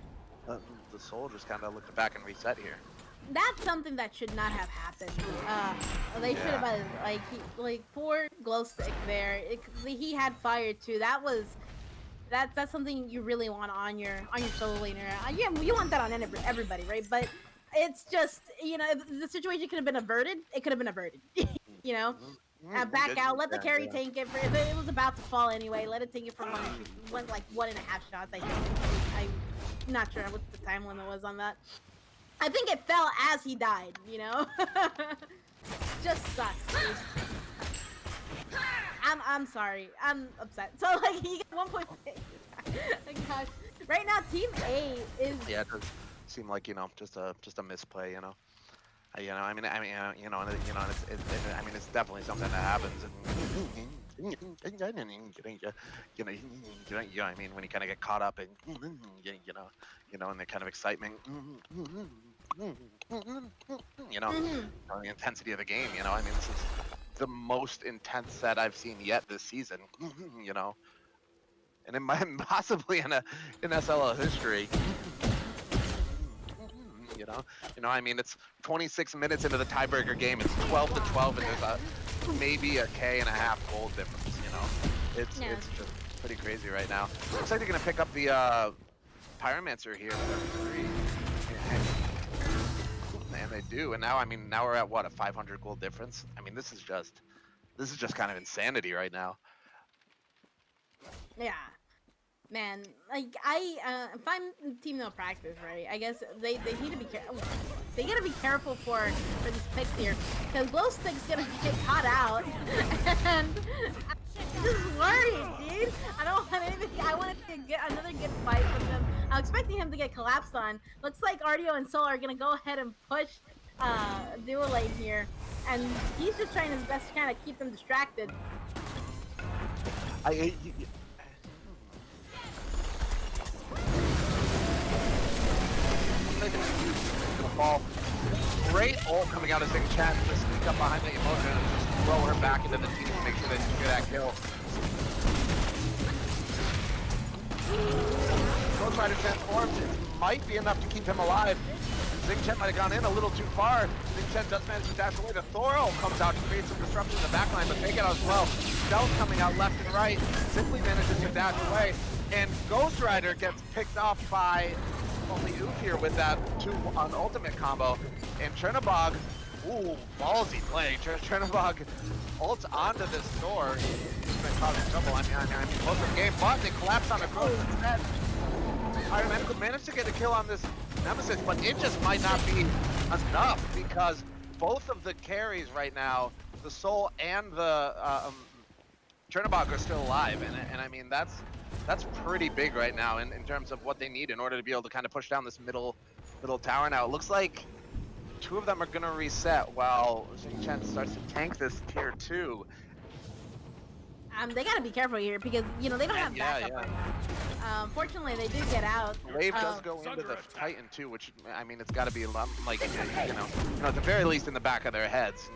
Soul just kind of look back and reset here. That's something that should not have happened. They should have like poor Glowstick there. He had fire too. That's something you really want on your solo laner. Yeah, you want that on everybody, right? But it's just if the situation could have been averted, it could have been averted. Back out, let the carry tank it. If it was about to fall anyway, let it take it for 1.5 shots. I think. I'm not sure what the time limit was on that. I think it fell as he died. Just sucks. Dude. I'm sorry. I'm upset. So like he got 1.6. Gosh. Right now, Team A is. Yeah, it does seem like just a misplay. I mean, it's definitely something that happens. And, I mean, when you kind of get caught up in, in the kind of excitement, the intensity of the game. I mean, this is the most intense set I've seen yet this season. And it might possibly in SLL history. I mean, it's 26 minutes into the tiebreaker game. It's 12-12, and there's maybe a K.5 gold difference. It's just pretty crazy right now. Looks like they're gonna pick up the Pyromancer here for 3, and they do. And now we're at what, a 500 gold difference. I mean, this is just kind of insanity right now. Yeah. Man, like if I'm Team No Practice, right? I guess they need to be careful. They gotta be careful for these picks here, because Glowstick's gonna get caught out, and I'm just worried, dude. I don't want anything. I wanted to get another good fight from them. I'm expecting him to get collapsed on. Looks like Ardio and Soul are gonna go ahead and push Dual Lane here, and he's just trying his best to kind of keep them distracted. Gonna fall. Great ult coming out of Zing Chen to sneak up behind the emotion and just throw her back into the team to make sure they secure that kill. Ghost Rider transforms. It might be enough to keep him alive. Xing Chen might have gone in a little too far. Xing Chen does manage to dash away. The Thoro comes out to create some disruption in the backline, but they get out as well. Stealth coming out left and right, simply manages to dash away. And Ghost Rider gets picked off by only Oof here with that 2-on ultimate combo. And Chernobog, ooh, ballsy play. Chernobog ults onto this door. He's been causing trouble. I mean, most of the game, but they collapse on the Ghost instead. Iron Man could manage to get a kill on this Nemesis, but it just might not be enough because both of the carries right now, the Soul and the Chernobog, are still alive, and I mean that's pretty big right now in terms of what they need in order to be able to kind of push down this middle tower. Now it looks like 2 of them are gonna reset while Xing Chen starts to tank this tier 2. They gotta be careful here because they don't have backup right now. Fortunately, they do get out. Wave does go into the Titan too, which I mean it's got to be like at the very least in the back of their heads.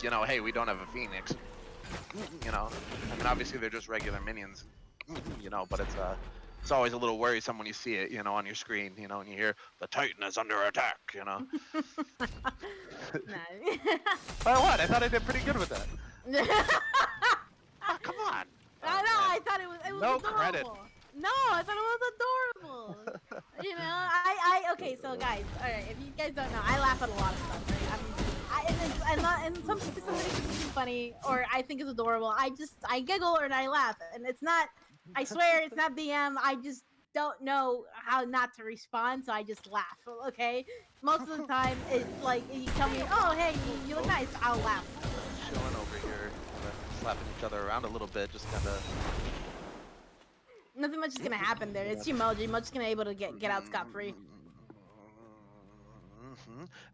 Hey, we don't have a Phoenix. I mean obviously they're just regular minions. But it's always a little worrisome when you see it, on your screen, and you hear the Titan is under attack, No. Well, what? I thought I did pretty good with that. Oh, come on. I know. I thought it was No adorable. credit. No, I thought it was adorable. Okay. So guys, all right. If you guys don't know, I laugh at a lot of stuff. Right? And some things is funny, or I think it's adorable. I giggle and I laugh, and it's not. I swear it's not BM. I just don't know how not to respond, so I just laugh. Okay. Most of the time, it's like you tell me, "Oh, hey, you look nice." I'll laugh. Chilling over here, slapping each other around a little bit, just kind of. Nothing much is gonna happen there. It's Emoji. Emoji's gonna able to get out scot-free.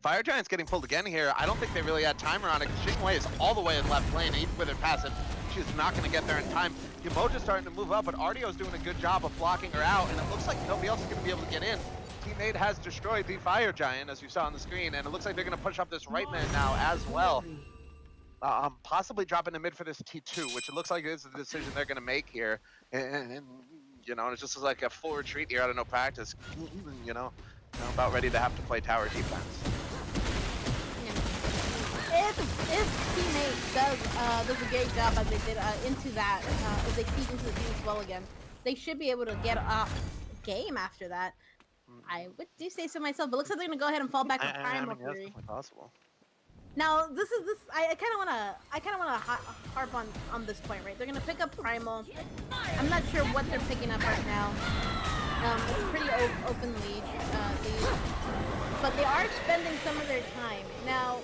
Fire Giant's getting pulled again here. I don't think they really had timer on it because Xingwei is all the way in left lane. Even with her passive, she's not going to get there in time. Emoji's starting to move up, but Ardio's doing a good job of blocking her out, and it looks like nobody else is going to be able to get in. Teammate has destroyed the Fire Giant, as you saw on the screen, and it looks like they're going to push up this right man now as well. Possibly dropping the mid for this T2, which it looks like is the decision they're going to make here. And it's just like a full retreat here out of no practice. About ready to have to play tower defense. If teammate does a great job as they did into that, if they feed into the Phoenix well again, they should be able to get off game after that. I would do say so myself, but looks like they're gonna go ahead and fall back to Primal That's Fury. possible. Now I kind of wanna harp on this point, right? They're gonna pick up Primal. I'm not sure what they're picking up right now. It's a pretty open lead, but they are expending some of their time. Now,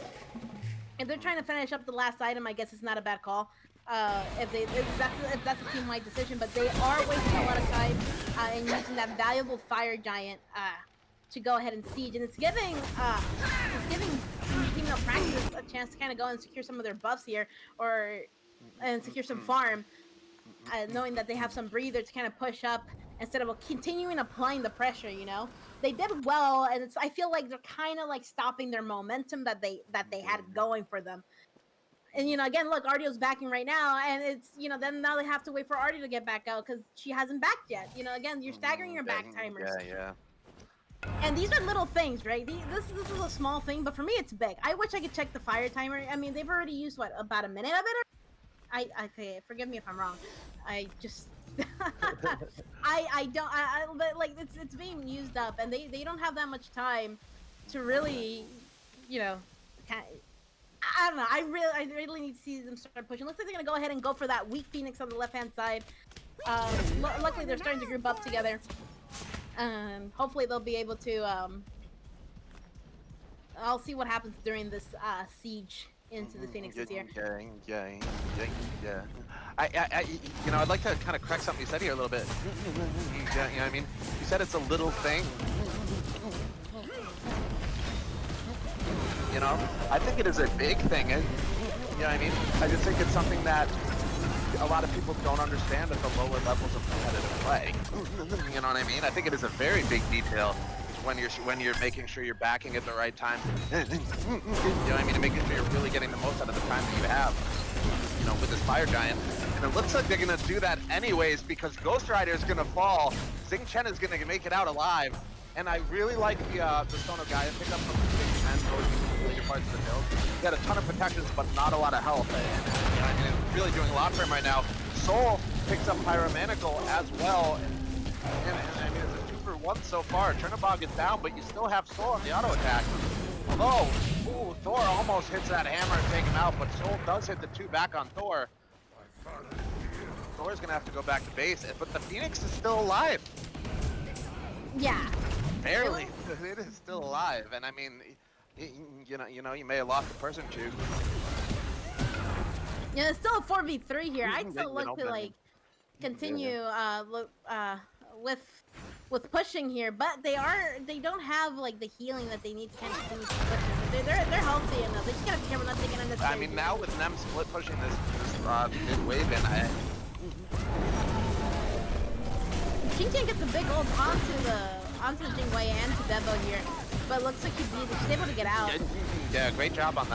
if they're trying to finish up the last item, I guess it's not a bad call. If that's a team-wide decision, but they are wasting a lot of time in using that valuable Fire Giant to go ahead and siege, and it's giving Team No Practice a chance to kind of go and secure some of their buffs here, and secure some farm, knowing that they have some breather to kind of push up instead of continuing applying the pressure. They did well, and I feel like they're kind of like stopping their momentum that they had going for them. And again, look, Ardio's backing right now, and it's then now they have to wait for Ardio to get back out because she hasn't backed yet. Again, you're staggering your back timers. Yeah. And these are little things, right? This is a small thing, but for me, it's big. I wish I could check the fire timer. I mean, they've already used about a minute of it. Okay, forgive me if I'm wrong. I just but like it's being used up, and they don't have that much time to really, I don't know. I really need to see them start pushing. Looks like they're gonna go ahead and go for that weak Phoenix on the left hand side. Luckily they're starting to group up together. Hopefully they'll be able to. I'll see what happens during this siege into the Phoenixes here. Yeah. I'd like to kind of correct something you said here a little bit. I mean, you said it's a little thing. I think it is a big thing. I mean? I just think it's something that a lot of people don't understand at the lower levels of competitive play. You know what I mean? I think it is a very big detail when you're making sure you're backing at the right time. You know what I mean? And making sure you're really getting the most out of the time that you have. With this Fire Giant. And it looks like they're gonna do that anyways because Ghost Rider is gonna fall. Xing Chen is gonna make it out alive. And I really like the Stone of Gaia pickup from the Big Man going into the later parts of the build. He had a ton of protections, but not a lot of health. And it's really doing a lot for him right now. Soul picks up Pyromanical as well. And I mean, it's a 2-for-1 so far. Chernobog is down, but you still have Soul on the auto attack. Although, ooh, Thor almost hits that hammer and take him out, but Soul does hit the 2 back on Thor. Thor's gonna have to go back to base, but the Phoenix is still alive. Yeah. Barely. It is still alive, and I mean, you know, you may have lost a person or two. Yeah, it's still a 4v3 here. I'd still You look know, to but- like continue with pushing here, but they don't have like the healing that they need to kind of continue to push. They're healthy enough. They just gotta be careful not taking unnecessary. I mean, now with them split pushing this mid wave in, Xingtian gets a big ult onto the Jingwei and to Devo here, but looks like he's able to get out. yeah, great job on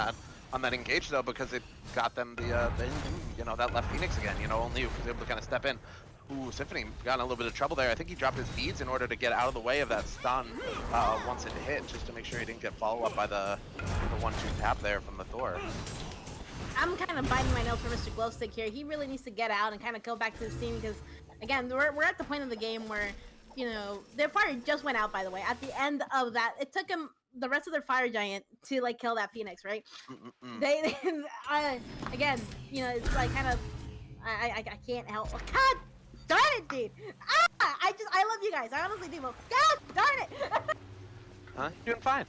that engage though, because it got them the you know, that left Phoenix again. You know, only was able to kind of step in. Ooh, Symphony got in a little bit of trouble there. I think he dropped his beads in order to get out of the way of that stun once it hit, just to make sure he didn't get follow up by the 1-2 tap there from the Thor. I'm kind of biting my nails for Mr. Glowstick here. He really needs to get out and kind of go back to the scene because, again, we're at the point of the game where, you know, their fire just went out, by the way. At the end of that, it took him the rest of their fire giant to, like, kill that Phoenix, right? They again, you know, it's like kind of, I can't help. God darn it, dude! I love you guys. I honestly do. But God darn it! Huh? You're doing fine.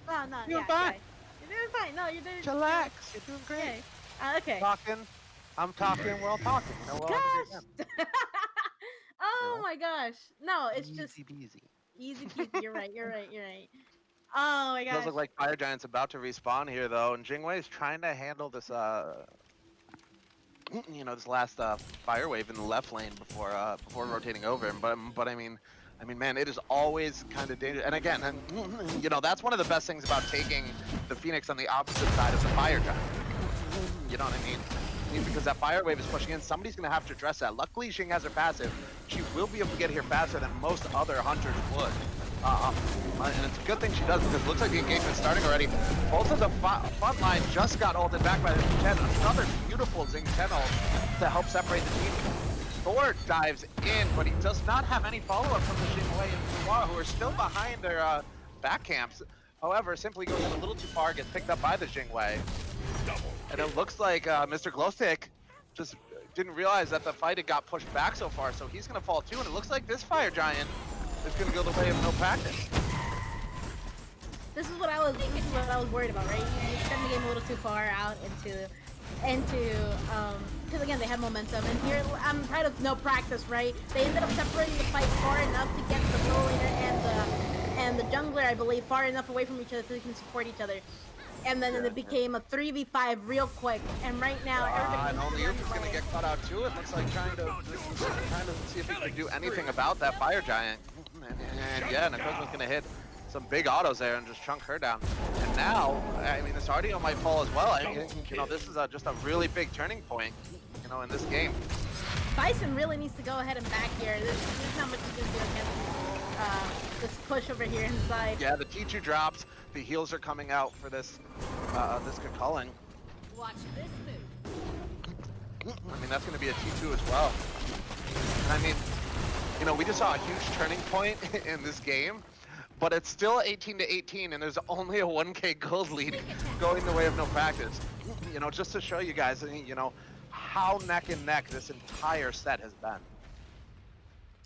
Oh, no, You're yeah, fine. yeah. You're doing fine. No, you're doing. Chillax. You're doing great. Okay. Talking. I'm talking. We're all talking. You know, we're all having a good Gosh. time. Oh Yeah. my gosh. No, it's just Easy peasy. easy peasy. You're right. You're right. You're right. Oh my Does gosh. look like Fire Giant's about to respawn here though, and Jingwei is trying to handle this you know, this last fire wave in the left lane before rotating over. But I mean, man, it is always kind of dangerous. And again, you know, that's one of the best things about taking the Phoenix on the opposite side of the Fire Giant. You know what I mean? Because that fire wave is pushing in, somebody's gonna have to address that. Luckily, Xing has her passive. She will be able to get here faster than most other hunters would. And it's a good thing she does because it looks like the engagement's starting already. Both of the front line just got ulted back by the 10. Another beautiful Xing 10 ult to help separate the team. Thor dives in, but he does not have any follow-up from the Jingwei and Suwa, who are still behind their back camps. However, simply goes in a little too far, gets picked up by the Jingwei. And it looks like Mr. Glowstick just didn't realize that the fight had got pushed back so far, so he's gonna fall too, and it looks like this Fire Giant is gonna go the way of no practice. This is what I was worried about, right? You extend the game a little too far out into because again they had momentum, and here I'm tired of no practice, right? They ended up separating the fight far enough to get the middle laner and the jungler, I believe, far enough away from each other so they can support each other. And then it became a 3v5 real quick, and right now everybody. And only Youth is gonna get caught out too. It looks like trying to see if he can do anything about that Fire Giant. And yeah, Nakosuma's gonna hit some big autos there and just chunk her down. And now, I mean, this Ardio might fall as well. I mean, you know, this is just a really big turning point, you know, in this game. Bison really needs to go ahead and back here. There's not much you can do against this push over here inside. Yeah, the T2 drops. The heals are coming out for this good culling. Watch this move. I mean, that's going to be a T2 as well. And I mean, you know, we just saw a huge turning point in this game, but it's still 18-18, and there's only a 1K gold lead going the way of no practice. You know, just to show you guys, you know, how neck and neck this entire set has been.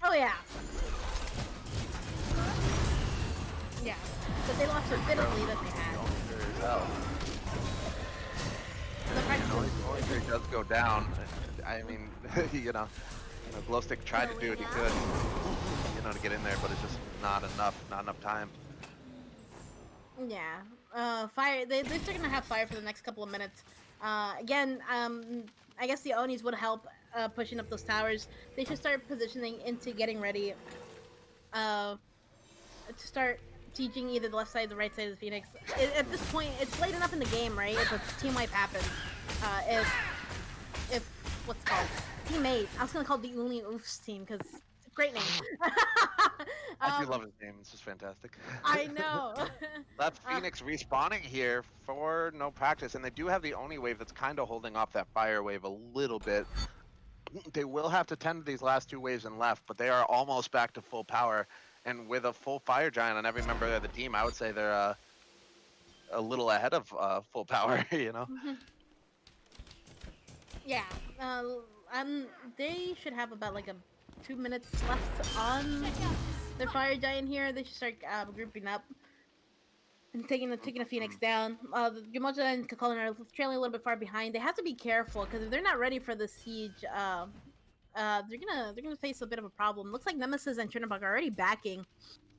Oh yeah. Yeah, but they lost a bit of lead that they had. The practice If it does go down, I mean, you know, Glowstick tried to do what he could, you know, to get in there, but it's just not enough time. Yeah, fire. They're still gonna have fire for the next couple of minutes. Again, I guess the Onis would help pushing up those towers. They should start positioning into getting ready to start teaching either the left side or the right side of the Phoenix. At this point, it's late enough in the game, right? If a team wipe happens, if what's it called teammate, I was gonna call it the Only Oofs team because Great name. I do um, love his name. It's just fantastic. I know. That's uh, Phoenix respawning here for no practice, and they do have the Oni wave that's kind of holding off that fire wave a little bit. They will have to tend to these last two waves and left, but they are almost back to full power. And with a full fire giant on every member of the team, I would say they're a little ahead of full power. You know. yeah. Uh, um, they should have about like a 2 minutes left on their fire giant here. They should start grouping up and taking a Phoenix down. Gamoja and Kakolan are trailing a little bit far behind. They have to be careful because if they're not ready for the siege, they're gonna face a bit of a problem. Looks like Nemesis and Chernobog are already backing.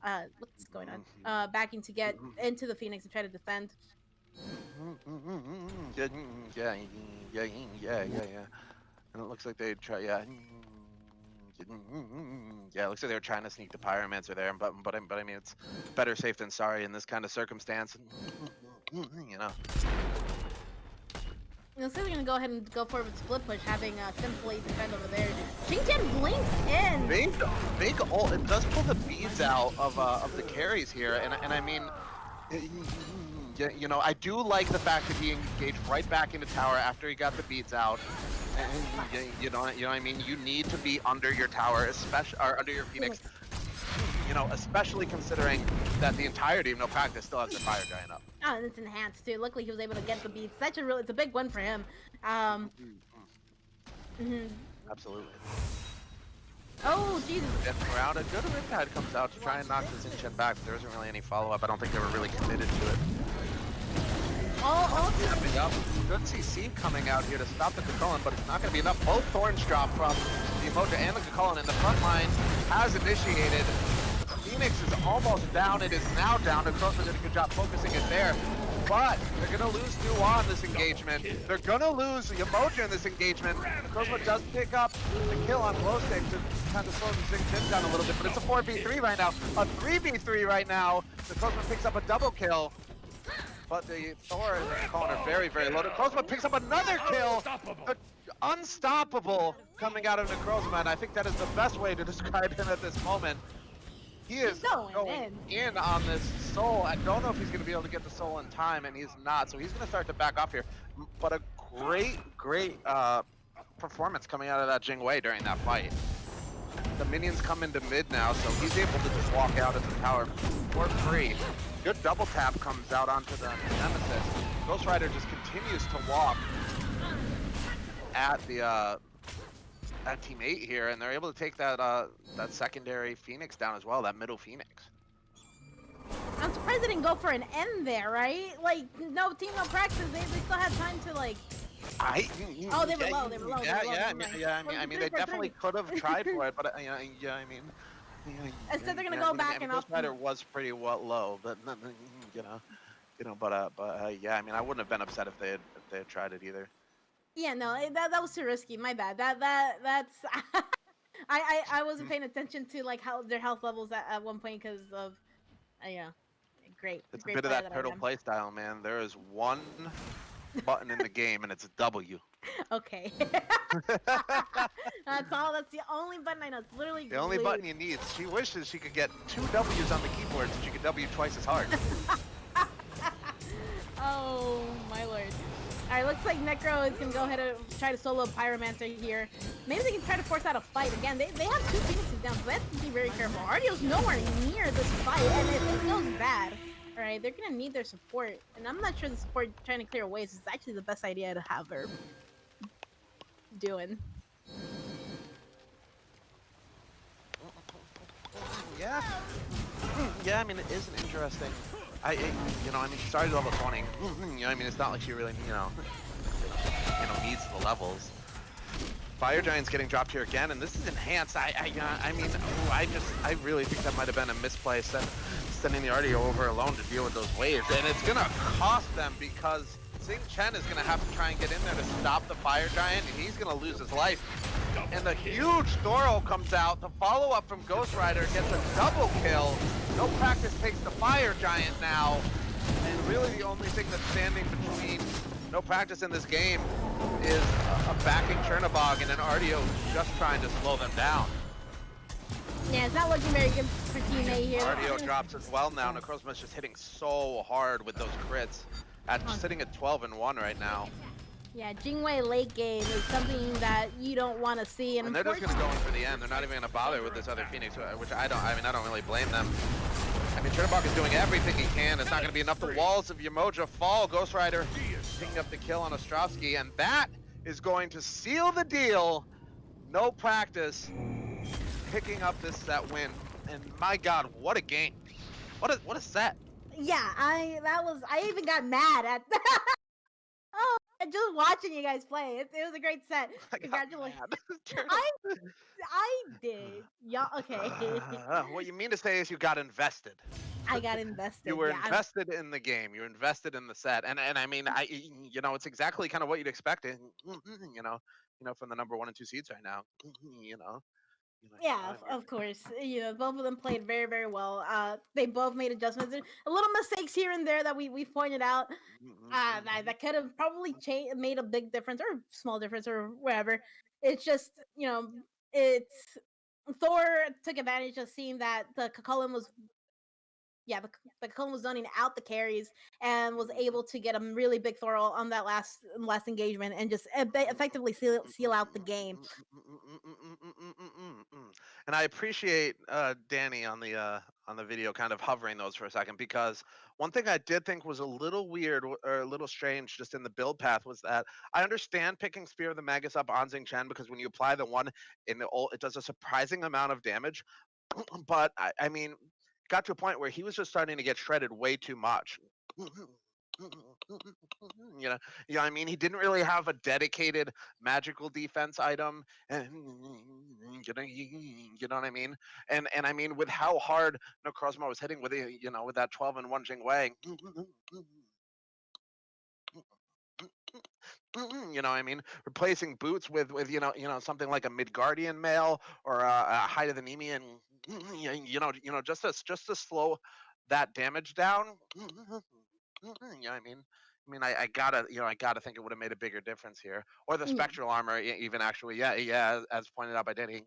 What's going on? Backing to get into the Phoenix and try to defend. Yeah, yeah, yeah, yeah, yeah, yeah. And it looks like they try. Yeah. Yeah, it looks like they're trying to sneak the pyromancer there, but I mean it's better safe than sorry in this kind of circumstance. You know. Looks like they're gonna go ahead and go forward with split push, having simply defend over there. Shinken blinks in. Big ult. It does pull the beads out of the carries here, and I mean, you know, I do like the fact that he engaged right back into tower after he got the beads out. And, you know what I mean. You need to be under your tower, especially or under your Phoenix. You know, especially considering that the entirety of No Practice still has their fire giant up. Oh, and it's enhanced too. Luckily, he was able to get the beats. It's a big win for him. Mhm. Absolutely. Oh, Jesus. Fifth round, a good Riptide comes out to try and knock this Chen back, but there isn't really any follow-up. I don't think they were really committed to it. Stepping up. Good CC coming out here to stop the Kakolan, but it's not going to be enough. Both Thorns drop from the Emoja and the Kakolan, and the front line has initiated. Phoenix is almost down. It is now down. The Crossman did a good job focusing it there. But they're going to lose Nuwa in this engagement. They're going to lose Emoja in this engagement. Crossman does pick up the kill on Glowstick to kind of slow the Zing down a little bit, but it's a 4v3 right now. A 3v3 right now. The Crossman picks up a double kill. But the Thor and the Kakolan are very, very low. Necrozma picks up another kill! Unstoppable coming out of Necrozma, and I think that is the best way to describe him at this moment. He is going in on this soul. I don't know if he's going to be able to get the soul in time, and he's not, so he's going to start to back off here. But a great performance coming out of that Jingwei during that fight. The minions come into mid now, so he's able to just walk out of the tower for free. Good double tap comes out onto the Nemesis. Ghost Rider just continues to walk at the at Team 8 here, and they're able to take that that secondary Phoenix down as well, that middle Phoenix. I'm surprised they didn't go for an end there, right? Like, no team, no practice. They still had time to like. Oh, they were low. They were low. Yeah. I mean, they definitely could have tried for it, but yeah, I mean. Instead, they're gonna go back and Ghost Rider was pretty low, but yeah, I mean, I wouldn't have been upset if they had tried it either. Yeah, no, that was too risky. My bad. That's I wasn't paying attention to like how their health levels at one point because of yeah, great. It's a bit of that turtle play style, man. There is one button in the game, and it's W. Okay. That's all. That's the only button I know. It's literally the only button you need. She wishes she could get 2 W's on the keyboard so she could W twice as hard. Oh my lord. Alright, looks like Necro is gonna go ahead and try to solo Pyromancer here. Maybe they can try to force out a fight again. They have 2 Phoenixes down, so they have to be very careful. Ardio's nowhere near this fight, and if it goes bad, alright, they're gonna need their support. And I'm not sure the support trying to clear waves is actually the best idea to have her doing. Yeah. Yeah, I mean, it is an interesting. You know, I mean, she started level 20. You know, I mean, it's not like she really, needs the levels. Fire Giant's getting dropped here again, and this is enhanced. I mean, I really think that might have been a misplay, sending the Artio over alone to deal with those waves, and it's gonna cost them because Xing Chen is gonna have to try and get in there to stop the Fire Giant, and he's gonna lose his life. And the huge Thoro comes out. The follow-up from Ghost Rider gets a double kill. No Practice takes the Fire Giant now. And really the only thing that's standing between No Practice in this game is a backing Chernobog and an Artio just trying to slow them down. Yeah, it's not looking very good for Team A here. This is Cardio gonna. drops as well now. Yes. Necrozma's just hitting so hard with those crits. At Oh, sitting at 12-1 right Quick now. attack. yeah, Jingwei late game is something that you don't want to see, and And they're just gonna unfortunately, go in for the end. They're not even gonna bother with this other Phoenix, which I don't really blame them. I mean, Chernobog is doing everything he can. It's not gonna be enough. The walls of Yamoja fall. Ghost Rider picking up the kill on Ostrovsky, and that is going to seal the deal. No practice, picking up this set win. And my God, what a game! What a set! yeah, I even got mad at. Oh, just watching you guys play. It was a great set. I got Congratulations. mad. I I did. Yeah, okay. What you mean to say is you got invested. I got You invested. were Yeah. invested in the game. You were invested in the set, and I mean, it's exactly kind of what you'd expect, from the number 1 and 2 seeds right now. Yeah, of course. Both of them played very, very well. They both made adjustments. There a little mistakes here and there that we've pointed out. That could have probably made a big difference or small difference or whatever. It's just it's Thor took advantage of seeing that the Cullen was the Cullen was zoning out the carries and was able to get a really big Thor on that last engagement and just effectively seal out the game. And I appreciate Danny on the video kind of hovering those for a second, because one thing I did think was a little weird or a little strange just in the build path was that I understand picking Spear of the Magus up on Xing Chen because when you apply the one in the ult, it does a surprising amount of damage. But I mean, got to a point where he was just starting to get shredded way too much. You know, I mean, he didn't really have a dedicated magical defense item, and what I mean. And I mean, with how hard Necrozma was hitting with with that 12-1 Jingwei, I mean, replacing boots with something like a Midgardian mail or a Height of the Nemean, just to slow that damage down. I mean, I gotta, I gotta think it would have made a bigger difference here, or the Yeah. spectral armor, even actually, yeah, as pointed out by Danny.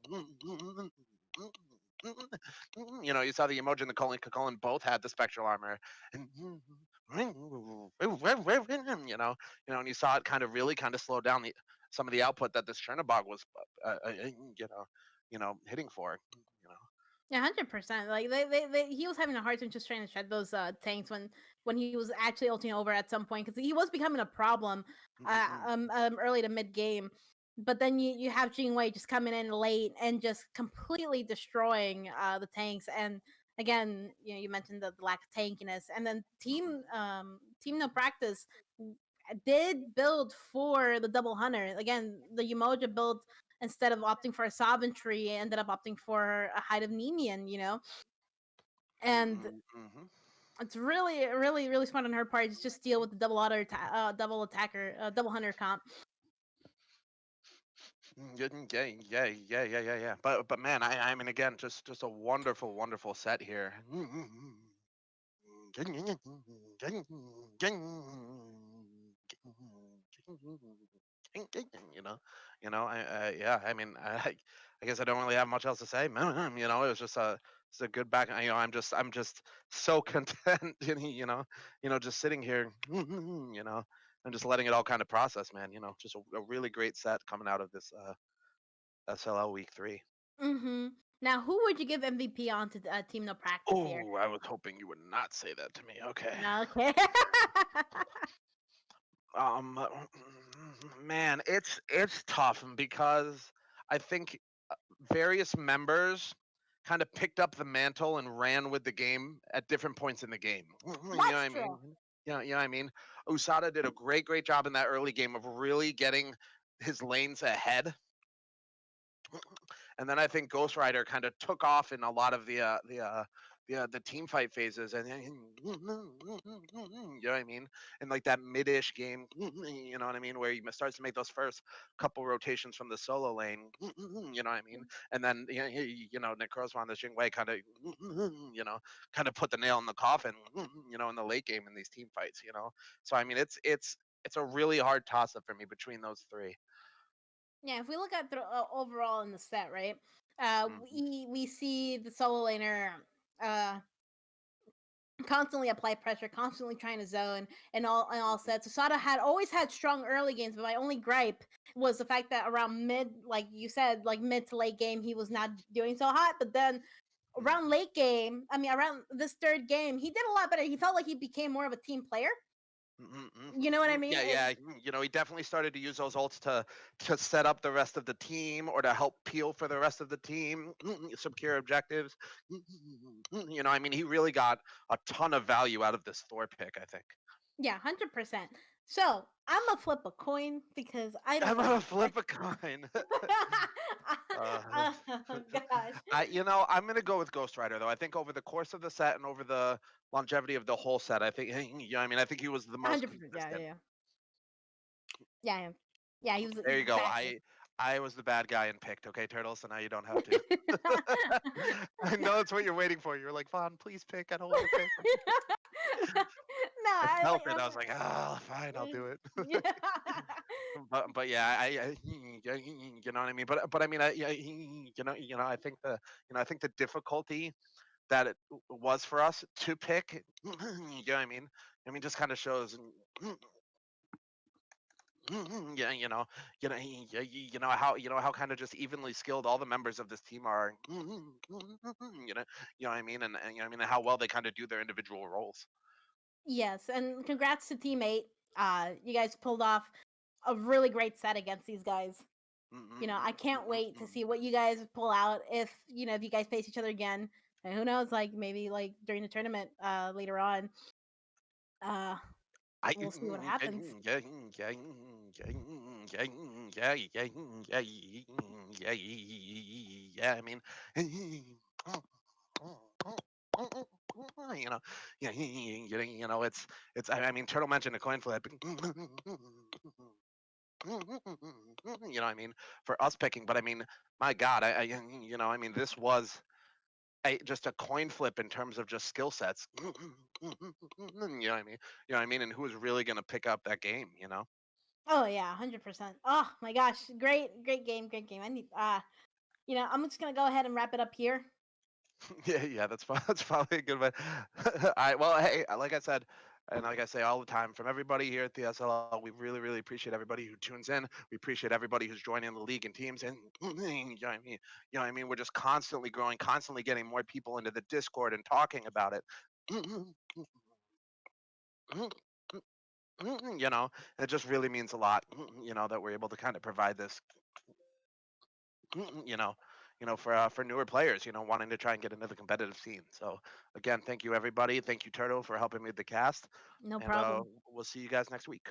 You saw the emoji and the Cullen both had the spectral armor, and and you saw it kind of really kind of slow down some of the output that this Chernobog was, hitting for. Yeah, 100%. Like he was having a hard time just trying to shed those tanks when he was actually ulting over at some point because he was becoming a problem early to mid game. But then you have Wei just coming in late and just completely destroying the tanks. And again, you mentioned the lack of tankiness, and then team no practice did build for the double hunter. Again, the Umoja build instead of opting for a Sovereignty, ended up opting for a Height of Nemean, and Mm-hmm. it's really, really, really smart on her part to just deal with the double attacker, double hunter comp. Yeah. But man, I mean, again, just a wonderful, wonderful set here. You know, yeah. I mean, I guess I don't really have much else to say. It was just it's a good back. I'm just so content. Just sitting here. And just letting it all kind of process, man. Just a really great set coming out of this SLL week 3. Mm-hmm. Now, who would you give MVP on to Team No Practice here? Oh, I was hoping you would not say that to me. Okay. Okay. Um, man, it's tough because I think various members kind of picked up the mantle and ran with the game at different points in the game. You know what That's I mean? true. You know what I mean? Usada did a great job in that early game of really getting his lanes ahead. And then I think Ghost Rider kind of took off in a lot of the team fight phases, and you know what I mean, in like that mid-ish game, you know what I mean, where he starts to make those first couple rotations from the solo lane, you know what I mean, and then Nick Rose on the Jingwei kind of put the nail in the coffin, in the late game in these team fights, So I mean, it's a really hard toss up for me between those three. Yeah, if we look at overall in the set, right? Mhm, We see the solo laner uh constantly apply pressure, constantly trying to zone and all mhm, sets. Asada had always had strong early games, but my only gripe was the fact that around mid, like you said, like mid to late game, he was not doing so hot. But then around mhm. late game, I mean around this third game, he did a lot better. He felt like he became more of a team player. Mhm, mhm, You know what I mhm. mean? Yeah, yeah. He definitely started to use those ults to set up the rest of the team or to help peel for the rest of the team, secure objectives. I mean, he really got a ton of value out of this Thor pick, I think. Yeah, 100%. So I'm gonna flip a coin because I don't I'm like gonna Thor. flip a coin. uh, Oh gosh, I'm gonna go with Ghost Rider though. I think over the course of the set and over the longevity of the whole set, I think, I mean, I think he was the most 100%. Yeah, consistent. yeah, yeah, yeah. Yeah, he was There you go. exactly. I was the bad guy and picked. Okay, Turtle. So now you don't have to. I know that's what you're waiting for. You're like, Vaughn, please pick. I don't want to pick. No, I I felt like. it. I was like, ah, fine, I'll do it. Yeah. But yeah, you know what I mean. But I mean, I think I think the difficulty that it was for us to pick. You know what I mean? I mean, just kind of shows. Yeah, how kind of just evenly skilled all the members of this team are. What I mean, and I mean how well they kind of do their individual roles. Yes, and congrats to teammate. You guys pulled off a really great set against these guys. I can't wait to see what you guys pull out if you guys face each other again. And who knows, like maybe like during the tournament later on. Uh I we'll see what happens. yeah. I mean, it's. I mean, Turtle mentioned a coin flip. I mean, for us picking, but I mean, my God, I mean, this was just a coin flip in terms of just skill sets. What I mean? What I mean? And who was really going to pick up that game? Oh yeah, 100%. Oh my gosh, great game, great game. I need I'm just gonna go ahead and wrap it up here. Yeah, yeah, that's probably a good one. All right, well, hey, like I said, and like I say all the time, from everybody here at the SLL, we really, really appreciate everybody who tunes in. We appreciate everybody who's joining the league and teams, and what I mean, we're just constantly growing, constantly getting more people into the Discord and talking about it. It just really means a lot. That we're able to kind of provide this you know, for newer players, wanting to try and get into the competitive scene. So again, thank you everybody. Thank you Turtle for helping me with the cast, No and problem. we'll see you guys next week.